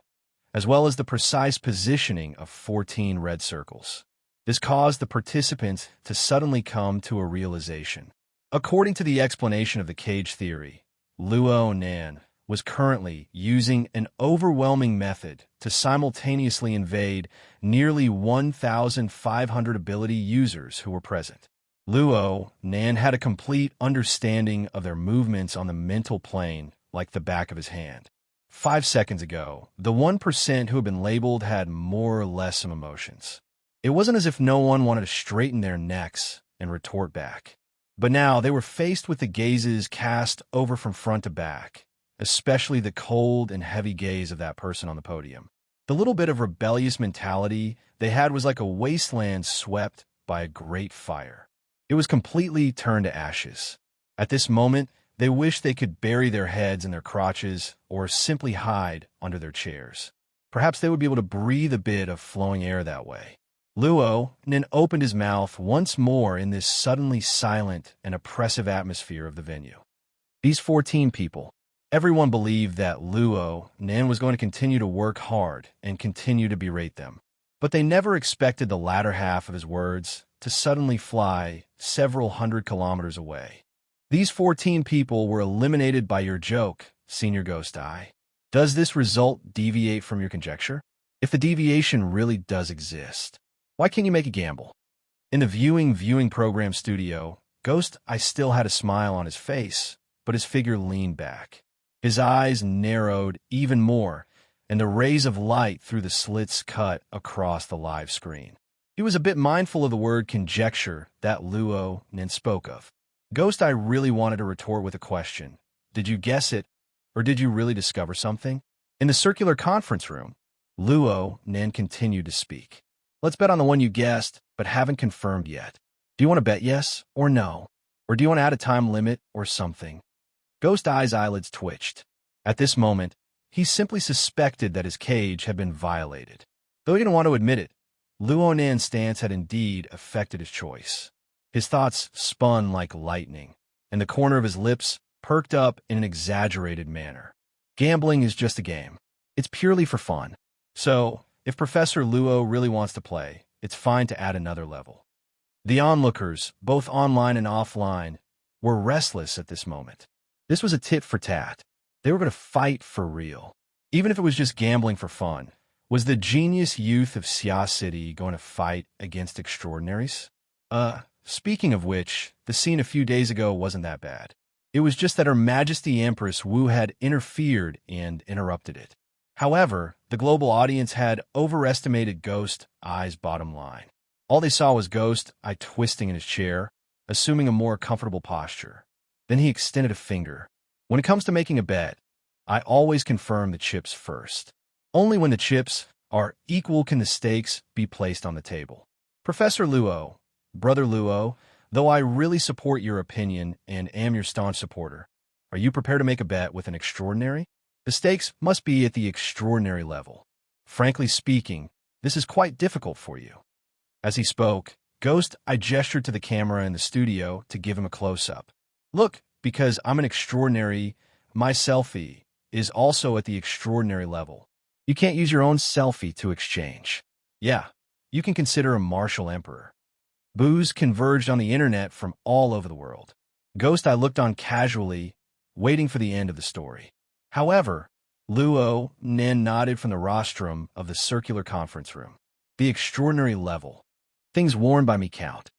as well as the precise positioning of 14 red circles. This caused the participants to suddenly come to a realization. According to the explanation of the cage theory, Luo Nan was currently using an overwhelming method to simultaneously invade nearly 1,500 ability users who were present. Luo Nan had a complete understanding of their movements on the mental plane like the back of his hand. 5 seconds ago, the 1% who had been labeled had more or less some emotions. It wasn't as if no one wanted to straighten their necks and retort back. But now they were faced with the gazes cast over from front to back, especially the cold and heavy gaze of that person on the podium. The little bit of rebellious mentality they had was like a wasteland swept by a great fire. It was completely turned to ashes. At this moment, they wished they could bury their heads in their crotches or simply hide under their chairs. Perhaps they would be able to breathe a bit of flowing air that way. Luo then opened his mouth once more in this suddenly silent and oppressive atmosphere of the venue. These 14 people, everyone believed that Luo Nan was going to continue to work hard and continue to berate them. But they never expected the latter half of his words to suddenly fly several hundred kilometers away. These 14 people were eliminated by your joke, Senior Ghost Eye. Does this result deviate from your conjecture? If the deviation really does exist, why can't you make a gamble? In the viewing program studio, Ghost Eye still had a smile on his face, but his figure leaned back. His eyes narrowed even more, and the rays of light through the slits cut across the live screen. He was a bit mindful of the word conjecture that Luo Nan spoke of. Ghost Eye really wanted to retort with a question. Did you guess it, or did you really discover something? In the circular conference room, Luo Nan continued to speak. Let's bet on the one you guessed, but haven't confirmed yet. Do you want to bet yes or no? Or do you want to add a time limit or something? Ghost Eye's eyelids twitched. At this moment, he simply suspected that his cage had been violated. Though he didn't want to admit it, Luo Nan's stance had indeed affected his choice. His thoughts spun like lightning, and the corner of his lips perked up in an exaggerated manner. Gambling is just a game. It's purely for fun. So, if Professor Luo really wants to play, it's fine to add another level. The onlookers, both online and offline, were restless at this moment. This was a tit for tat. They were going to fight for real. Even if it was just gambling for fun, was the genius youth of Xia City going to fight against extraordinaries? Speaking of which, the scene a few days ago wasn't that bad. It was just that Her Majesty Empress Wu had interfered and interrupted it. However, the global audience had overestimated Ghost Eye's bottom line. All they saw was Ghost Eye twisting in his chair, assuming a more comfortable posture. Then he extended a finger. When it comes to making a bet, I always confirm the chips first. Only when the chips are equal can the stakes be placed on the table. Professor Luo, Brother Luo, though I really support your opinion and am your staunch supporter, are you prepared to make a bet with an extraordinary? The stakes must be at the extraordinary level. Frankly speaking, this is quite difficult for you. As he spoke, Ghost, I gestured to the camera in the studio to give him a close-up. Look, because I'm an extraordinary, my selfie is also at the extraordinary level. You can't use your own selfie to exchange. Yeah, you can consider a martial emperor. Boos converged on the internet from all over the world. Ghost, I looked on casually, waiting for the end of the story. However, Luo Nen nodded from the rostrum of the circular conference room. The extraordinary level. Things worn by me count.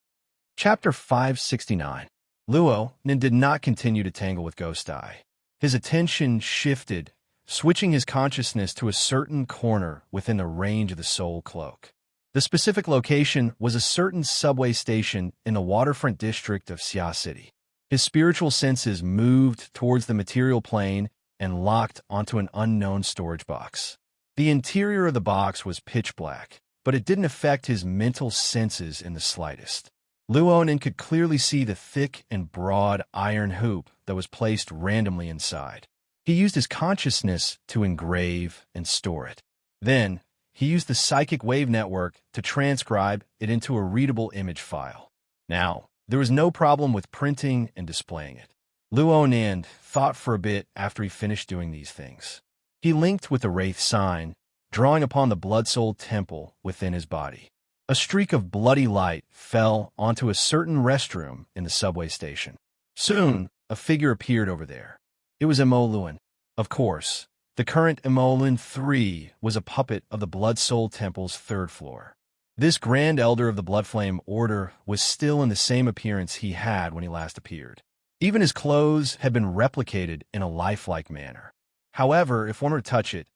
Chapter 569. Luo Nen did not continue to tangle with Ghost Eye. His attention shifted, switching his consciousness to a certain corner within the range of the soul cloak. The specific location was a certain subway station in the waterfront district of Xia City. His spiritual senses moved towards the material plane and locked onto an unknown storage box. The interior of the box was pitch black, but it didn't affect his mental senses in the slightest. Luonin could clearly see the thick and broad iron hoop that was placed randomly inside. He used his consciousness to engrave and store it. Then, he used the psychic wave network to transcribe it into a readable image file. Now, there was no problem with printing and displaying it. Luonin thought for a bit after he finished doing these things. He linked with the Wraith sign, drawing upon the Blood Soul temple within his body. A streak of bloody light fell onto a certain restroom in the subway station. Soon, a figure appeared over there. It was Emoluin. Of course, the current Emoluin III was a puppet of the Blood Soul Temple's third floor. This Grand Elder of the Blood Flame Order was still in the same appearance he had when he last appeared. Even his clothes had been replicated in a lifelike manner. However, if one were to touch it,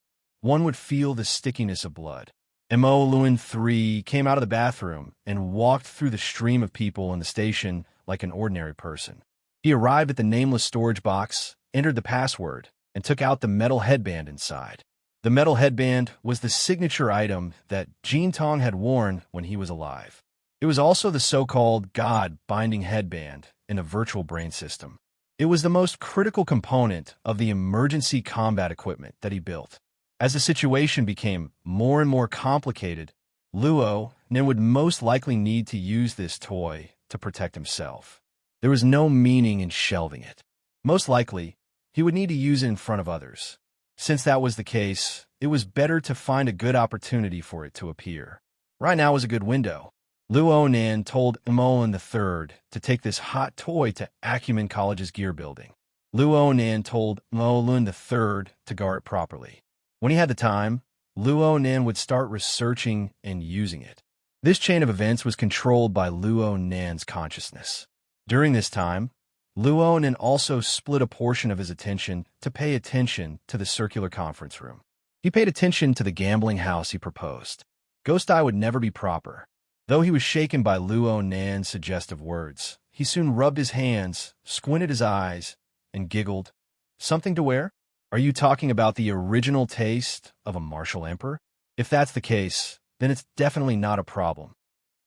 one would feel the stickiness of blood. Emoluin III came out of the bathroom and walked through the stream of people in the station like an ordinary person. He arrived at the nameless storage box, entered the password, and took out the metal headband inside. The metal headband was the signature item that Jin Tong had worn when he was alive. It was also the so-called God-binding headband in a virtual brain system. It was the most critical component of the emergency combat equipment that he built. As the situation became more and more complicated, Luo Nen would most likely need to use this toy to protect himself. There was no meaning in shelving it. Most likely, he would need to use it in front of others. Since that was the case, it was better to find a good opportunity for it to appear. Right now was a good window. Luo Nen told Emoluin III to take this hot toy to Acumen College's gear building. Luo Nen told Emoluin III to guard it properly. When he had the time, Luo Nen would start researching and using it. This chain of events was controlled by Luo Nen's consciousness. During this time, Luo Nen also split a portion of his attention to pay attention to the circular conference room. He paid attention to the gambling house he proposed. Ghost Eye would never be proper. Though he was shaken by Luo Nen's suggestive words, he soon rubbed his hands, squinted his eyes, and giggled. Something to wear? Are you talking about the original taste of a martial emperor? If that's the case, then it's definitely not a problem.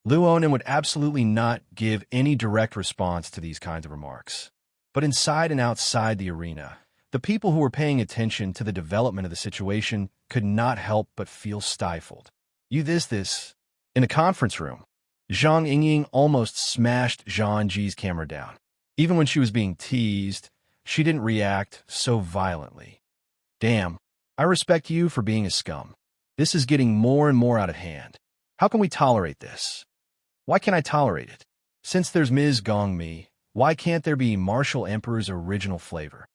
Luo Nen would absolutely not give any direct response to these kinds of remarks. But inside and outside the arena, the people who were paying attention to the development of the situation could not help but feel stifled. This. In the conference room, Zhang Yingying almost smashed Zhang Ji's camera down. Even when she was being teased, she didn't react so violently. Damn, I respect you for being a scum. This is getting more and more out of hand. How can we tolerate this? Why can't I tolerate it? Since there's Ms. Gongmi, why can't there be Martial Emperor's original flavor?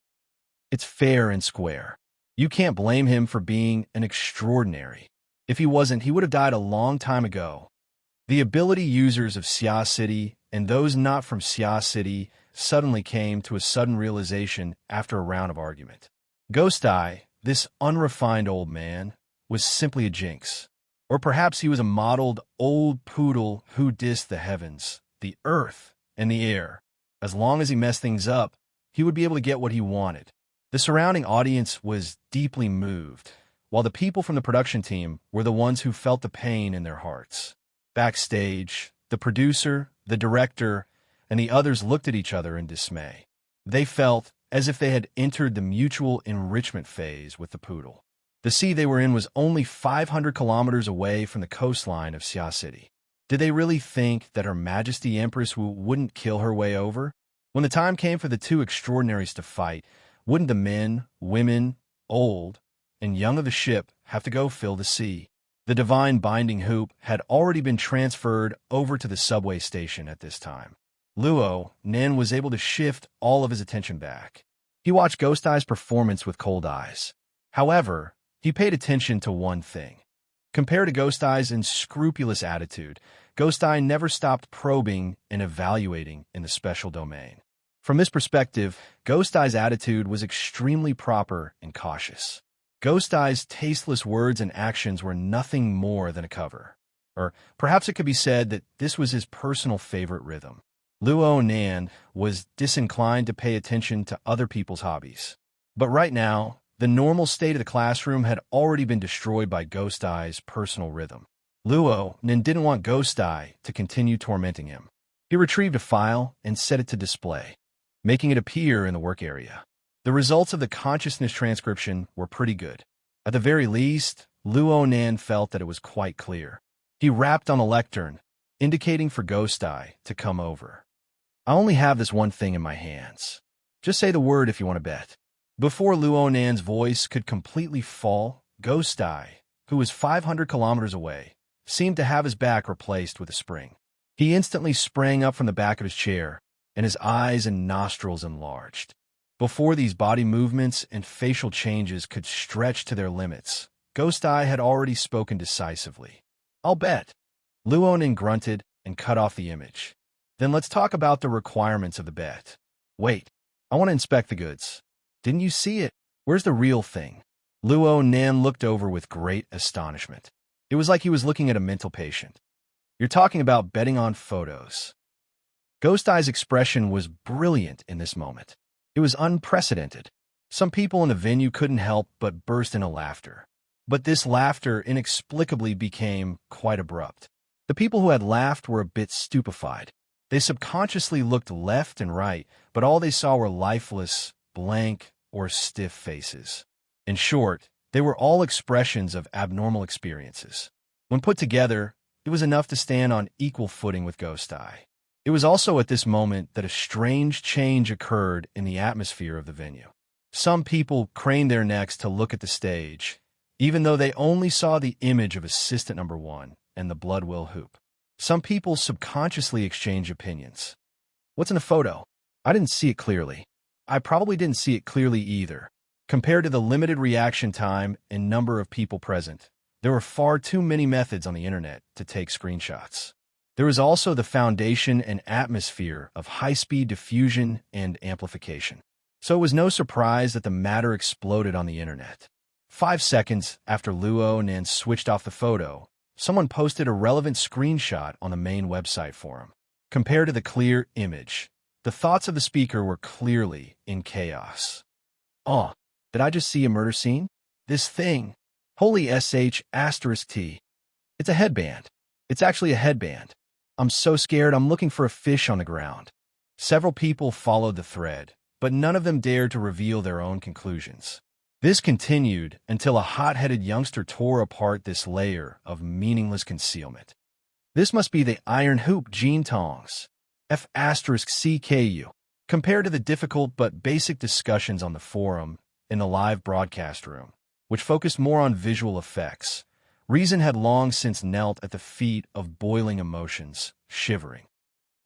It's fair and square. You can't blame him for being an extraordinary. If he wasn't, he would have died a long time ago. The ability users of Xia City and those not from Xia City suddenly came to a sudden realization after a round of argument. Ghost Eye, this unrefined old man, was simply a jinx. Or perhaps he was a mottled old poodle who dissed the heavens, the earth, and the air. As long as he messed things up, he would be able to get what he wanted. The surrounding audience was deeply moved, while the people from the production team were the ones who felt the pain in their hearts. Backstage, the producer, the director, and the others looked at each other in dismay. They felt as if they had entered the mutual enrichment phase with the poodle. The sea they were in was only 500 kilometers away from the coastline of Xia City. Did they really think that Her Majesty Empress wouldn't kill her way over? When the time came for the two extraordinaries to fight, wouldn't the men, women, old, and young of the ship have to go fill the sea? The divine binding hoop had already been transferred over to the subway station at this time. Luo Nen was able to shift all of his attention back. He watched Ghost Eye's performance with cold eyes. However, he paid attention to one thing. Compared to Ghost Eye's unscrupulous attitude, Ghost Eye never stopped probing and evaluating in the special domain. From this perspective, Ghost Eye's attitude was extremely proper and cautious. Ghost Eye's tasteless words and actions were nothing more than a cover. Or perhaps it could be said that this was his personal favorite rhythm. Luo Nan was disinclined to pay attention to other people's hobbies. But right now, the normal state of the classroom had already been destroyed by Ghost Eye's personal rhythm. Luo Nan didn't want Ghost Eye to continue tormenting him. He retrieved a file and set it to display, making it appear in the work area. The results of the consciousness transcription were pretty good. At the very least, Luo Nan felt that it was quite clear. He rapped on a lectern, indicating for Ghost Eye to come over. I only have this one thing in my hands. Just say the word if you want to bet. Before Luo Nan's voice could completely fall, Ghost Eye, who was 500 kilometers away, seemed to have his back replaced with a spring. He instantly sprang up from the back of his chair, and his eyes and nostrils enlarged. Before these body movements and facial changes could stretch to their limits, Ghost Eye had already spoken decisively. I'll bet. Luo Nan grunted and cut off the image. Then let's talk about the requirements of the bet. Wait, I want to inspect the goods. Didn't you see it? Where's the real thing? Luo Nan looked over with great astonishment. It was like he was looking at a mental patient. You're talking about betting on photos. Ghost Eye's expression was brilliant in this moment. It was unprecedented. Some people in the venue couldn't help but burst into laughter. But this laughter inexplicably became quite abrupt. The people who had laughed were a bit stupefied. They subconsciously looked left and right, but all they saw were lifeless, blank, or stiff faces. In short, they were all expressions of abnormal experiences. When put together, it was enough to stand on equal footing with Ghost Eye. It was also at this moment that a strange change occurred in the atmosphere of the venue. Some people craned their necks to look at the stage, even though they only saw the image of assistant number 1 and the Bloodwill hoop. Some people subconsciously exchanged opinions. What's in the photo? I didn't see it clearly. I probably didn't see it clearly either. Compared to the limited reaction time and number of people present, there were far too many methods on the internet to take screenshots. There was also the foundation and atmosphere of high-speed diffusion and amplification. So it was no surprise that the matter exploded on the internet. 5 seconds after Luo Nan switched off the photo, someone posted a relevant screenshot on the main website forum. Compared to the clear image, the thoughts of the speaker were clearly in chaos. Oh, did I just see a murder scene? This thing. Holy SH**T. It's a headband. It's actually a headband. I'm so scared I'm looking for a fish on the ground. Several people followed the thread, but none of them dared to reveal their own conclusions. This continued until a hot-headed youngster tore apart this layer of meaningless concealment. This must be the iron hoop gene tongs. F***CKU. Compared to the difficult but basic discussions on the forum in the live broadcast room, which focused more on visual effects, reason had long since knelt at the feet of boiling emotions, shivering.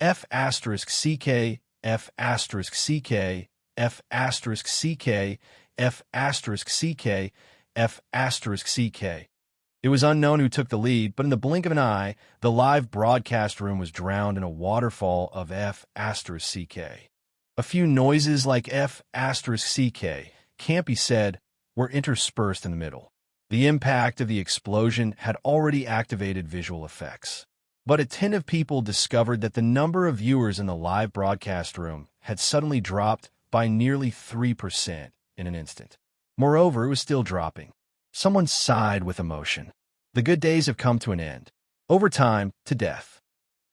F***CK, F***CK, F***CK, F***CK, F***CK. It was unknown who took the lead, but in the blink of an eye, the live broadcast room was drowned in a waterfall of F***CK. A few noises like F***CK can't be said were interspersed in the middle. The impact of the explosion had already activated visual effects. But attentive people discovered that the number of viewers in the live broadcast room had suddenly dropped by nearly 3% in an instant. Moreover, it was still dropping. Someone sighed with emotion. The good days have come to an end. Overtime to death.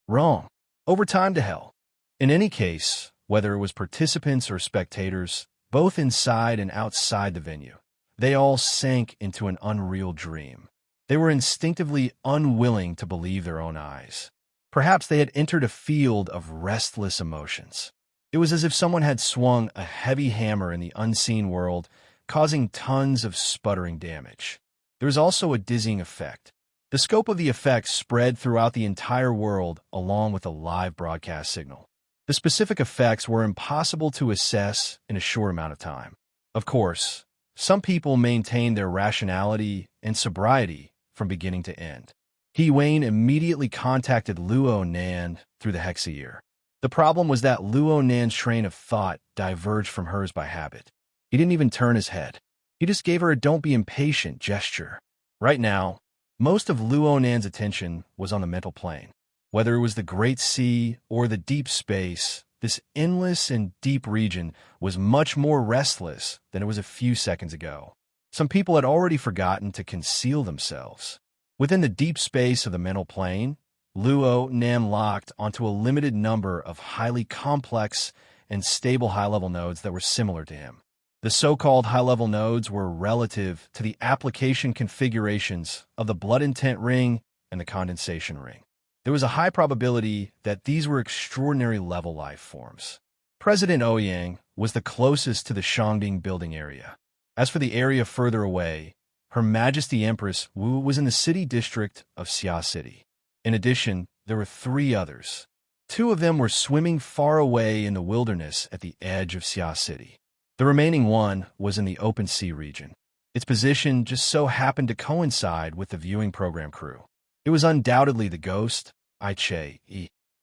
Wrong. Overtime to hell. In any case, whether it was participants or spectators, both inside and outside the venue, they all sank into an unreal dream. They were instinctively unwilling to believe their own eyes. Perhaps they had entered a field of restless emotions. It was as if someone had swung a heavy hammer in the unseen world, causing tons of sputtering damage. There was also a dizzying effect. The scope of the effect spread throughout the entire world along with a live broadcast signal. The specific effects were impossible to assess in a short amount of time. Of course, some people maintained their rationality and sobriety from beginning to end. Wayne immediately contacted Luo Nan through the Hexayear. The problem was that Luo Nan's train of thought diverged from hers by habit. He didn't even turn his head. He just gave her a "don't be impatient" gesture. Right now, most of Luo Nan's attention was on the mental plane. Whether it was the Great Sea or the deep space, this endless and deep region was much more restless than it was a few seconds ago. Some people had already forgotten to conceal themselves. Within the deep space of the mental plane, Luo Nan locked onto a limited number of highly complex and stable high-level nodes that were similar to him. The so-called high-level nodes were relative to the application configurations of the blood intent ring and the condensation ring. There was a high probability that these were extraordinary level life forms. President Ouyang was the closest to the Shangding building area. As for the area further away, Her Majesty Empress Wu was in the city district of Xia City. In addition, there were 3 others. 2 of them were swimming far away in the wilderness at the edge of Xia City. The remaining one was in the open sea region. Its position just so happened to coincide with the viewing program crew. It was undoubtedly the ghost, Ai-Che.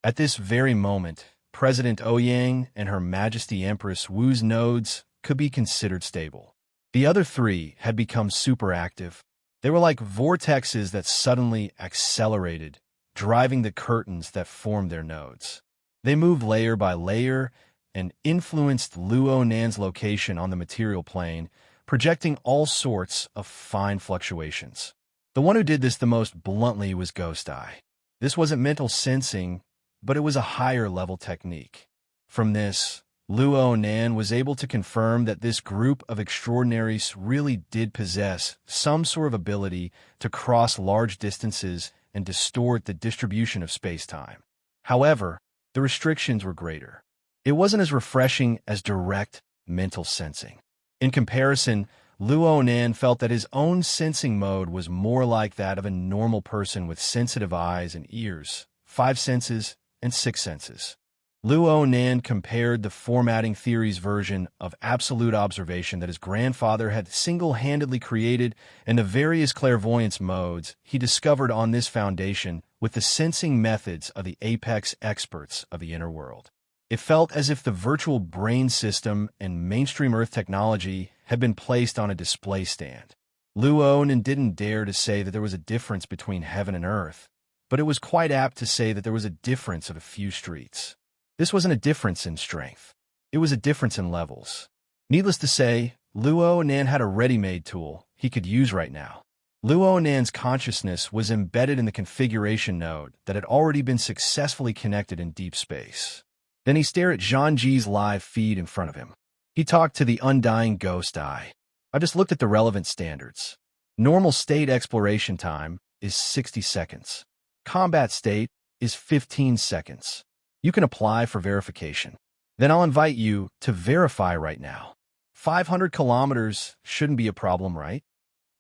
At this very moment, President Ouyang and Her Majesty Empress Wu's nodes could be considered stable. The other 3 had become super active. They were like vortexes that suddenly accelerated, driving the curtains that formed their nodes. They moved layer by layer and influenced Luo Nan's location on the material plane, projecting all sorts of fine fluctuations. The one who did this the most bluntly was Ghost Eye. This wasn't mental sensing, but it was a higher-level technique. From this, Luo Nan was able to confirm that this group of extraordinaries really did possess some sort of ability to cross large distances and distort the distribution of space-time. However, the restrictions were greater. It wasn't as refreshing as direct mental sensing. In comparison, Luo Nan felt that his own sensing mode was more like that of a normal person with sensitive eyes and ears, 5 senses, and 6 senses. Luo Nan compared the formatting theory's version of absolute observation that his grandfather had single-handedly created and the various clairvoyance modes he discovered on this foundation with the sensing methods of the apex experts of the inner world. It felt as if the virtual brain system and mainstream Earth technology had been placed on a display stand. Luo Nan didn't dare to say that there was a difference between heaven and earth, but it was quite apt to say that there was a difference of a few streets. This wasn't a difference in strength. It was a difference in levels. Needless to say, Luo Nan had a ready-made tool he could use right now. Luo Nan's consciousness was embedded in the configuration node that had already been successfully connected in deep space. Then he stared at Zhangji's live feed in front of him. He talked to the undying Ghost Eye. I just looked at the relevant standards. Normal state exploration time is 60 seconds. Combat state is 15 seconds. You can apply for verification. Then I'll invite you to verify right now. 500 kilometers shouldn't be a problem, right?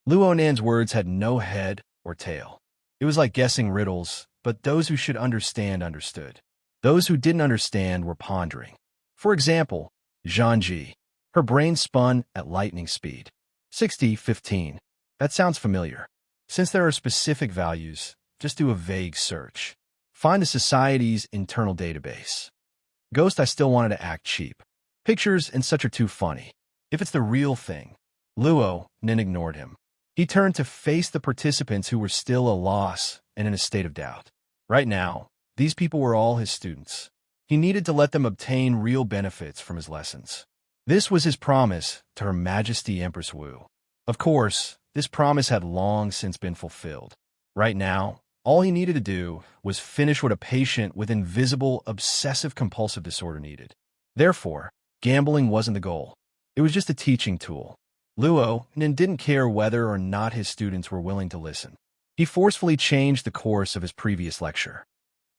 Luo Nan's words had no head or tail. It was like guessing riddles, but those who should understand understood. Those who didn't understand were pondering. For example, Zhangji. Her brain spun at lightning speed. 60-15. That sounds familiar. Since there are specific values, just do a vague search. Find the society's internal database. Ghost, I still wanted to act cheap. Pictures and such are too funny. If it's the real thing. Luo Nan ignored him. He turned to face the participants who were still a loss and in a state of doubt. Right now, these people were all his students. He needed to let them obtain real benefits from his lessons. This was his promise to Her Majesty Empress Wu. Of course, this promise had long since been fulfilled. Right now, all he needed to do was finish what a patient with invisible obsessive-compulsive disorder needed. Therefore, gambling wasn't the goal. It was just a teaching tool. Luo Nan didn't care whether or not his students were willing to listen. He forcefully changed the course of his previous lecture.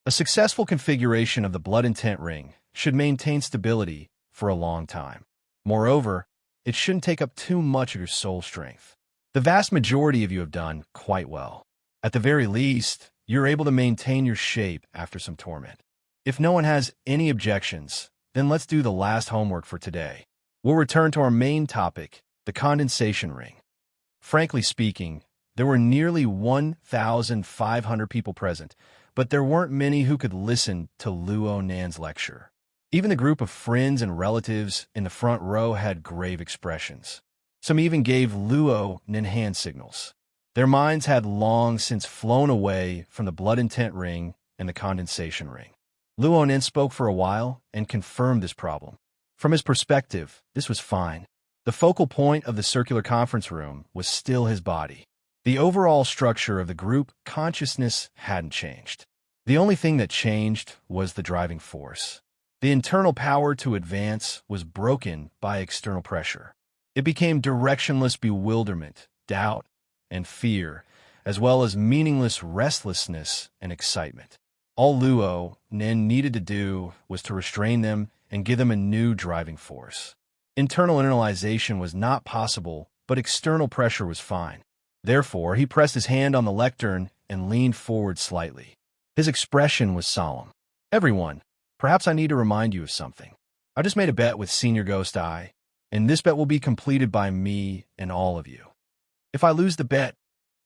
A successful configuration of the blood intent ring should maintain stability for a long time. Moreover, it shouldn't take up too much of your soul strength. The vast majority of you have done quite well. At the very least, you're able to maintain your shape after some torment. If no one has any objections, then let's do the last homework for today. We'll return to our main topic, the condensation ring. Frankly speaking, there were nearly 1,500 people present, but there weren't many who could listen to Luo Nan's lecture. Even the group of friends and relatives in the front row had grave expressions. Some even gave Luo Nan hand signals. Their minds had long since flown away from the blood intent ring and the condensation ring. Luo Nan spoke for a while and confirmed this problem. From his perspective, this was fine. The focal point of the circular conference room was still his body. The overall structure of the group consciousness hadn't changed. The only thing that changed was the driving force. The internal power to advance was broken by external pressure. It became directionless bewilderment, doubt, and fear, as well as meaningless restlessness and excitement. All Luo Nan needed to do was to restrain them and give them a new driving force. Internal internalization was not possible, but external pressure was fine. Therefore, he pressed his hand on the lectern and leaned forward slightly. His expression was solemn. Everyone, perhaps I need to remind you of something. I just made a bet with Senior Ghost Eye, and this bet will be completed by me and all of you. If I lose the bet,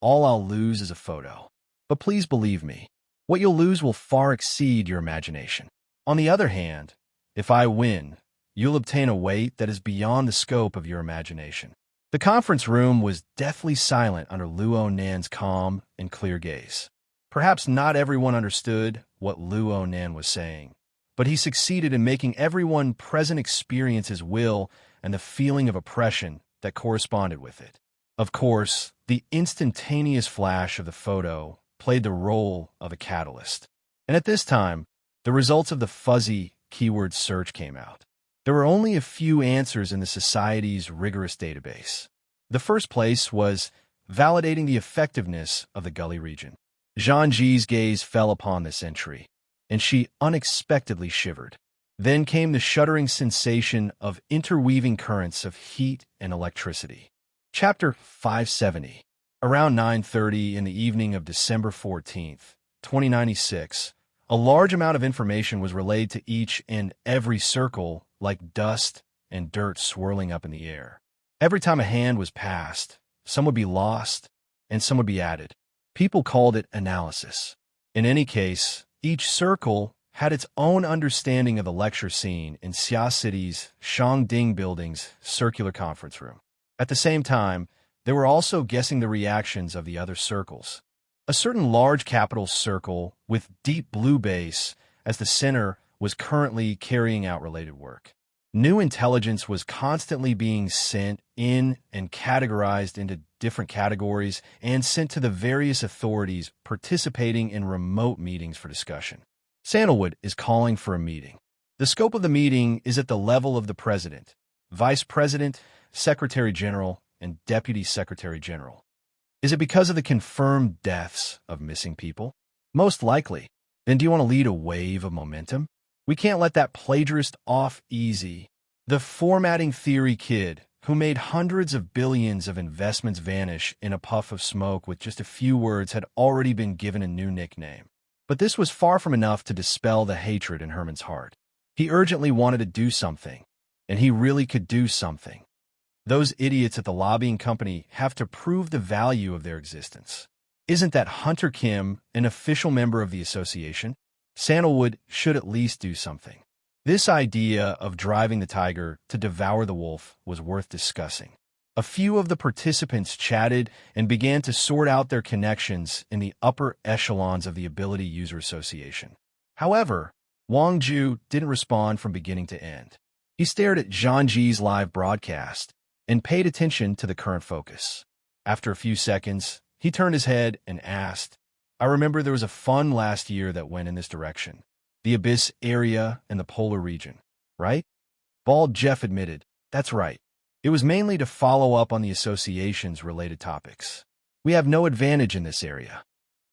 all I'll lose is a photo. But please believe me, what you'll lose will far exceed your imagination. On the other hand, if I win, you'll obtain a weight that is beyond the scope of your imagination. The conference room was deathly silent under Luo Nan's calm and clear gaze. Perhaps not everyone understood what Luo Nan was saying, but he succeeded in making everyone present experience his will and the feeling of oppression that corresponded with it. Of course, the instantaneous flash of the photo played the role of a catalyst. And at this time, the results of the fuzzy keyword search came out. There were only a few answers in the Society's rigorous database. The first place was validating the effectiveness of the gully region. Zhang Ji's gaze fell upon this entry, and she unexpectedly shivered. Then came the shuddering sensation of interweaving currents of heat and electricity. Chapter 570. Around 9:30 in the evening of December 14th, 2096, a large amount of information was relayed to each and every circle like dust and dirt swirling up in the air. Every time a hand was passed, some would be lost and some would be added. People called it analysis. In any case, each circle had its own understanding of the lecture scene in Xia City's Shangding Building's circular conference room. At the same time, they were also guessing the reactions of the other circles. A certain large capital circle with deep blue base as the center was currently carrying out related work. New intelligence was constantly being sent in and categorized into different categories and sent to the various authorities participating in remote meetings for discussion. Sandalwood is calling for a meeting. The scope of the meeting is at the level of the President, Vice President, Secretary General, and Deputy Secretary General. Is it because of the confirmed deaths of missing people? Most likely. Then do you want to lead a wave of momentum? We can't let that plagiarist off easy. The formatting theory kid who made hundreds of billions of investments vanish in a puff of smoke with just a few words had already been given a new nickname. But this was far from enough to dispel the hatred in Herman's heart. He urgently wanted to do something, and he really could do something. Those idiots at the lobbying company have to prove the value of their existence. Isn't that Hunter Kim an official member of the association? Sandalwood should at least do something. This idea of driving the tiger to devour the wolf was worth discussing. A few of the participants chatted and began to sort out their connections in the upper echelons of the Ability User Association. However, Wang Ju didn't respond from beginning to end. He stared at Zhang Ji's live broadcast and paid attention to the current focus. After a few seconds, he turned his head and asked, I remember there was a fund last year that went in this direction. The Abyss area and the Polar region, right? Bald Jeff admitted, that's right. It was mainly to follow up on the association's related topics. We have no advantage in this area.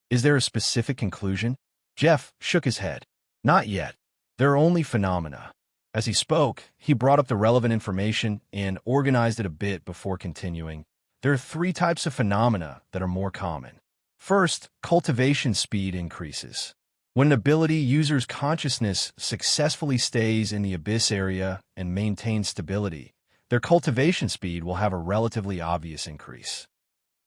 Is there a specific conclusion? Jeff shook his head. Not yet. They're only phenomena. As he spoke, he brought up the relevant information and organized it a bit before continuing. There are three types of phenomena that are more common. First, cultivation speed increases. When an ability user's consciousness successfully stays in the abyss area and maintains stability, their cultivation speed will have a relatively obvious increase.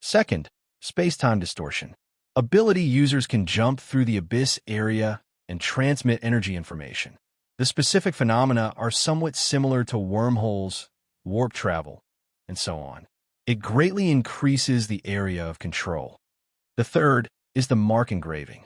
Second, space-time distortion. Ability users can jump through the abyss area and transmit energy information. The specific phenomena are somewhat similar to wormholes, warp travel, and so on. It greatly increases the area of control. The third is the mark engraving.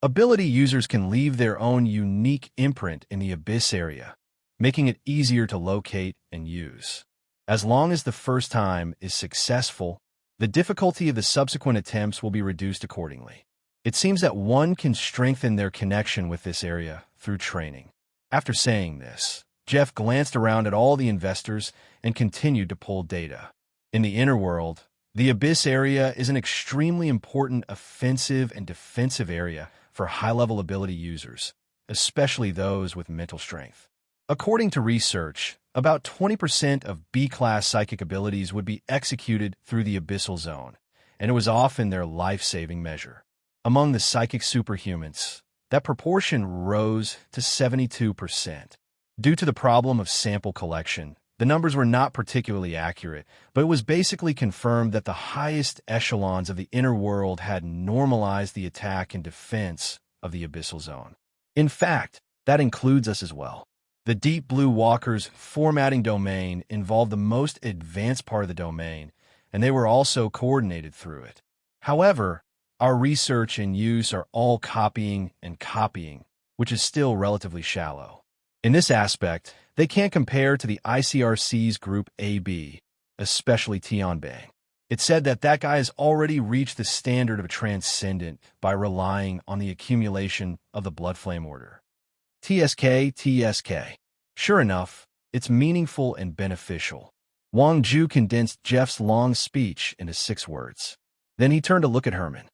Ability users can leave their own unique imprint in the abyss area, making it easier to locate and use. As long as the first time is successful, the difficulty of the subsequent attempts will be reduced accordingly. It seems that one can strengthen their connection with this area through training. After saying this, Jeff glanced around at all the investors and continued to pull data. In the inner world, the abyss area is an extremely important offensive and defensive area for high-level ability users, especially those with mental strength. According to research, about 20% of B-class psychic abilities would be executed through the abyssal zone, and it was often their life-saving measure. Among the psychic superhumans, that proportion rose to 72%. Due to the problem of sample collection, the numbers were not particularly accurate, but it was basically confirmed that the highest echelons of the inner world had normalized the attack and defense of the abyssal zone. In fact, that includes us as well. The Deep Blue Walker's formatting domain involved the most advanced part of the domain, and they were also coordinated through it. However, our research and use are all copying and copying, which is still relatively shallow. In this aspect, they can't compare to the ICRC's Group AB, especially Tianbang. It said that guy has already reached the standard of a transcendent by relying on the accumulation of the Blood Flame Order. TSK. Sure enough, it's meaningful and beneficial. Wang Ju condensed Jeff's long speech into 6 words. Then he turned to look at Herman.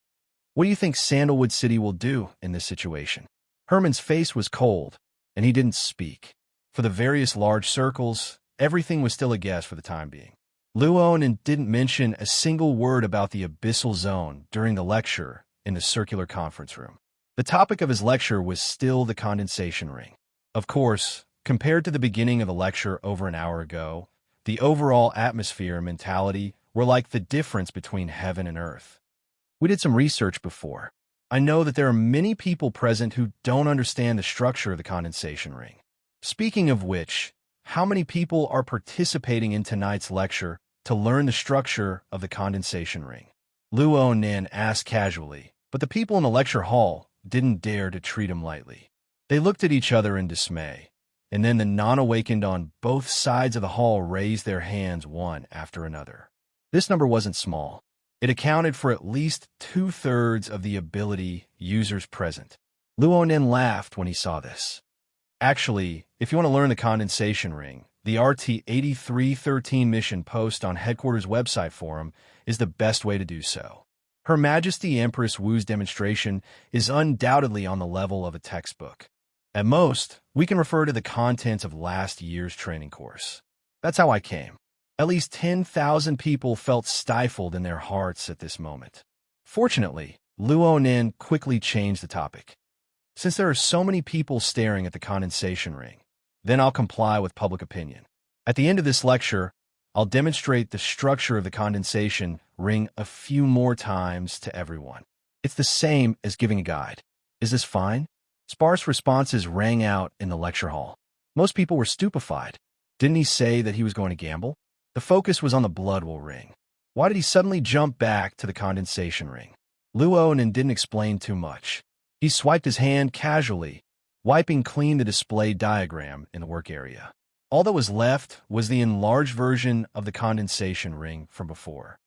What do you think Sandalwood City will do in this situation? Herman's face was cold, and he didn't speak. For the various large circles, everything was still a guess for the time being. Luonan didn't mention a single word about the abyssal zone during the lecture in the circular conference room. The topic of his lecture was still the condensation ring. Of course, compared to the beginning of the lecture over an hour ago, the overall atmosphere and mentality were like the difference between heaven and earth. We did some research before. I know that there are many people present who don't understand the structure of the condensation ring. Speaking of which, how many people are participating in tonight's lecture to learn the structure of the condensation ring? Luonan asked casually, but the people in the lecture hall didn't dare to treat him lightly. They looked at each other in dismay, and then the non-awakened on both sides of the hall raised their hands one after another. This number wasn't small. It accounted for at least 2/3 of the ability users present. Luonan laughed when he saw this. Actually, if you want to learn the condensation ring, the RT-8313 mission post on Headquarters website forum is the best way to do so. Her Majesty Empress Wu's demonstration is undoubtedly on the level of a textbook. At most, we can refer to the contents of last year's training course. That's how I came. At least 10,000 people felt stifled in their hearts at this moment. Fortunately, Luonan quickly changed the topic. Since there are so many people staring at the condensation ring, then I'll comply with public opinion. At the end of this lecture, I'll demonstrate the structure of the condensation ring a few more times to everyone. It's the same as giving a guide. Is this fine? Sparse responses rang out in the lecture hall. Most people were stupefied. Didn't he say that he was going to gamble? The focus was on the Bloodwool ring. Why did he suddenly jump back to the condensation ring? Luonan didn't explain too much. He swiped his hand casually, wiping clean the display diagram in the work area. All that was left was the enlarged version of the condensation ring from before.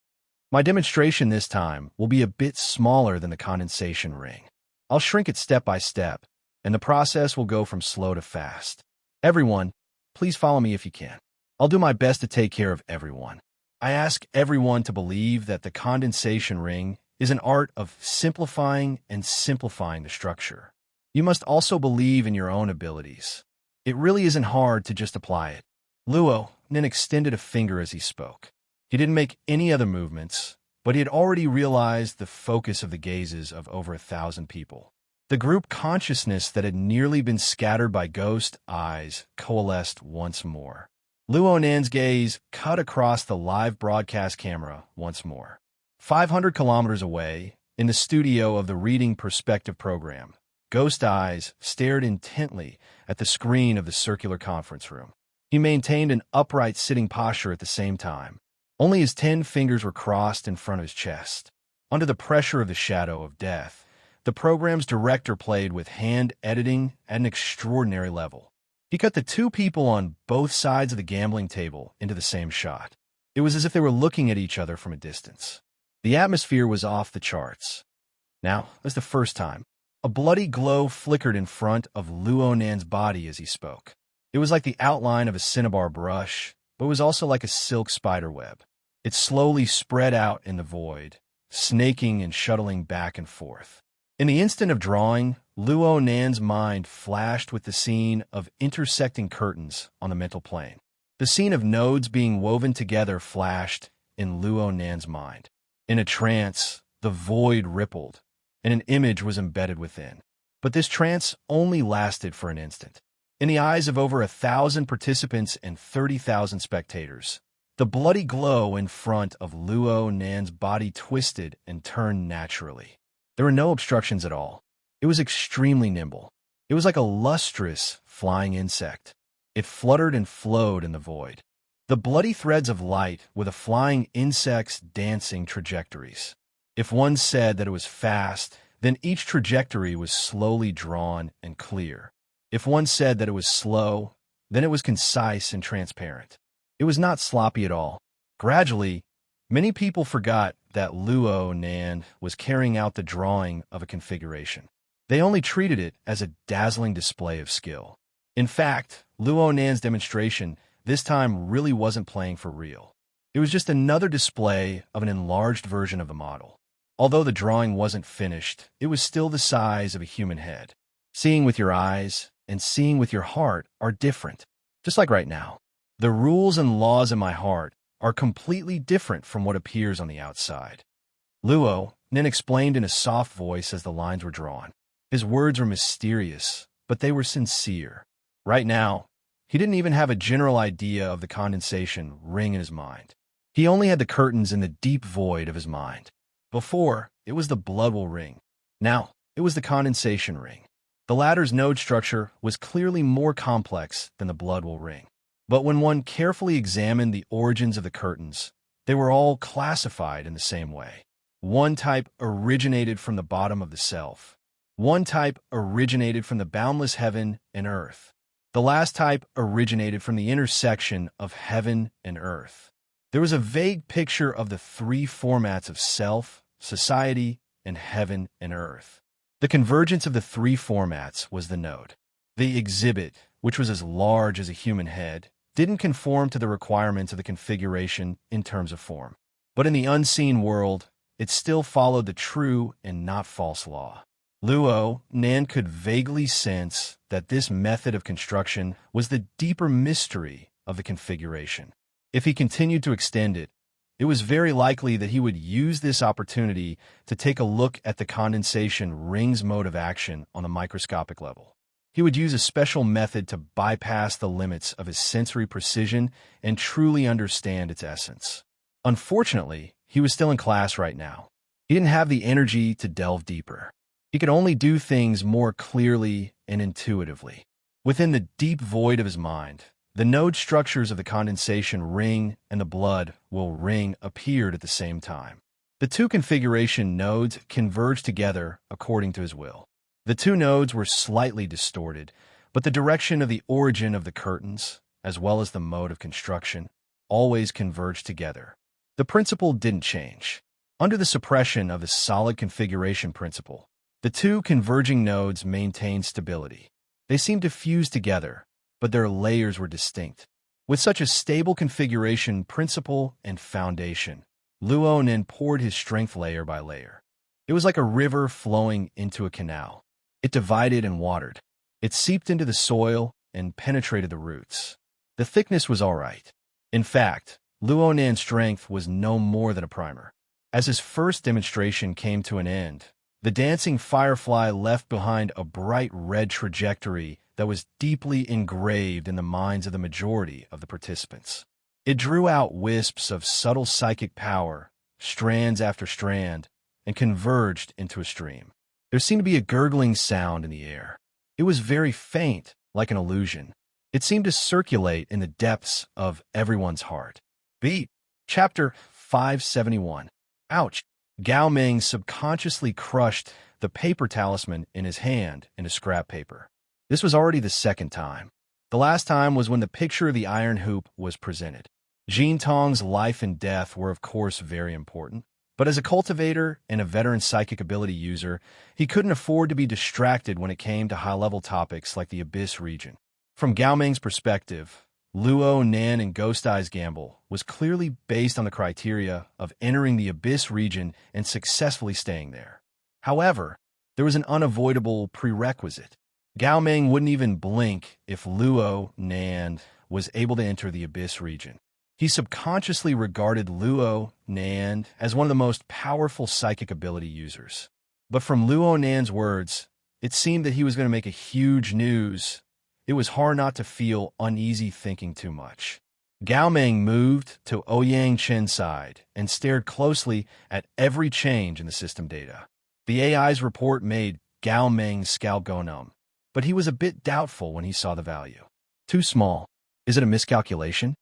My demonstration this time will be a bit smaller than the condensation ring. I'll shrink it step by step, and the process will go from slow to fast. Everyone, please follow me if you can. I'll do my best to take care of everyone. I ask everyone to believe that the condensation ring is an art of simplifying and simplifying the structure. You must also believe in your own abilities. It really isn't hard to just apply it. Luo then extended a finger as he spoke. He didn't make any other movements, but he had already realized the focus of the gazes of over 1,000 people. The group consciousness that had nearly been scattered by ghost eyes coalesced once more. Luo Nan's gaze cut across the live broadcast camera once more. 500 kilometers away, in the studio of the Reading Perspective program, ghost eyes stared intently at the screen of the circular conference room. He maintained an upright sitting posture at the same time. Only his 10 fingers were crossed in front of his chest. Under the pressure of the shadow of death, the program's director played with hand editing at an extraordinary level. He cut the two people on both sides of the gambling table into the same shot. It was as if they were looking at each other from a distance. The atmosphere was off the charts. Now, that's the first time. A bloody glow flickered in front of Luo Nan's body as he spoke. It was like the outline of a cinnabar brush, but it was also like a silk spider web. It slowly spread out in the void, snaking and shuttling back and forth. In the instant of drawing, Luo Nan's mind flashed with the scene of intersecting curtains on the mental plane. The scene of nodes being woven together flashed in Luo Nan's mind. In a trance, the void rippled, and an image was embedded within. But this trance only lasted for an instant. In the eyes of over 1,000 participants and 30,000 spectators, the bloody glow in front of Luo Nan's body twisted and turned naturally. There were no obstructions at all. It was extremely nimble. It was like a lustrous, flying insect. It fluttered and flowed in the void. The bloody threads of light were the flying insect's dancing trajectories. If one said that it was fast, then each trajectory was slowly drawn and clear. If one said that it was slow, then it was concise and transparent. It was not sloppy at all. Gradually, many people forgot that Luo Nan was carrying out the drawing of a configuration. They only treated it as a dazzling display of skill. In fact, Luo Nan's demonstration this time really wasn't playing for real. It was just another display of an enlarged version of the model. Although the drawing wasn't finished, it was still the size of a human head. Seeing with your eyes and seeing with your heart are different. Just like right now. The rules and laws in my heart are completely different from what appears on the outside. Luo then explained in a soft voice as the lines were drawn. His words were mysterious, but they were sincere. Right now, he didn't even have a general idea of the condensation ring in his mind. He only had the curtains in the deep void of his mind. Before, it was the blood will ring. Now, it was the condensation ring. The latter's node structure was clearly more complex than the blood will ring. But when one carefully examined the origins of the curtains, they were all classified in the same way. One type originated from the bottom of the self. One type originated from the boundless heaven and earth. The last type originated from the intersection of heaven and earth. There was a vague picture of the three formats of self, society, and heaven and earth. The convergence of the three formats was the node. The exhibit, which was as large as a human head, didn't conform to the requirements of the configuration in terms of form. But in the unseen world, it still followed the true and not false law. Luo Nan could vaguely sense that this method of construction was the deeper mystery of the configuration. If he continued to extend it, it was very likely that he would use this opportunity to take a look at the condensation ring's mode of action on the microscopic level. He would use a special method to bypass the limits of his sensory precision and truly understand its essence. Unfortunately, he was still in class right now. He didn't have the energy to delve deeper. He could only do things more clearly and intuitively. Within the deep void of his mind, the node structures of the condensation ring and the blood will ring appeared at the same time. The two configuration nodes converged together according to his will. The two nodes were slightly distorted, but the direction of the origin of the curtains, as well as the mode of construction, always converged together. The principle didn't change. Under the suppression of the solid configuration principle, the two converging nodes maintained stability. They seemed to fuse together, but their layers were distinct. With such a stable configuration principle and foundation, Luo Nan poured his strength layer by layer. It was like a river flowing into a canal. It divided and watered. It seeped into the soil and penetrated the roots. The thickness was all right. In fact, Luo Nan's strength was no more than a primer. As his first demonstration came to an end, the dancing firefly left behind a bright red trajectory that was deeply engraved in the minds of the majority of the participants. It drew out wisps of subtle psychic power, strands after strand, and converged into a stream. There seemed to be a gurgling sound in the air. It was very faint, like an illusion. It seemed to circulate in the depths of everyone's heart. Beat. Chapter 571. Ouch. Gao Ming subconsciously crushed the paper talisman in his hand into scrap paper. This was already the second time. The last time was when the picture of the iron hoop was presented. Jin Tong's life and death were of course very important, but as a cultivator and a veteran psychic ability user, he couldn't afford to be distracted when it came to high-level topics like the Abyss region. From Gao Ming's perspective, Luo Nan and Ghost Eye's gamble was clearly based on the criteria of entering the Abyss region and successfully staying there. However, there was an unavoidable prerequisite. Gao Ming wouldn't even blink if Luo Nan was able to enter the Abyss region. He subconsciously regarded Luo Nan as one of the most powerful psychic ability users. But from Luo Nan's words, it seemed that he was going to make a huge news. It was hard not to feel uneasy thinking too much. Gao Ming moved to Ouyang Chen's side and stared closely at every change in the system data. The AI's report made Gao Ming's scalp go numb, but he was a bit doubtful when he saw the value. Too small. Is it a miscalculation?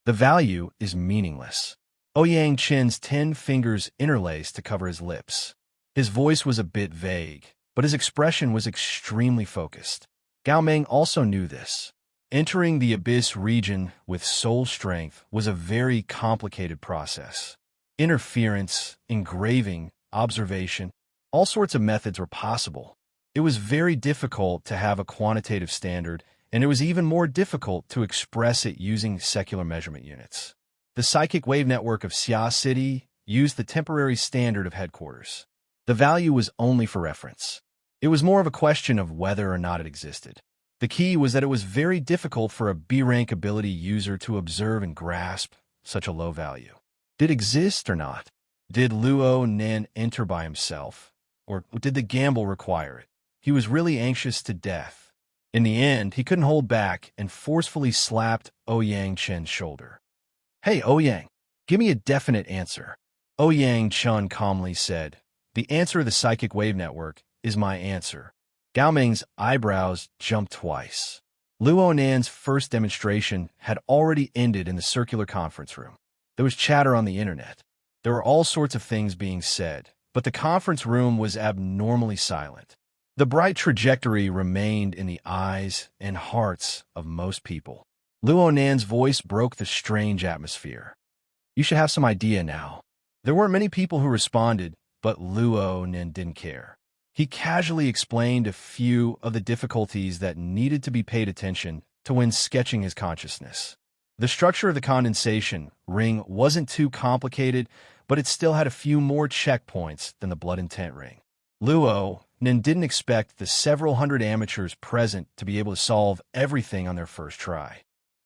The value is meaningless. Ouyang Chen's 10 fingers interlaced to cover his lips. His voice was a bit vague, but his expression was extremely focused. Gao Ming also knew this. Entering the Abyss region with soul strength was a very complicated process. Interference, engraving, observation, all sorts of methods were possible. It was very difficult to have a quantitative standard, and it was even more difficult to express it using secular measurement units. The psychic wave network of Xia City used the temporary standard of headquarters. The value was only for reference. It was more of a question of whether or not it existed. The key was that it was very difficult for a B-rank ability user to observe and grasp such a low value. Did it exist or not? Did Luo Nan enter by himself? Or did the gamble require it? He was really anxious to death. In the end, he couldn't hold back and forcefully slapped Ouyang Chen's shoulder. "Hey, Ouyang, give me a definite answer." Ouyang Chen calmly said, "The answer of the psychic wave network is my answer." Gao Ming's eyebrows jumped twice. Luo Nan's first demonstration had already ended in the circular conference room. There was chatter on the internet. There were all sorts of things being said, but the conference room was abnormally silent. The bright trajectory remained in the eyes and hearts of most people. Luo Nan's voice broke the strange atmosphere. "You should have some idea now." There weren't many people who responded, but Luo Nan didn't care. He casually explained a few of the difficulties that needed to be paid attention to when sketching his consciousness. The structure of the condensation ring wasn't too complicated, but it still had a few more checkpoints than the blood intent ring. Luo Nan didn't expect the several hundred amateurs present to be able to solve everything on their first try.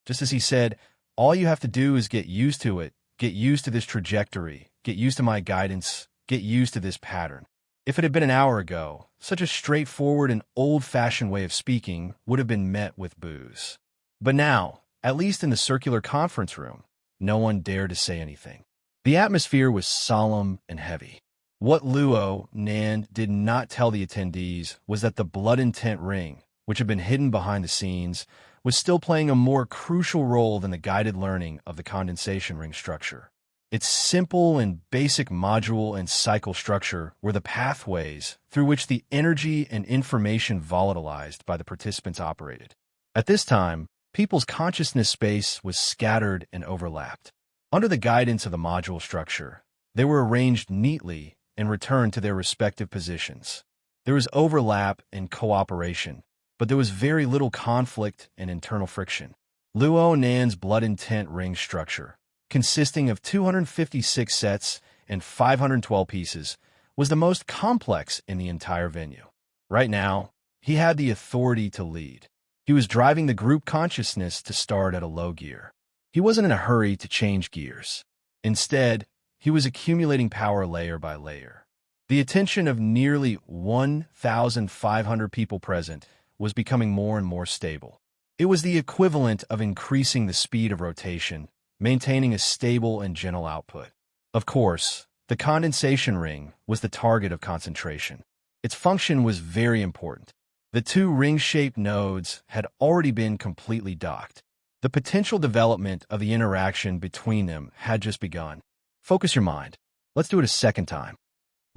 Just as he said, "All you have to do is get used to it, get used to this trajectory, get used to my guidance, get used to this pattern." If it had been an hour ago, such a straightforward and old-fashioned way of speaking would have been met with boos. But now, at least in the circular conference room, no one dared to say anything. The atmosphere was solemn and heavy. What Luo Nan did not tell the attendees was that the blood intent ring, which had been hidden behind the scenes, was still playing a more crucial role than the guided learning of the condensation ring structure. Its simple and basic module and cycle structure were the pathways through which the energy and information volatilized by the participants operated. At this time, people's consciousness space was scattered and overlapped. Under the guidance of the module structure, they were arranged neatly and returned to their respective positions. There was overlap and cooperation, but there was very little conflict and internal friction. Luo Nan's blood intent ring structure, consisting of 256 sets and 512 pieces, was the most complex in the entire venue. Right now, He had the authority to lead. He was driving the group consciousness to start at a low gear. He wasn't in a hurry to change gears. Instead, he was accumulating power layer by layer. The attention of nearly 1,500 people present was becoming more and more stable. It was the equivalent of increasing the speed of rotation, maintaining a stable and gentle output. Of course, the condensation ring was the target of concentration. Its function was very important. The two ring-shaped nodes had already been completely docked. The potential development of the interaction between them had just begun. Focus your mind. Let's do it a second time.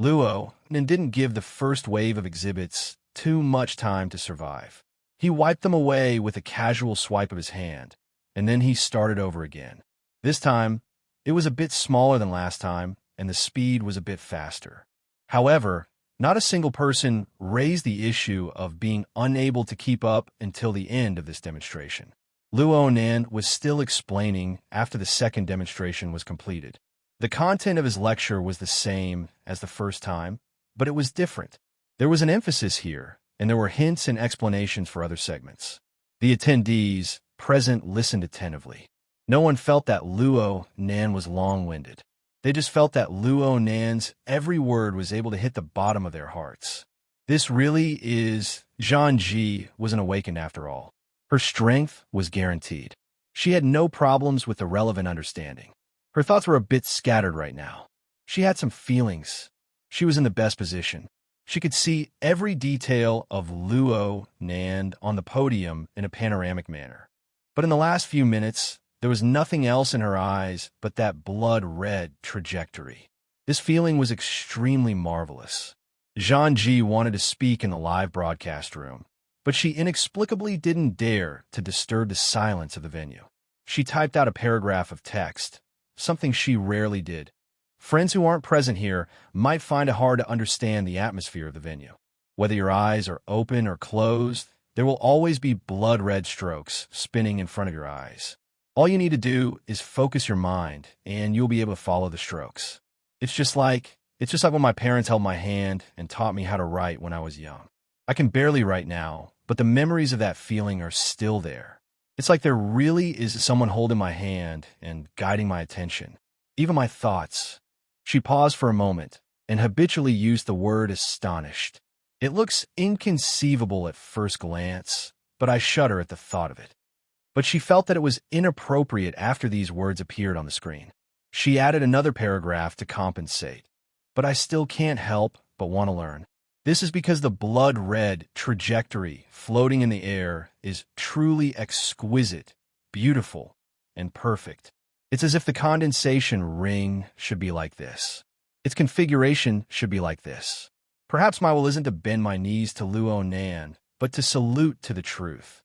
Luo didn't give the first wave of exhibits too much time to survive. He wiped them away with a casual swipe of his hand, and then he started over again. This time, it was a bit smaller than last time, and the speed was a bit faster. However, not a single person raised the issue of being unable to keep up until the end of this demonstration. Luo Nan was still explaining after the second demonstration was completed. The content of his lecture was the same as the first time, but it was different. There was an emphasis here, and there were hints and explanations for other segments. The attendees present listened attentively. No one felt that Luo Nan was long-winded. They just felt that Luo Nan's every word was able to hit the bottom of their hearts. This really is... Zhang Ji wasn't awakened after all. Her strength was guaranteed. She had no problems with the relevant understanding. Her thoughts were a bit scattered right now. She had some feelings. She was in the best position. She could see every detail of Luo Nan on the podium in a panoramic manner. But in the last few minutes, there was nothing else in her eyes but that blood-red trajectory. This feeling was extremely marvelous. Zhang Ji wanted to speak in the live broadcast room, but she inexplicably didn't dare to disturb the silence of the venue. She typed out a paragraph of text, something she rarely did. Friends who aren't present here might find it hard to understand the atmosphere of the venue. Whether your eyes are open or closed, there will always be blood-red strokes spinning in front of your eyes. All you need to do is focus your mind, and you'll be able to follow the strokes. It's just like when my parents held my hand and taught me how to write when I was young. I can barely write now, but the memories of that feeling are still there. It's like there really is someone holding my hand and guiding my attention, even my thoughts. She paused for a moment and habitually used the word astonished. It looks inconceivable at first glance, but I shudder at the thought of it. But she felt that it was inappropriate after these words appeared on the screen. She added another paragraph to compensate. But I still can't help but want to learn. This is because the blood-red trajectory floating in the air is truly exquisite, beautiful, and perfect. It's as if the condensation ring should be like this. Its configuration should be like this. Perhaps my will isn't to bend my knees to Luo Nan, but to salute to the truth.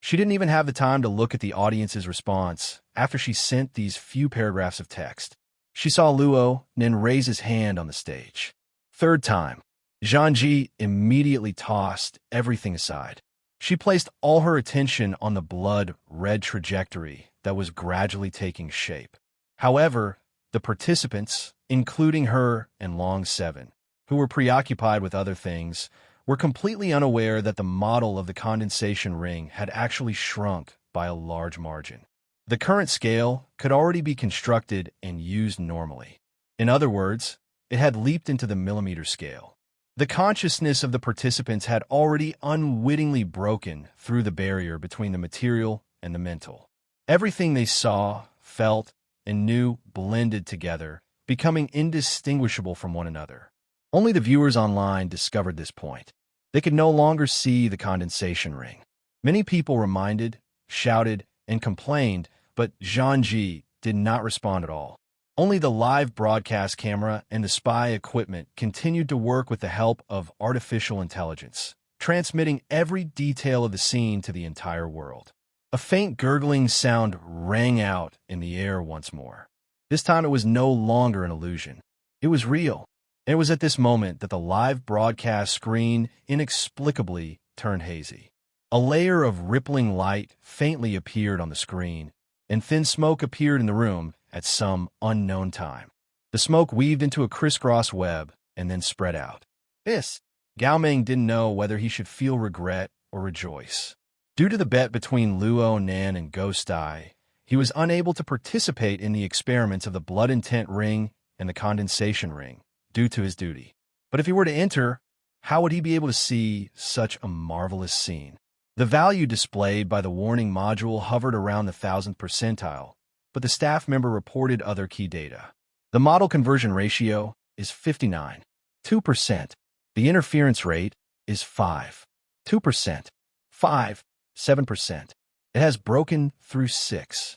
She didn't even have the time to look at the audience's response after she sent these few paragraphs of text. She saw Luo Nan raise his hand on the stage. Third time, Zhang Ji immediately tossed everything aside. She placed all her attention on the blood-red trajectory that was gradually taking shape. However, the participants, including her and Long 7, who were preoccupied with other things, were completely unaware that the model of the condensation ring had actually shrunk by a large margin. The current scale could already be constructed and used normally. In other words, it had leaped into the millimeter scale. The consciousness of the participants had already unwittingly broken through the barrier between the material and the mental. Everything they saw, felt, and knew blended together, becoming indistinguishable from one another. Only the viewers online discovered this point. They could no longer see the condensation ring. Many people reminded, shouted, and complained, but Zhang Ji did not respond at all. Only the live broadcast camera and the spy equipment continued to work with the help of artificial intelligence, transmitting every detail of the scene to the entire world. A faint gurgling sound rang out in the air once more. This time it was no longer an illusion. It was real. And it was at this moment that the live broadcast screen inexplicably turned hazy. A layer of rippling light faintly appeared on the screen, and thin smoke appeared in the room at some unknown time. The smoke weaved into a crisscross web and then spread out. This Gao Ming didn't know whether he should feel regret or rejoice. Due to the bet between Luo Nan and Ghost Eye, he was unable to participate in the experiments of the blood intent ring and the condensation ring, due to his duty. But if he were to enter, how would he be able to see such a marvelous scene? The value displayed by the warning module hovered around the 1000th percentile, but the staff member reported other key data. The model conversion ratio is 59.2%. The interference rate is 5.2%. 5.7%. It has broken through 6.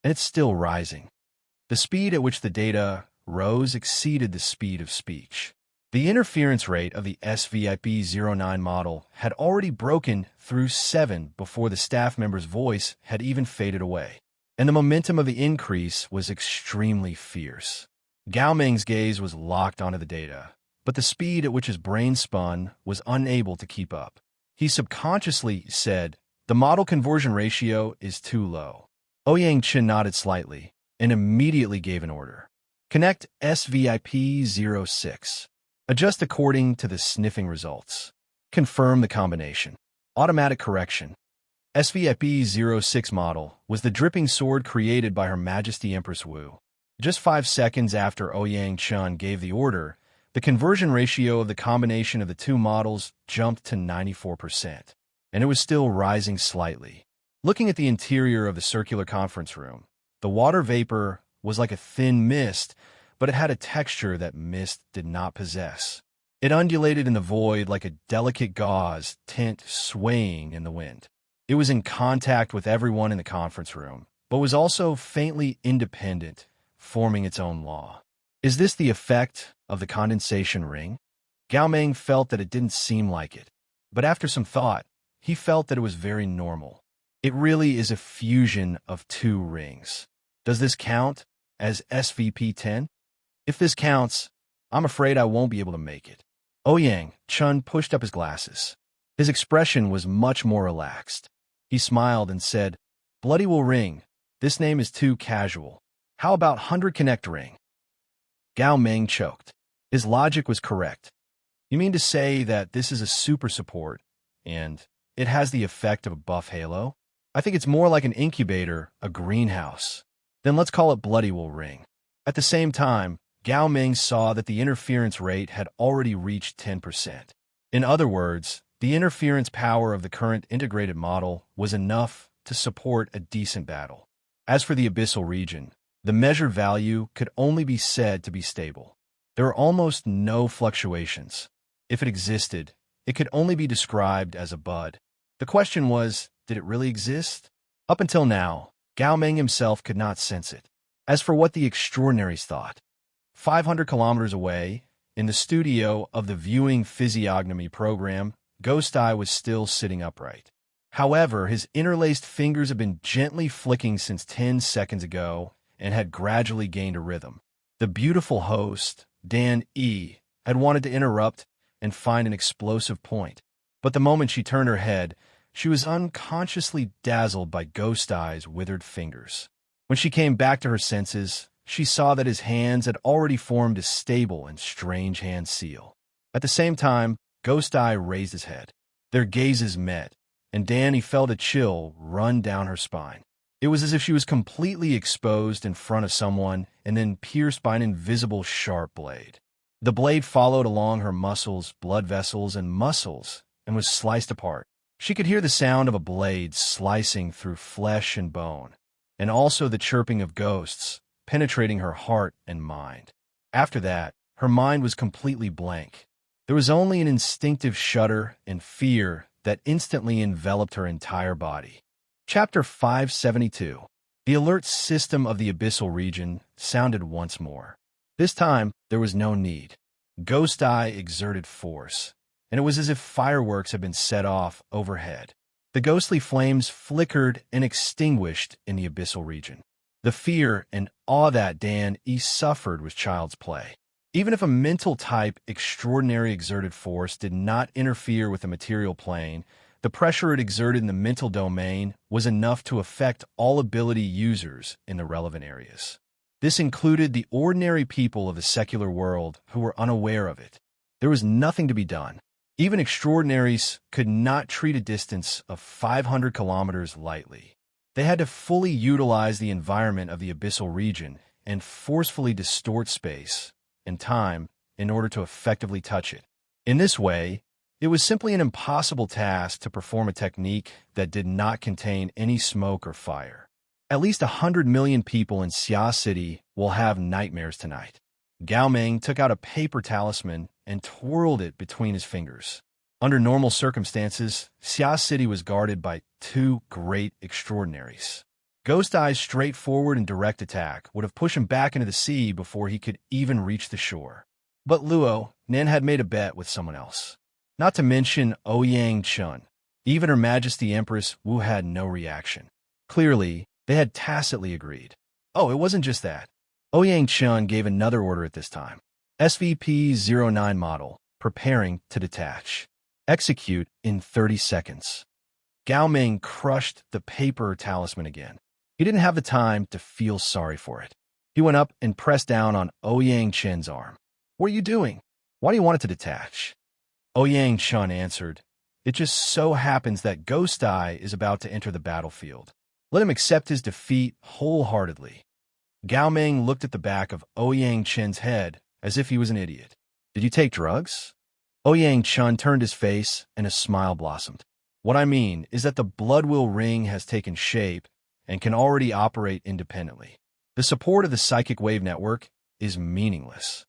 And it's still rising. The speed at which the data rose exceeded the speed of speech. The interference rate of the SVIP-09 model had already broken through 7 before the staff member's voice had even faded away. And the momentum of the increase was extremely fierce. Gao Ming's gaze was locked onto the data, but the speed at which his brain spun was unable to keep up. He subconsciously said, "The model conversion ratio is too low." Ouyang Chen nodded slightly and immediately gave an order. "Connect SVIP-06. Adjust according to the sniffing results. Confirm the combination." Automatic correction. SVIP-06 model was the dripping sword created by Her Majesty Empress Wu. Just 5 seconds after Ouyang Chen gave the order, the conversion ratio of the combination of the two models jumped to 94%, and it was still rising slightly. Looking at the interior of the circular conference room, the water vapor was like a thin mist, but it had a texture that mist did not possess. It undulated in the void like a delicate gauze tint swaying in the wind. It was in contact with everyone in the conference room, but was also faintly independent, forming its own law. Is this the effect of the condensation ring? Gao Ming felt that it didn't seem like it, but after some thought, he felt that it was very normal. It really is a fusion of 2 rings. Does this count as SVP-10? If this counts, I'm afraid I won't be able to make it. Ouyang Chen pushed up his glasses. His expression was much more relaxed. He smiled and said, "Bloody will ring. This name is too casual. How about 100 Connect ring?" Gao Ming choked. His logic was correct. You mean to say that this is a super support, and it has the effect of a buff halo? I think it's more like an incubator, a greenhouse. Then let's call it Bloody will ring. At the same time, Gao Ming saw that the interference rate had already reached 10%. In other words, the interference power of the current integrated model was enough to support a decent battle. As for the abyssal region, the measured value could only be said to be stable. There are almost no fluctuations. If it existed, it could only be described as a bud. The question was, did it really exist? Up until now, Gao Ming himself could not sense it. As for what the extraordinaries thought, 500 kilometers away, in the studio of the viewing physiognomy program, Ghost Eye was still sitting upright. However, his interlaced fingers had been gently flicking since 10 seconds ago and had gradually gained a rhythm. The beautiful host, Dan E., had wanted to interrupt and find an explosive point. But the moment she turned her head, she was unconsciously dazzled by Ghost Eye's withered fingers. When she came back to her senses, she saw that his hands had already formed a stable and strange hand seal. At the same time, Ghost Eye raised his head. Their gazes met, and Danny felt a chill run down her spine. It was as if she was completely exposed in front of someone and then pierced by an invisible sharp blade. The blade followed along her muscles, blood vessels, and muscles and was sliced apart. She could hear the sound of a blade slicing through flesh and bone, and also the chirping of ghosts, penetrating her heart and mind. After that, her mind was completely blank. There was only an instinctive shudder and fear that instantly enveloped her entire body. Chapter 572. The alert system of the abyssal region sounded once more. This time, there was no need. Ghost Eye exerted force, and it was as if fireworks had been set off overhead. The ghostly flames flickered and extinguished in the abyssal region. The fear and awe that Dan E. suffered was child's play. Even if a mental type extraordinary exerted force did not interfere with the material plane, the pressure it exerted in the mental domain was enough to affect all ability users in the relevant areas. This included the ordinary people of the secular world who were unaware of it. There was nothing to be done. Even extraordinaries could not treat a distance of 500 kilometers lightly. They had to fully utilize the environment of the abyssal region and forcefully distort space and time in order to effectively touch it. In this way, it was simply an impossible task to perform a technique that did not contain any smoke or fire. At least 100 million people in Xia City will have nightmares tonight. Gao Ming took out a paper talisman and twirled it between his fingers. Under normal circumstances, Xia City was guarded by two great extraordinaries. Ghost Eye's straightforward and direct attack would have pushed him back into the sea before he could even reach the shore. But Luo Nan had made a bet with someone else. Not to mention Ouyang Chun. Even Her Majesty Empress Wu had no reaction. Clearly, they had tacitly agreed. Oh, it wasn't just that. Ouyang Chun gave another order at this time. SVP-09 model, preparing to detach. Execute in 30 seconds. Gao Ming crushed the paper talisman again. He didn't have the time to feel sorry for it. He went up and pressed down on Ouyang Chen's arm. What are you doing? Why do you want it to detach? Ouyang Chun answered, It just so happens that Ghost Eye is about to enter the battlefield. Let him accept his defeat wholeheartedly. Gao Ming looked at the back of Ouyang Chen's head as if he was an idiot. Did you take drugs? Ouyang Chun turned his face and a smile blossomed. What I mean is that the Bloodwill ring has taken shape and can already operate independently. The support of the psychic wave network is meaningless.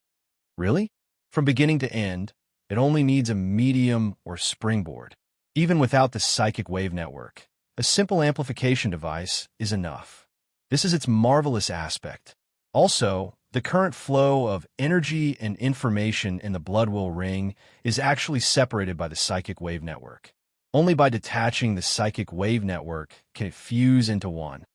Really? From beginning to end, it only needs a medium or springboard. Even without the psychic wave network, a simple amplification device is enough. This is its marvelous aspect. Also, the current flow of energy and information in the Bloodwill ring is actually separated by the psychic wave network. Only by detaching the psychic wave network can it fuse into one.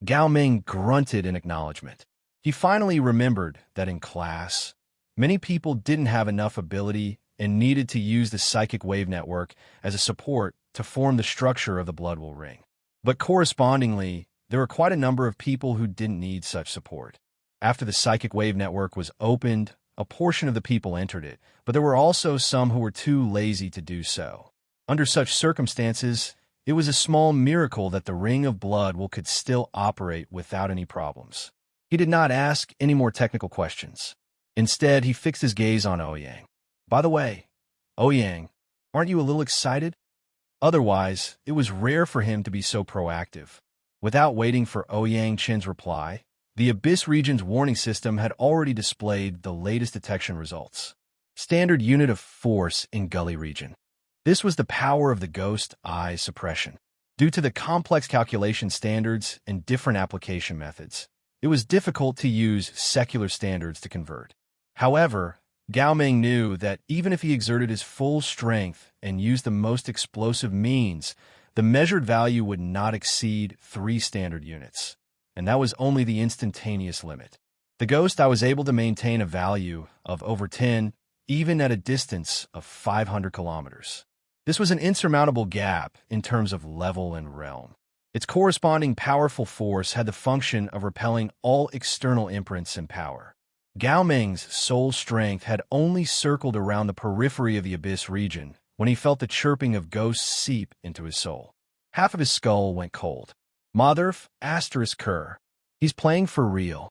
Gao Ming grunted in acknowledgement. He finally remembered that in class, many people didn't have enough ability and needed to use the psychic wave network as a support to form the structure of the Bloodwill ring. But correspondingly, there were quite a number of people who didn't need such support. After the psychic wave network was opened, a portion of the people entered it, but there were also some who were too lazy to do so. Under such circumstances, it was a small miracle that the Ring of Blood could still operate without any problems. He did not ask any more technical questions. Instead, he fixed his gaze on Ouyang. By the way, Ouyang, aren't you a little excited? Otherwise, it was rare for him to be so proactive. Without waiting for Ouyang Chen's reply, the Abyss region's warning system had already displayed the latest detection results. Standard unit of force in Gully region. This was the power of the Ghost Eye suppression. Due to the complex calculation standards and different application methods, it was difficult to use secular standards to convert. However, Gao Ming knew that even if he exerted his full strength and used the most explosive means, the measured value would not exceed 3 standard units, and that was only the instantaneous limit. The Ghost Eye was able to maintain a value of over 10, even at a distance of 500 kilometers. This was an insurmountable gap in terms of level and realm. Its corresponding powerful force had the function of repelling all external imprints and power. Gao Ming's soul strength had only circled around the periphery of the Abyss region when he felt the chirping of ghosts seep into his soul. Half of his skull went cold. Motherf asterisk Kerr. He's playing for real.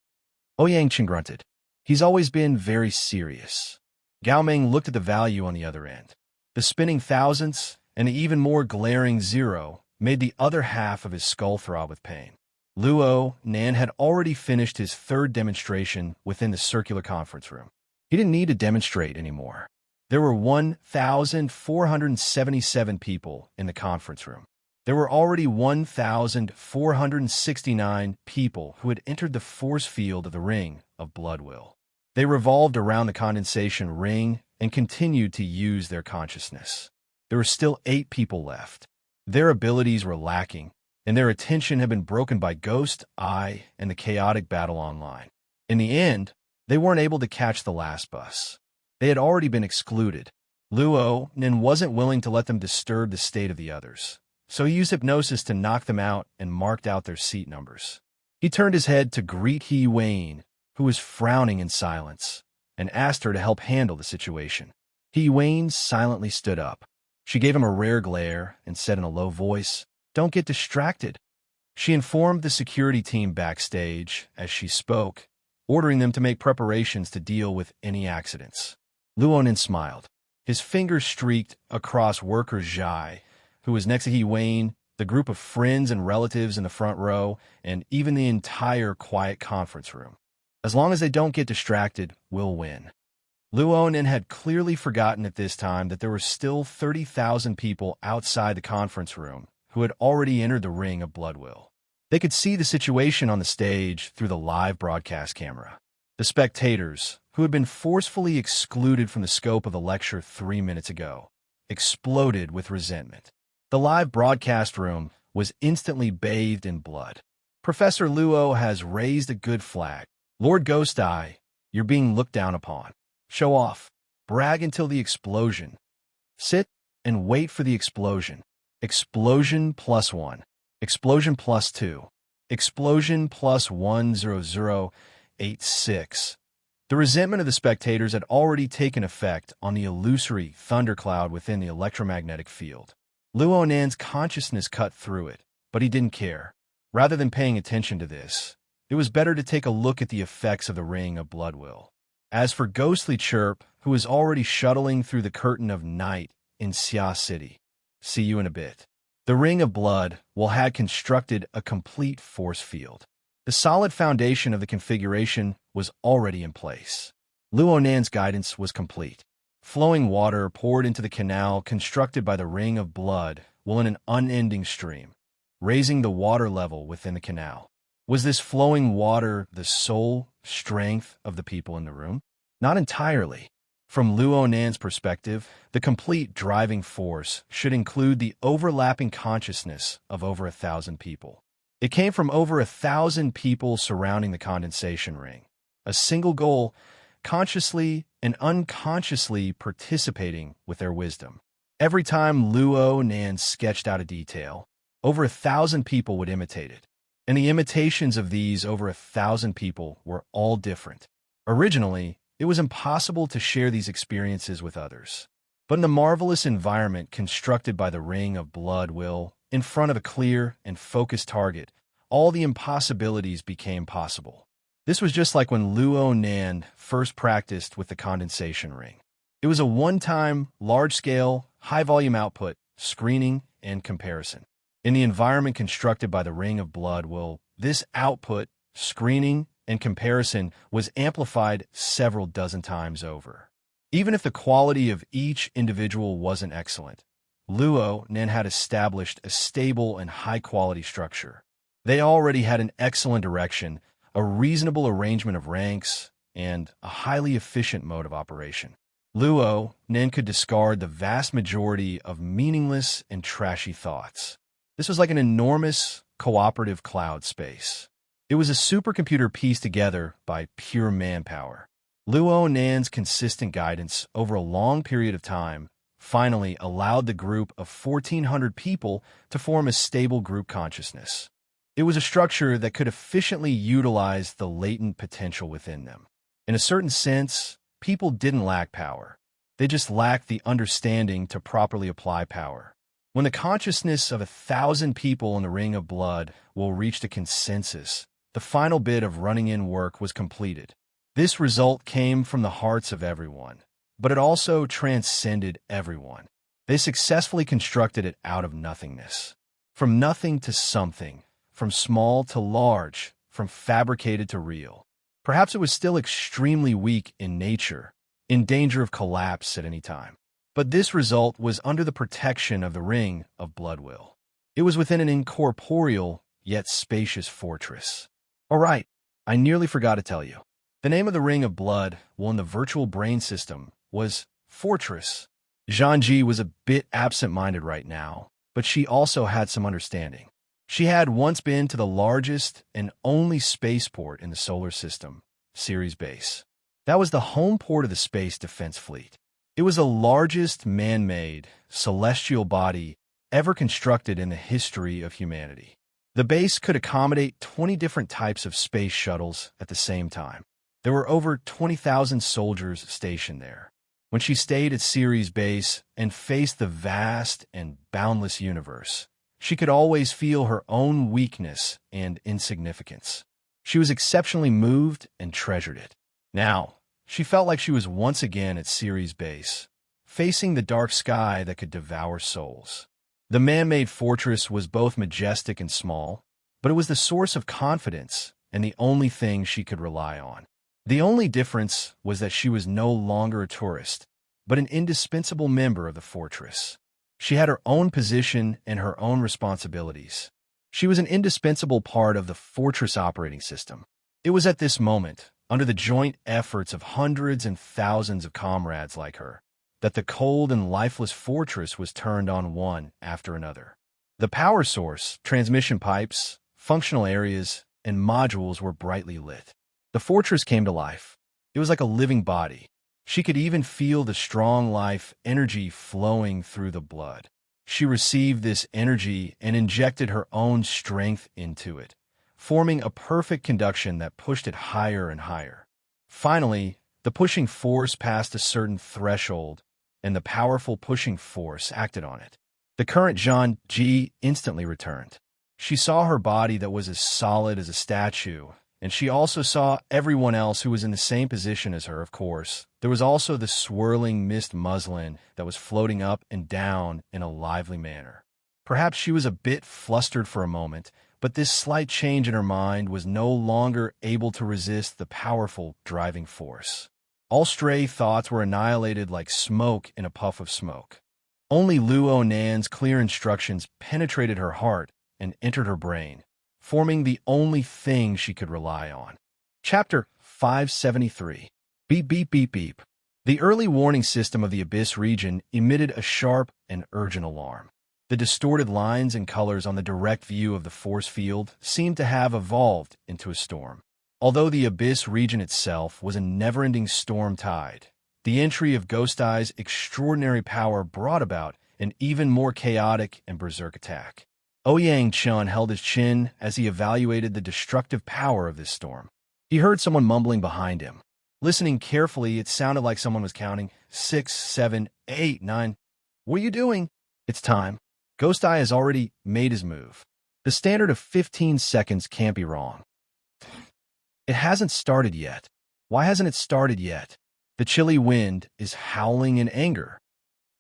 Ouyang Chen grunted. He's always been very serious. Gao Ming looked at the value on the other end. The spinning thousands and the even more glaring 0 made the other half of his skull throb with pain. Luo Nan had already finished his 3rd demonstration within the circular conference room. He didn't need to demonstrate anymore. There were 1,477 people in the conference room. There were already 1,469 people who had entered the force field of the Ring of Bloodwill. They revolved around the condensation ring and continued to use their consciousness. There were still 8 people left. Their abilities were lacking, and their attention had been broken by Ghost Eye and the chaotic battle online. In the end, they weren't able to catch the last bus. They had already been excluded. Luo Nin wasn't willing to let them disturb the state of the others, so he used hypnosis to knock them out and marked out their seat numbers. He turned his head to greet He Wayne, who was frowning in silence, and asked her to help handle the situation. He Wayne silently stood up. She gave him a rare glare and said in a low voice, "Don't get distracted." She informed the security team backstage as she spoke, ordering them to make preparations to deal with any accidents. Luonin smiled. His fingers streaked across worker Zhai, who was next to He Wayne, the group of friends and relatives in the front row, and even the entire quiet conference room. As long as they don't get distracted, we'll win. Luonin had clearly forgotten at this time that there were still 30,000 people outside the conference room who had already entered the ring of Bloodwill. They could see the situation on the stage through the live broadcast camera. The spectators, who had been forcefully excluded from the scope of the lecture 3 minutes ago, exploded with resentment. The live broadcast room was instantly bathed in blood. Professor Luo has raised a good flag. Lord Ghost Eye, you're being looked down upon. Show off. Brag until the explosion. Sit and wait for the explosion. Explosion +1. Explosion +2. Explosion +10086. The resentment of the spectators had already taken effect on the illusory thundercloud within the electromagnetic field. Luonan's consciousness cut through it, but he didn't care. Rather than paying attention to this, it was better to take a look at the effects of the Ring of Bloodwill. As for Ghostly Chirp, who was already shuttling through the curtain of night in Xia City, see you in a bit. The Ring of Bloodwill had constructed a complete force field. The solid foundation of the configuration was already in place. Luonan's guidance was complete. Flowing water poured into the canal constructed by the Ring of Bloodwill in an unending stream, raising the water level within the canal. Was this flowing water the sole strength of the people in the room? Not entirely. From Luonan's perspective, the complete driving force should include the overlapping consciousness of over 1,000 people. It came from over 1,000 people surrounding the condensation ring. A single goal, consciously and unconsciously participating with their wisdom. Every time Luonan sketched out a detail, over 1,000 people would imitate it. And the imitations of these over 1,000 people were all different. Originally, it was impossible to share these experiences with others. But in the marvelous environment constructed by the Ring of Bloodwill, in front of a clear and focused target, all the impossibilities became possible. This was just like when Luonan first practiced with the condensation ring. It was a one-time, large-scale, high-volume output, screening, and comparison. In the environment constructed by the Ring of Bloodwill, this output, screening, and comparison was amplified several dozen times over. Even if the quality of each individual wasn't excellent, Luonan had established a stable and high-quality structure. They already had an excellent direction, a reasonable arrangement of ranks, and a highly efficient mode of operation. Luonan could discard the vast majority of meaningless and trashy thoughts. This was like an enormous, cooperative cloud space. It was a supercomputer pieced together by pure manpower. Luonan's consistent guidance over a long period of time finally allowed the group of 1,400 people to form a stable group consciousness. It was a structure that could efficiently utilize the latent potential within them. In a certain sense, people didn't lack power. They just lacked the understanding to properly apply power. When the consciousness of 1,000 people in the Ring of Bloodwill reached a consensus, the final bit of running-in work was completed. This result came from the hearts of everyone, but it also transcended everyone. They successfully constructed it out of nothingness. From nothing to something, from small to large, from fabricated to real. Perhaps it was still extremely weak in nature, in danger of collapse at any time. But this result was under the protection of the Ring of Bloodwill. It was within an incorporeal, yet spacious fortress. All right, I nearly forgot to tell you. The name of the Ring of Bloodwill in the virtual brain system was Fortress. Zhangji was a bit absent-minded right now, but she also had some understanding. She had once been to the largest and only spaceport in the solar system, Ceres Base. That was the home port of the Space Defense Fleet. It was the largest man-made, celestial body ever constructed in the history of humanity. The base could accommodate 20 different types of space shuttles at the same time. There were over 20,000 soldiers stationed there. when she stayed at Ceres' base and faced the vast and boundless universe, she could always feel her own weakness and insignificance. She was exceptionally moved and treasured it. Now, she felt like she was once again at Ceres' base, facing the dark sky that could devour souls. The man-made fortress was both majestic and small, but it was the source of confidence and the only thing she could rely on. The only difference was that she was no longer a tourist, but an indispensable member of the fortress. She had her own position and her own responsibilities. She was an indispensable part of the fortress operating system. It was at this moment, under the joint efforts of hundreds and thousands of comrades like her, that the cold and lifeless fortress was turned on one after another. The power source, transmission pipes, functional areas, and modules were brightly lit. The fortress came to life. It was like a living body. She could even feel the strong life energy flowing through the blood. She received this energy and injected her own strength into it, forming a perfect conduction that pushed it higher and higher. Finally, the pushing force passed a certain threshold, and the powerful pushing force acted on it. The current Jean G instantly returned. She saw her body that was as solid as a statue, and she also saw everyone else who was in the same position as her, of course. There was also the swirling mist muslin that was floating up and down in a lively manner. Perhaps she was a bit flustered for a moment, but this slight change in her mind was no longer able to resist the powerful driving force. All stray thoughts were annihilated like smoke in a puff of smoke. Only Luo Nan's clear instructions penetrated her heart and entered her brain, forming the only thing she could rely on. Chapter 573. Beep, beep, beep, beep. The early warning system of the Abyss region emitted a sharp and urgent alarm. The distorted lines and colors on the direct view of the force field seemed to have evolved into a storm. Although the Abyss region itself was a never-ending storm tide, the entry of Ghost Eye's extraordinary power brought about an even more chaotic and berserk attack. Ouyang Chun held his chin as he evaluated the destructive power of this storm. He heard someone mumbling behind him. Listening carefully, it sounded like someone was counting 6, 7, 8, 9. What are you doing? It's time. Ghost Eye has already made his move. The standard of 15 seconds can't be wrong. It hasn't started yet. Why hasn't it started yet? The chilly wind is howling in anger.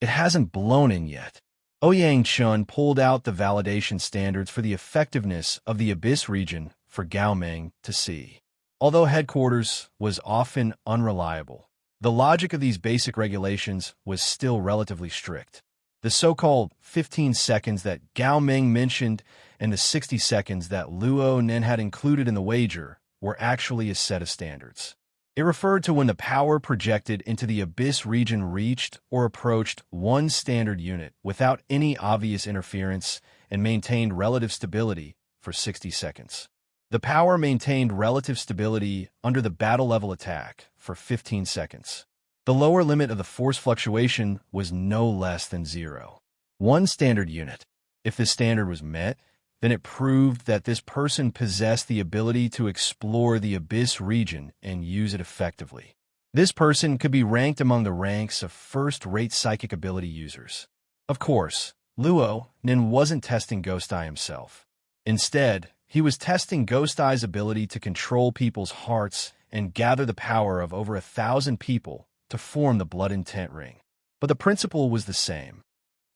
It hasn't blown in yet. Ouyang Chun pulled out the validation standards for the effectiveness of the Abyss region for Gao Meng to see. Although headquarters was often unreliable, the logic of these basic regulations was still relatively strict. The so-called 15 seconds that Gao Meng mentioned and the 60 seconds that Luo Nen had included in the wager were actually a set of standards. It referred to when the power projected into the Abyss region reached or approached one standard unit without any obvious interference and maintained relative stability for 60 seconds. The power maintained relative stability under the battle-level attack for 15 seconds. The lower limit of the force fluctuation was no less than 0. One standard unit. If this standard was met, then it proved that this person possessed the ability to explore the Abyss region and use it effectively. This person could be ranked among the ranks of first-rate psychic ability users. Of course, Luo Nen wasn't testing Ghost Eye himself. Instead, he was testing Ghost Eye's ability to control people's hearts and gather the power of over 1,000 people to form the Blood Intent Ring. But the principle was the same.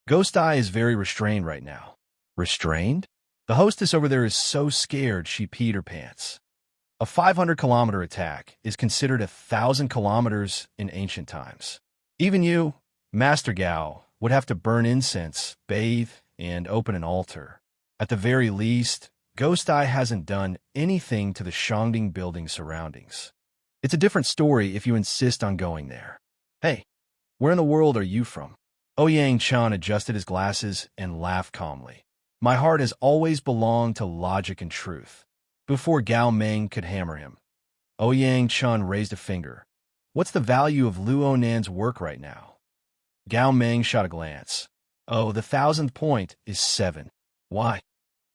Ghost Eye is very restrained right now. Restrained? The hostess over there is so scared she peed her pants. A 500-kilometer attack is considered 1,000 kilometers in ancient times. Even you, Master Gao, would have to burn incense, bathe, and open an altar. At the very least, Ghost Eye hasn't done anything to the Shangding building surroundings. It's a different story if you insist on going there. Hey, where in the world are you from? Ouyang Chun adjusted his glasses and laughed calmly. My heart has always belonged to logic and truth. Before Gao Meng could hammer him, Ouyang Chun raised a finger. What's the value of Luo Nan's work right now? Gao Meng shot a glance. Oh, the 1,000th point is 7. Why?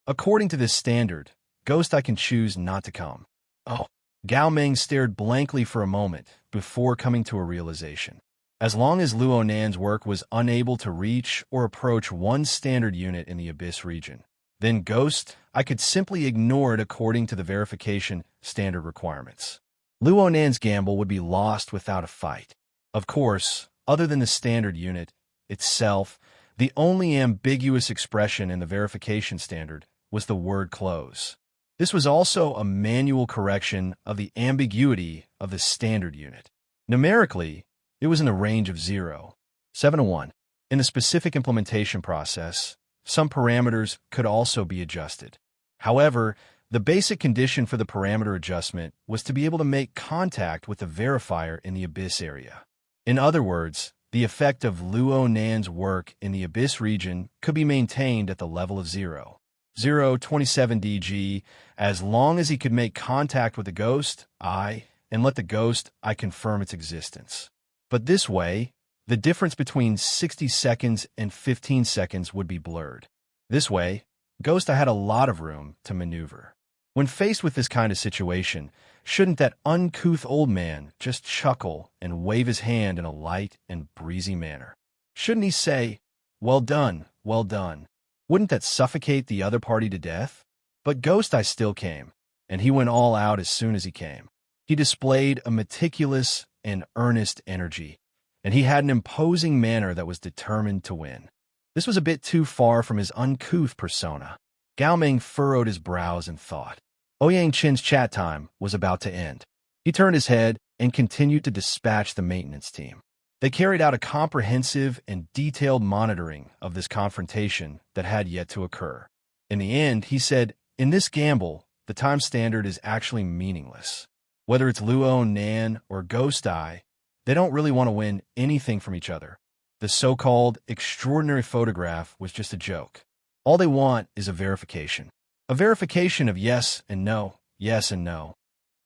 According to this standard, Ghost Eye can choose not to come. Oh. Gao Meng stared blankly for a moment before coming to a realization. As long as Luo Nan's work was unable to reach or approach one standard unit in the Abyss region, then Ghost, I could simply ignore it according to the verification standard requirements. Luo Nan's gamble would be lost without a fight. Of course, other than the standard unit itself, the only ambiguous expression in the verification standard was the word close. This was also a manual correction of the ambiguity of the standard unit. Numerically, it was in the range of 0, 7 to 1. In the specific implementation process, some parameters could also be adjusted. However, the basic condition for the parameter adjustment was to be able to make contact with the verifier in the Abyss area. In other words, the effect of Luo Nan's work in the Abyss region could be maintained at the level of 0, 27 dg, as long as he could make contact with the Ghost, and let the Ghost, confirm its existence. But this way, the difference between 60 seconds and 15 seconds would be blurred. This way, Ghost had a lot of room to maneuver. When faced with this kind of situation, shouldn't that uncouth old man just chuckle and wave his hand in a light and breezy manner? Shouldn't he say, "Well done, well done"? Wouldn't that suffocate the other party to death? But Ghost still came, and he went all out as soon as he came. He displayed a meticulous and earnest energy, and he had an imposing manner that was determined to win. This was a bit too far from his uncouth persona. Gao Ming furrowed his brows in thought. Ouyang Chen's chat time was about to end. He turned his head and continued to dispatch the maintenance team. They carried out a comprehensive and detailed monitoring of this confrontation that had yet to occur. In the end, he said, "In this gamble, the time standard is actually meaningless. Whether it's Luo Nan or Ghost they don't really want to win anything from each other. The so-called extraordinary photograph was just a joke. All they want is a verification. A verification of yes and no, yes and no.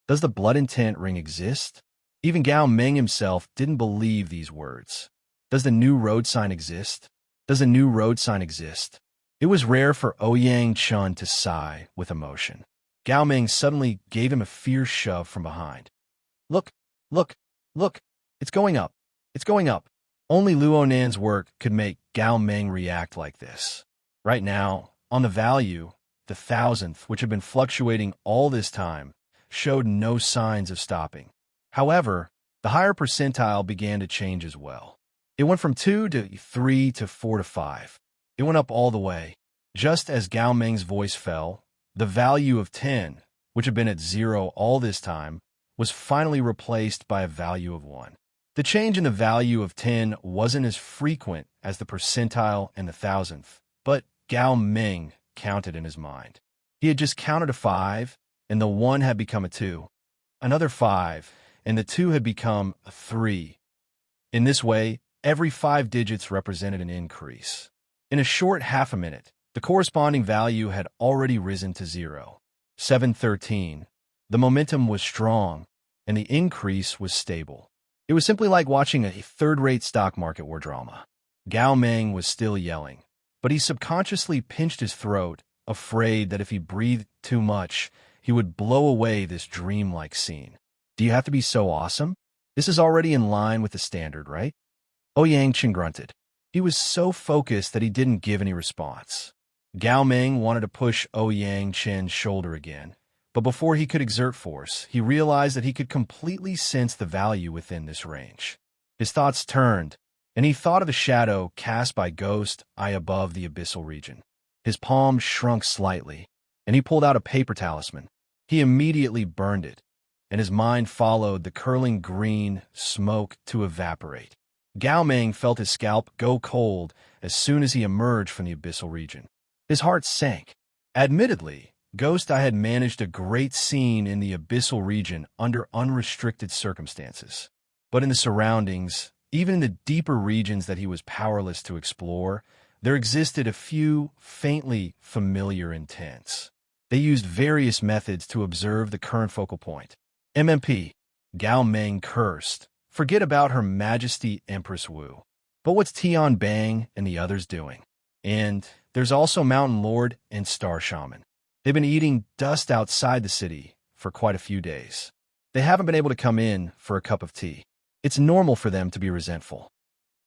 Does the blood intent ring exist?" Even Gao Ming himself didn't believe these words. Does the new road sign exist? Does the new road sign exist? It was rare for Ouyang Chen to sigh with emotion. Gao Ming suddenly gave him a fierce shove from behind. Look, look, look, it's going up, it's going up. Only Luo Nan's work could make Gao Ming react like this. Right now, on the value, the 1000th, which had been fluctuating all this time, showed no signs of stopping. However, the higher percentile began to change as well. It went from 2 to 3 to 4 to 5. It went up all the way. Just as Gao Ming's voice fell, the value of 10, which had been at 0 all this time, was finally replaced by a value of 1. The change in the value of 10 wasn't as frequent as the percentile and the 1000th, but Gao Ming counted in his mind. He had just counted a 5, and the 1 had become a 2. Another 5, and the 2 had become a 3. In this way, every 5 digits represented an increase. In a short half a minute, the corresponding value had already risen to 0. 713. The momentum was strong, and the increase was stable. It was simply like watching a third-rate stock market war drama. Gao Ming was still yelling, but he subconsciously pinched his throat, afraid that if he breathed too much, he would blow away this dreamlike scene. Do you have to be so awesome? This is already in line with the standard, right? Ouyang Chen grunted. He was so focused that he didn't give any response. Gao Ming wanted to push Ouyang Chen's shoulder again, but before he could exert force, he realized that he could completely sense the value within this range. His thoughts turned, and he thought of the shadow cast by Ghost above the abyssal region. His palm shrunk slightly, and he pulled out a paper talisman. He immediately burned it, and his mind followed the curling green smoke to evaporate. Gao Ming felt his scalp go cold as soon as he emerged from the abyssal region. His heart sank. Admittedly, Ghost had managed a great scene in the abyssal region under unrestricted circumstances. But in the surroundings, even in the deeper regions that he was powerless to explore, there existed a few faintly familiar intents. They used various methods to observe the current focal point. MMP, Gao Ming cursed. Forget about Her Majesty Empress Wu. But what's Tian Bang and the others doing? And there's also Mountain Lord and Star Shaman. They've been eating dust outside the city for quite a few days. They haven't been able to come in for a cup of tea. It's normal for them to be resentful.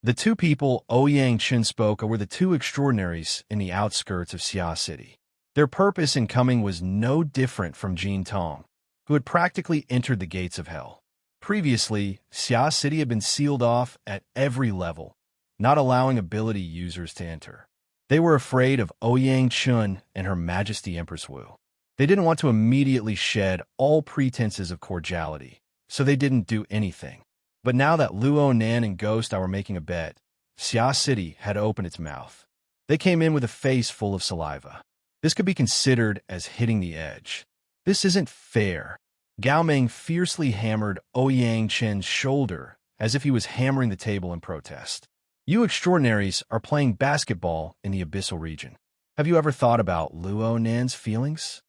The two people Ouyang Chen spoke of were the two extraordinaries in the outskirts of Xia City. Their purpose in coming was no different from Jin Tong, who had practically entered the gates of hell. Previously, Xia City had been sealed off at every level, not allowing ability users to enter. They were afraid of Ouyang Chen and Her Majesty Empress Wu. They didn't want to immediately shed all pretenses of cordiality, so they didn't do anything. But now that Luo Nan and Ghost were making a bet, Xia City had opened its mouth. They came in with a face full of saliva. This could be considered as hitting the edge. This isn't fair. Gao Meng fiercely hammered Ouyang Chen's shoulder as if he was hammering the table in protest. You extraordinaries are playing basketball in the abyssal region. Have you ever thought about Luo Nan's feelings?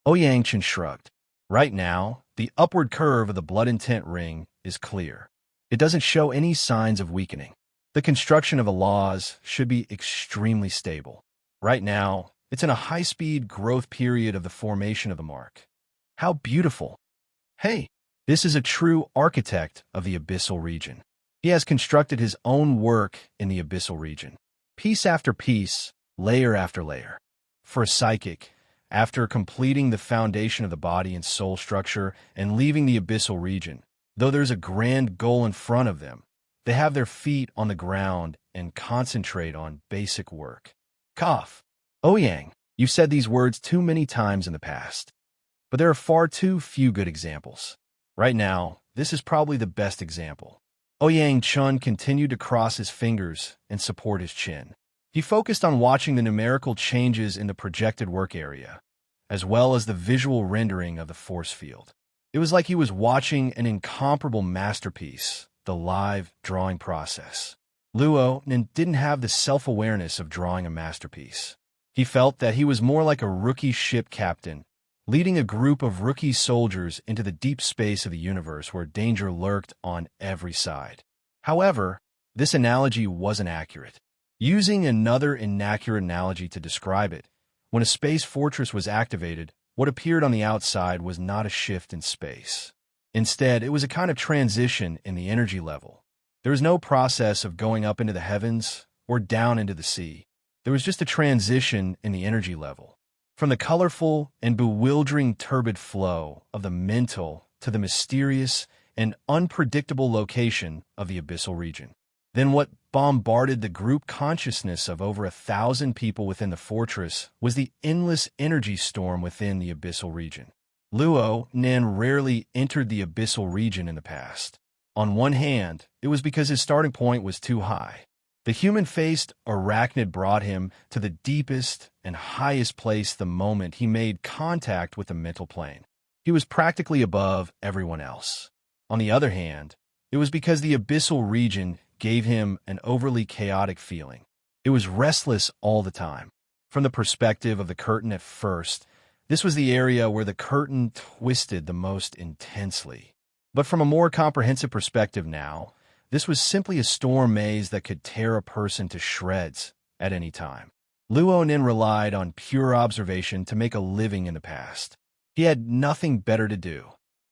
Ouyang Chen shrugged. Right now, the upward curve of the blood intent ring is clear. It doesn't show any signs of weakening. The construction of the laws should be extremely stable. Right now, it's in a high-speed growth period of the formation of the mark. How beautiful. Hey, this is a true architect of the abyssal region. He has constructed his own work in the abyssal region. Piece after piece, layer after layer. For a psychic, after completing the foundation of the body and soul structure and leaving the abyssal region, though there's a grand goal in front of them, they have their feet on the ground and concentrate on basic work. Cough. Ouyang, you've said these words too many times in the past. But there are far too few good examples. Right now, this is probably the best example. Ouyang Chen continued to cross his fingers and support his chin. He focused on watching the numerical changes in the projected work area, as well as the visual rendering of the force field. It was like he was watching an incomparable masterpiece, the live drawing process. Luo didn't have the self-awareness of drawing a masterpiece. He felt that he was more like a rookie ship captain, leading a group of rookie soldiers into the deep space of the universe where danger lurked on every side. However, this analogy wasn't accurate. Using another inaccurate analogy to describe it, when a space fortress was activated, what appeared on the outside was not a shift in space. Instead, it was a kind of transition in the energy level. There was no process of going up into the heavens or down into the sea. There was just a transition in the energy level, from the colorful and bewildering turbid flow of the mental to the mysterious and unpredictable location of the abyssal region. Then what bombarded the group consciousness of over 1,000 people within the fortress was the endless energy storm within the abyssal region. Luo Nan rarely entered the abyssal region in the past. On one hand, it was because his starting point was too high. The human-faced arachnid brought him to the deepest and highest place the moment he made contact with the mental plane. He was practically above everyone else. On the other hand, it was because the abyssal region gave him an overly chaotic feeling. It was restless all the time. From the perspective of the curtain at first, this was the area where the curtain twisted the most intensely. But from a more comprehensive perspective now, this was simply a storm maze that could tear a person to shreds at any time. Luo Nin relied on pure observation to make a living in the past. He had nothing better to do,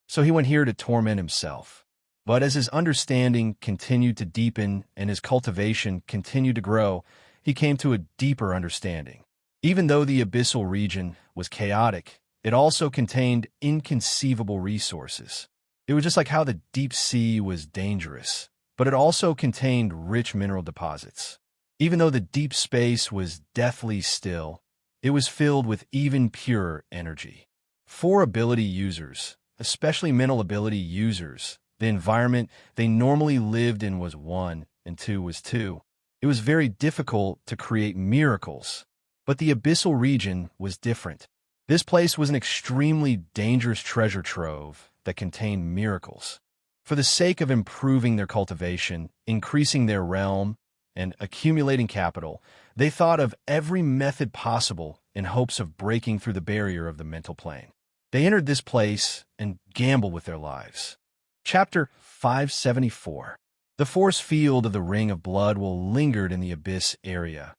so he went here to torment himself. But as his understanding continued to deepen and his cultivation continued to grow, he came to a deeper understanding. Even though the abyssal region was chaotic, it also contained inconceivable resources. It was just like how the deep sea was dangerous, but it also contained rich mineral deposits. Even though the deep space was deathly still, it was filled with even purer energy. For ability users, especially mental ability users, the environment they normally lived in was 1 and 2 was 2. It was very difficult to create miracles, but the abyssal region was different. This place was an extremely dangerous treasure trove that contained miracles. For the sake of improving their cultivation, increasing their realm, and accumulating capital, they thought of every method possible in hopes of breaking through the barrier of the mental plane. They entered this place and gambled with their lives. Chapter 574. The force field of the ring of blood will lingered in the abyss area,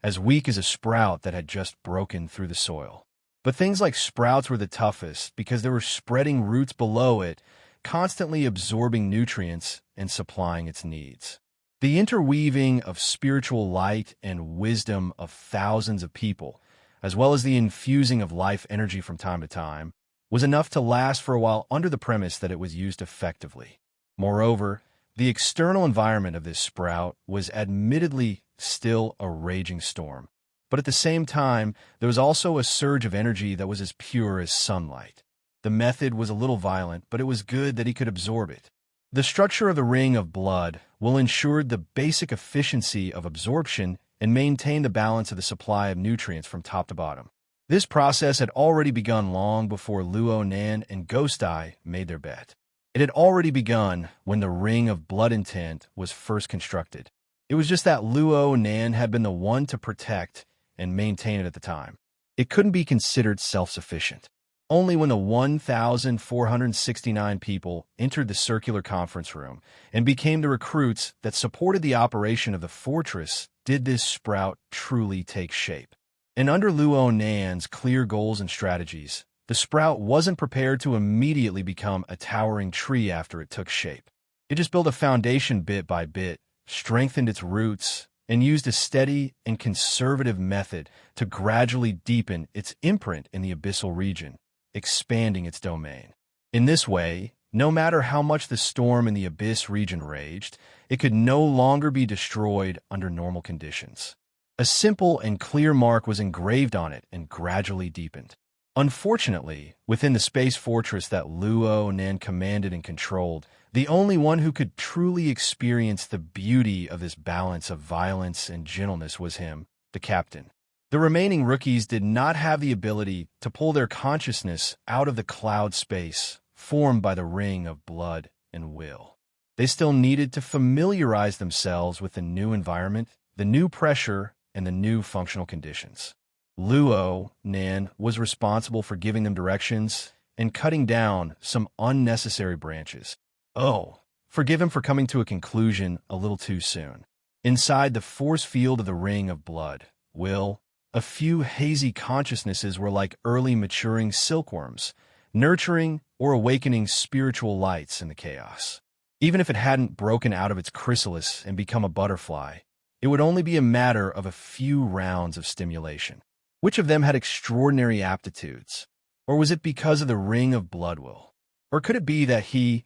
as weak as a sprout that had just broken through the soil. But things like sprouts were the toughest because there were spreading roots below it, constantly absorbing nutrients and supplying its needs. The interweaving of spiritual light and wisdom of thousands of people, as well as the infusing of life energy from time to time, was enough to last for a while under the premise that it was used effectively. Moreover, the external environment of this sprout was admittedly still a raging storm, but at the same time, there was also a surge of energy that was as pure as sunlight. The method was a little violent, but it was good that he could absorb it. The structure of the ring of blood will ensure the basic efficiency of absorption and maintain the balance of the supply of nutrients from top to bottom. This process had already begun long before Luo Nan and Ghost Eye made their bet. It had already begun when the ring of blood intent was first constructed. It was just that Luo Nan had been the one to protect and maintain it at the time. It couldn't be considered self-sufficient. Only when the 1,469 people entered the circular conference room and became the recruits that supported the operation of the fortress did this sprout truly take shape. And under Luo Nan's clear goals and strategies, the sprout wasn't prepared to immediately become a towering tree after it took shape. It just built a foundation bit by bit, strengthened its roots, and used a steady and conservative method to gradually deepen its imprint in the abyssal region, expanding its domain. In this way, no matter how much the storm in the abyss region raged, it could no longer be destroyed under normal conditions. A simple and clear mark was engraved on it and gradually deepened. Unfortunately, within the space fortress that Luo Nan commanded and controlled, the only one who could truly experience the beauty of this balance of violence and gentleness was him, the captain. The remaining rookies did not have the ability to pull their consciousness out of the cloud space formed by the ring of blood and will. They still needed to familiarize themselves with the new environment, the new pressure, and the new functional conditions. Luo Nan was responsible for giving them directions and cutting down some unnecessary branches. Oh, forgive him for coming to a conclusion a little too soon. Inside the force field of the ring of blood, will, a few hazy consciousnesses were like early maturing silkworms, nurturing or awakening spiritual lights in the chaos. Even if it hadn't broken out of its chrysalis and become a butterfly, it would only be a matter of a few rounds of stimulation. Which of them had extraordinary aptitudes? Or was it because of the ring of blood will? Or could it be that he,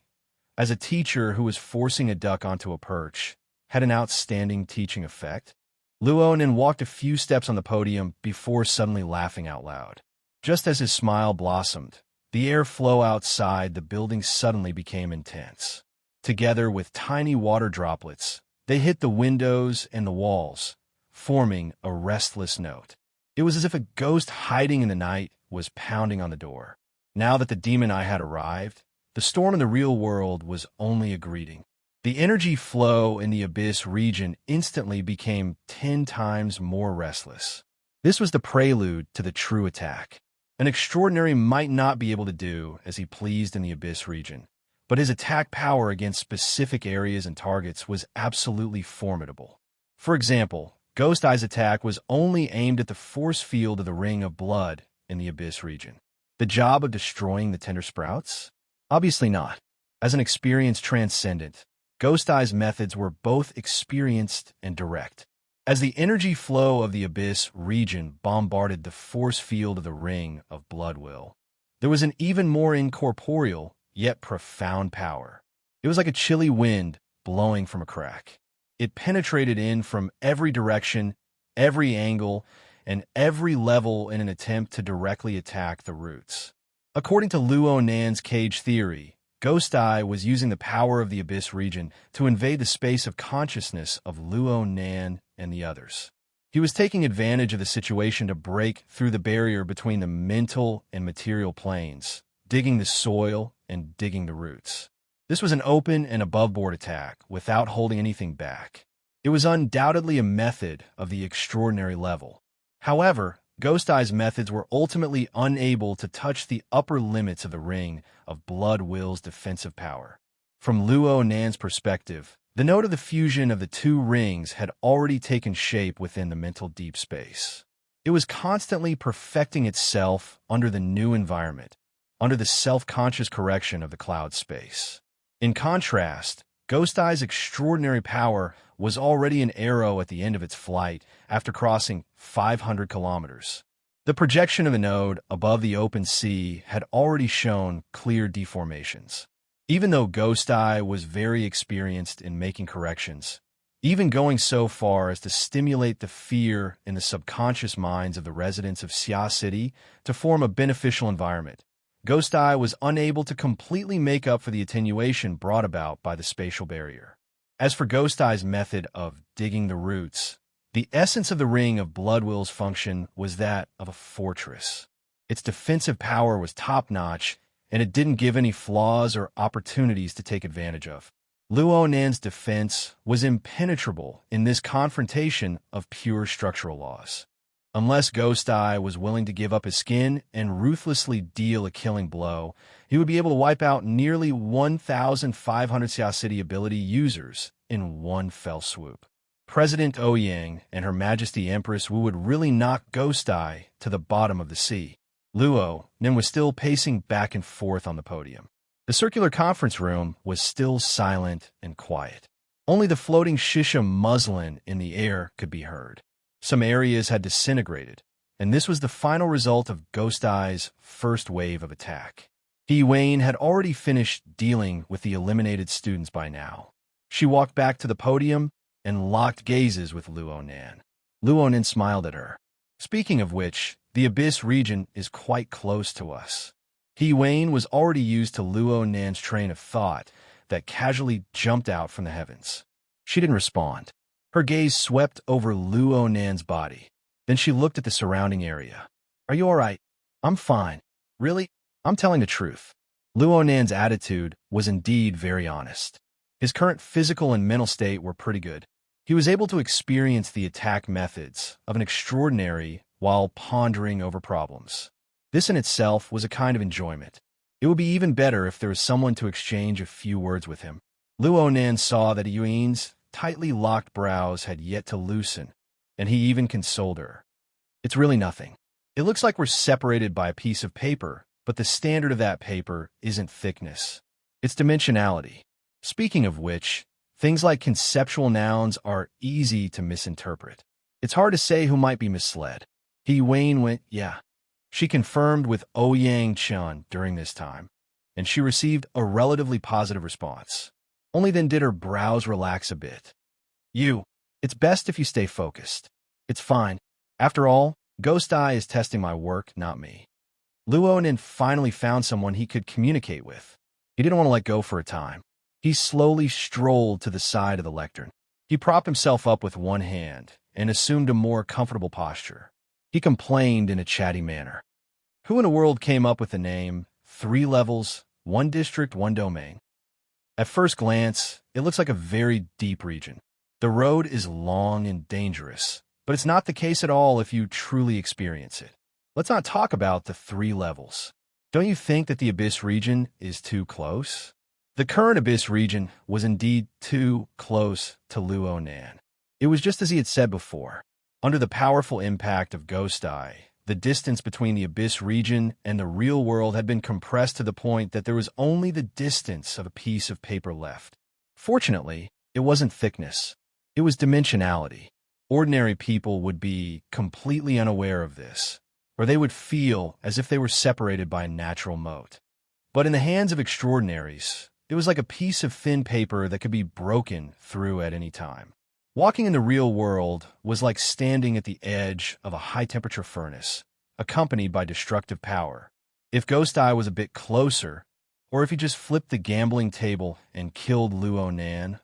as a teacher who was forcing a duck onto a perch, had an outstanding teaching effect? Luo Nan walked a few steps on the podium before suddenly laughing out loud. Just as his smile blossomed, the airflow outside the building suddenly became intense. Together with tiny water droplets, they hit the windows and the walls, forming a restless note. It was as if a ghost hiding in the night was pounding on the door. Now that the demon eye had arrived, the storm in the real world was only a greeting. The energy flow in the abyss region instantly became 10 times more restless. This was the prelude to the true attack. An extraordinary might not be able to do as he pleased in the abyss region, but his attack power against specific areas and targets was absolutely formidable. For example, Ghost Eye's attack was only aimed at the force field of the ring of blood in the abyss region. The job of destroying the tender sprouts? Obviously not. As an experienced transcendent, Ghost Eye's methods were both experienced and direct. As the energy flow of the abyss region bombarded the force field of the ring of blood will, there was an even more incorporeal, yet profound power. It was like a chilly wind blowing from a crack. It penetrated in from every direction, every angle, and every level in an attempt to directly attack the roots. According to Luo Nan's cage theory, Ghost Eye was using the power of the abyss region to invade the space of consciousness of Luo Nan and the others. He was taking advantage of the situation to break through the barrier between the mental and material planes, digging the soil and digging the roots. This was an open and above-board attack without holding anything back. It was undoubtedly a method of the extraordinary level. However, Ghost Eye's methods were ultimately unable to touch the upper limits of the ring of Blood Will's defensive power. From Luo Nan's perspective, the note of the fusion of the two rings had already taken shape within the mental deep space. It was constantly perfecting itself under the new environment, under the self-conscious correction of the cloud space. In contrast, Ghost Eye's extraordinary power was already an arrow at the end of its flight after crossing 500 kilometers. The projection of the node above the open sea had already shown clear deformations. Even though Ghost Eye was very experienced in making corrections, even going so far as to stimulate the fear in the subconscious minds of the residents of Xia City to form a beneficial environment, Ghost Eye was unable to completely make up for the attenuation brought about by the spatial barrier. As for Ghost Eye's method of digging the roots, the essence of the Ring of Bloodwill's function was that of a fortress. Its defensive power was top-notch, and it didn't give any flaws or opportunities to take advantage of. Luo Nan's defense was impenetrable in this confrontation of pure structural laws. Unless Ghost Eye was willing to give up his skin and ruthlessly deal a killing blow, he would be able to wipe out nearly 1,500 Xia City ability users in one fell swoop. President Ouyang and Her Majesty Empress Wu would really knock Ghost Eye to the bottom of the sea. Luo Nen was still pacing back and forth on the podium. The circular conference room was still silent and quiet. Only the floating shisha muslin in the air could be heard. Some areas had disintegrated, and this was the final result of Ghost Eye's first wave of attack. He Wayne had already finished dealing with the eliminated students by now. She walked back to the podium and locked gazes with Luo Nan. Luo Nan smiled at her. Speaking of which, the Abyss region is quite close to us. He Wayne was already used to Luo Nan's train of thought that casually jumped out from the heavens. She didn't respond. Her gaze swept over Luo Nan's body. Then she looked at the surrounding area. Are you all right? I'm fine. Really? I'm telling the truth. Luo Nan's attitude was indeed very honest. His current physical and mental state were pretty good. He was able to experience the attack methods of an extraordinary while pondering over problems. This in itself was a kind of enjoyment. It would be even better if there was someone to exchange a few words with him. Luo Nan saw that Yuan's tightly locked brows had yet to loosen, and he even consoled her. It's really nothing. It looks like we're separated by a piece of paper, but the standard of that paper isn't thickness. It's dimensionality. Speaking of which, things like conceptual nouns are easy to misinterpret. It's hard to say who might be misled. He Wayne went, yeah. She confirmed with Ouyang Chun during this time, and she received a relatively positive response. Only then did her brows relax a bit. It's best if you stay focused. It's fine. After all, Ghost Eye is testing my work, not me. Luo Nen finally found someone he could communicate with. He didn't want to let go for a time. He slowly strolled to the side of the lectern. He propped himself up with one hand and assumed a more comfortable posture. He complained in a chatty manner. Who in the world came up with the name 3 levels, 1 district, 1 domain? At first glance, it looks like a very deep region. The road is long and dangerous, but it's not the case at all if you truly experience it. Let's not talk about the 3 levels. Don't you think that the Abyss region is too close? The current Abyss region was indeed too close to Luo Nan. It was just as he had said before. Under the powerful impact of Ghost Eye, the distance between the Abyss region and the real world had been compressed to the point that there was only the distance of a piece of paper left. Fortunately, it wasn't thickness. It was dimensionality. Ordinary people would be completely unaware of this, or they would feel as if they were separated by a natural moat. But in the hands of extraordinaries, it was like a piece of thin paper that could be broken through at any time. Walking in the real world was like standing at the edge of a high-temperature furnace, accompanied by destructive power. If Ghost Eye was a bit closer, or if he just flipped the gambling table and killed Luo Nan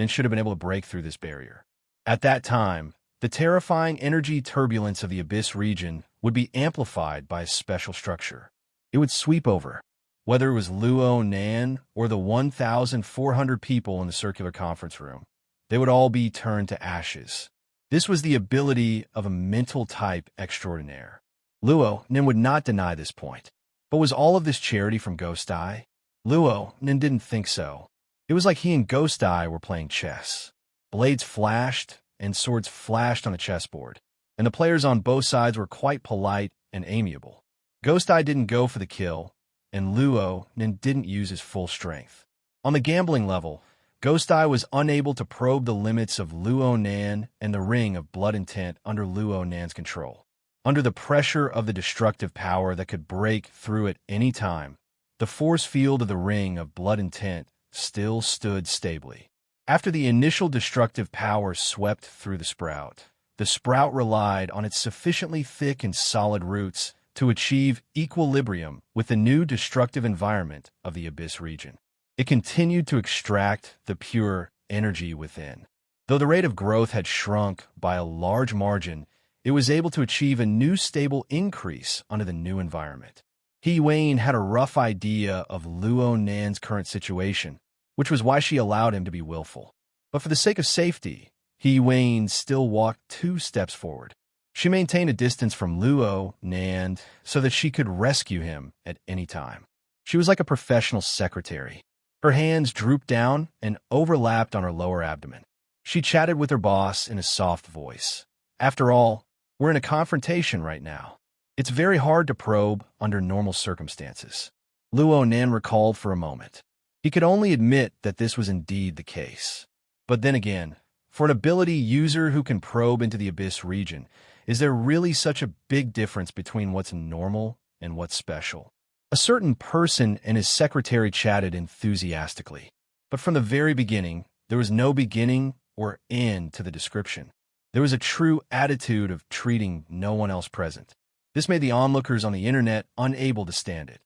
should have been able to break through this barrier. At that time, the terrifying energy turbulence of the Abyss region would be amplified by a special structure. It would sweep over, whether it was Luo Nan or the 1,400 people in the circular conference room. They would all be turned to ashes. This was the ability of a mental type extraordinaire. Luo Nan would not deny this point. But was all of this charity from Ghost Eye? Luo Nan didn't think so. It was like he and Ghost Eye were playing chess. Blades flashed and swords flashed on the chessboard, and the players on both sides were quite polite and amiable. Ghost Eye didn't go for the kill, and Luo didn't use his full strength. On the gambling level, Ghost Eye was unable to probe the limits of Luo Nan and the ring of blood intent under Luo Nan's control. Under the pressure of the destructive power that could break through at any time, the force field of the ring of blood intent still stood stably. After the initial destructive power swept through the sprout relied on its sufficiently thick and solid roots to achieve equilibrium with the new destructive environment of the Abyss region. It continued to extract the pure energy within. Though the rate of growth had shrunk by a large margin, it was able to achieve a new stable increase under the new environment. He Wayne had a rough idea of Luo Nan's current situation, which was why she allowed him to be willful. But for the sake of safety, He Wayne still walked 2 steps forward. She maintained a distance from Luo Nan so that she could rescue him at any time. She was like a professional secretary. Her hands drooped down and overlapped on her lower abdomen. She chatted with her boss in a soft voice. After all, we're in a confrontation right now. It's very hard to probe under normal circumstances. Luo Nan recalled for a moment. He could only admit that this was indeed the case. But then again, for an ability user who can probe into the Abyss region, is there really such a big difference between what's normal and what's special? A certain person and his secretary chatted enthusiastically. But from the very beginning, there was no beginning or end to the description. There was a true attitude of treating no one else present. This made the onlookers on the internet unable to stand it.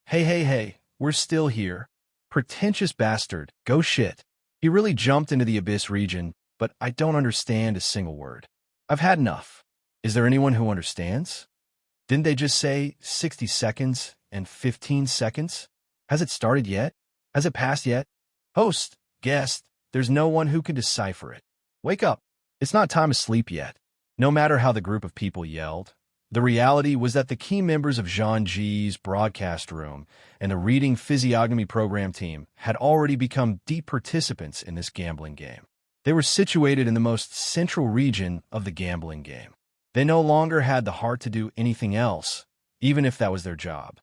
Hey, we're still here. Pretentious bastard, go shit. He really jumped into the Abyss region, but I don't understand a single word. I've had enough. Is there anyone who understands? Didn't they just say 60 seconds and 15 seconds? Has it started yet? Has it passed yet? Host, guest, there's no one who can decipher it. Wake up. It's not time to sleep yet. No matter how the group of people yelled, the reality was that the key members of Zhang Ji's broadcast room and the reading physiognomy program team had already become deep participants in this gambling game. They were situated in the most central region of the gambling game. They no longer had the heart to do anything else, even if that was their job.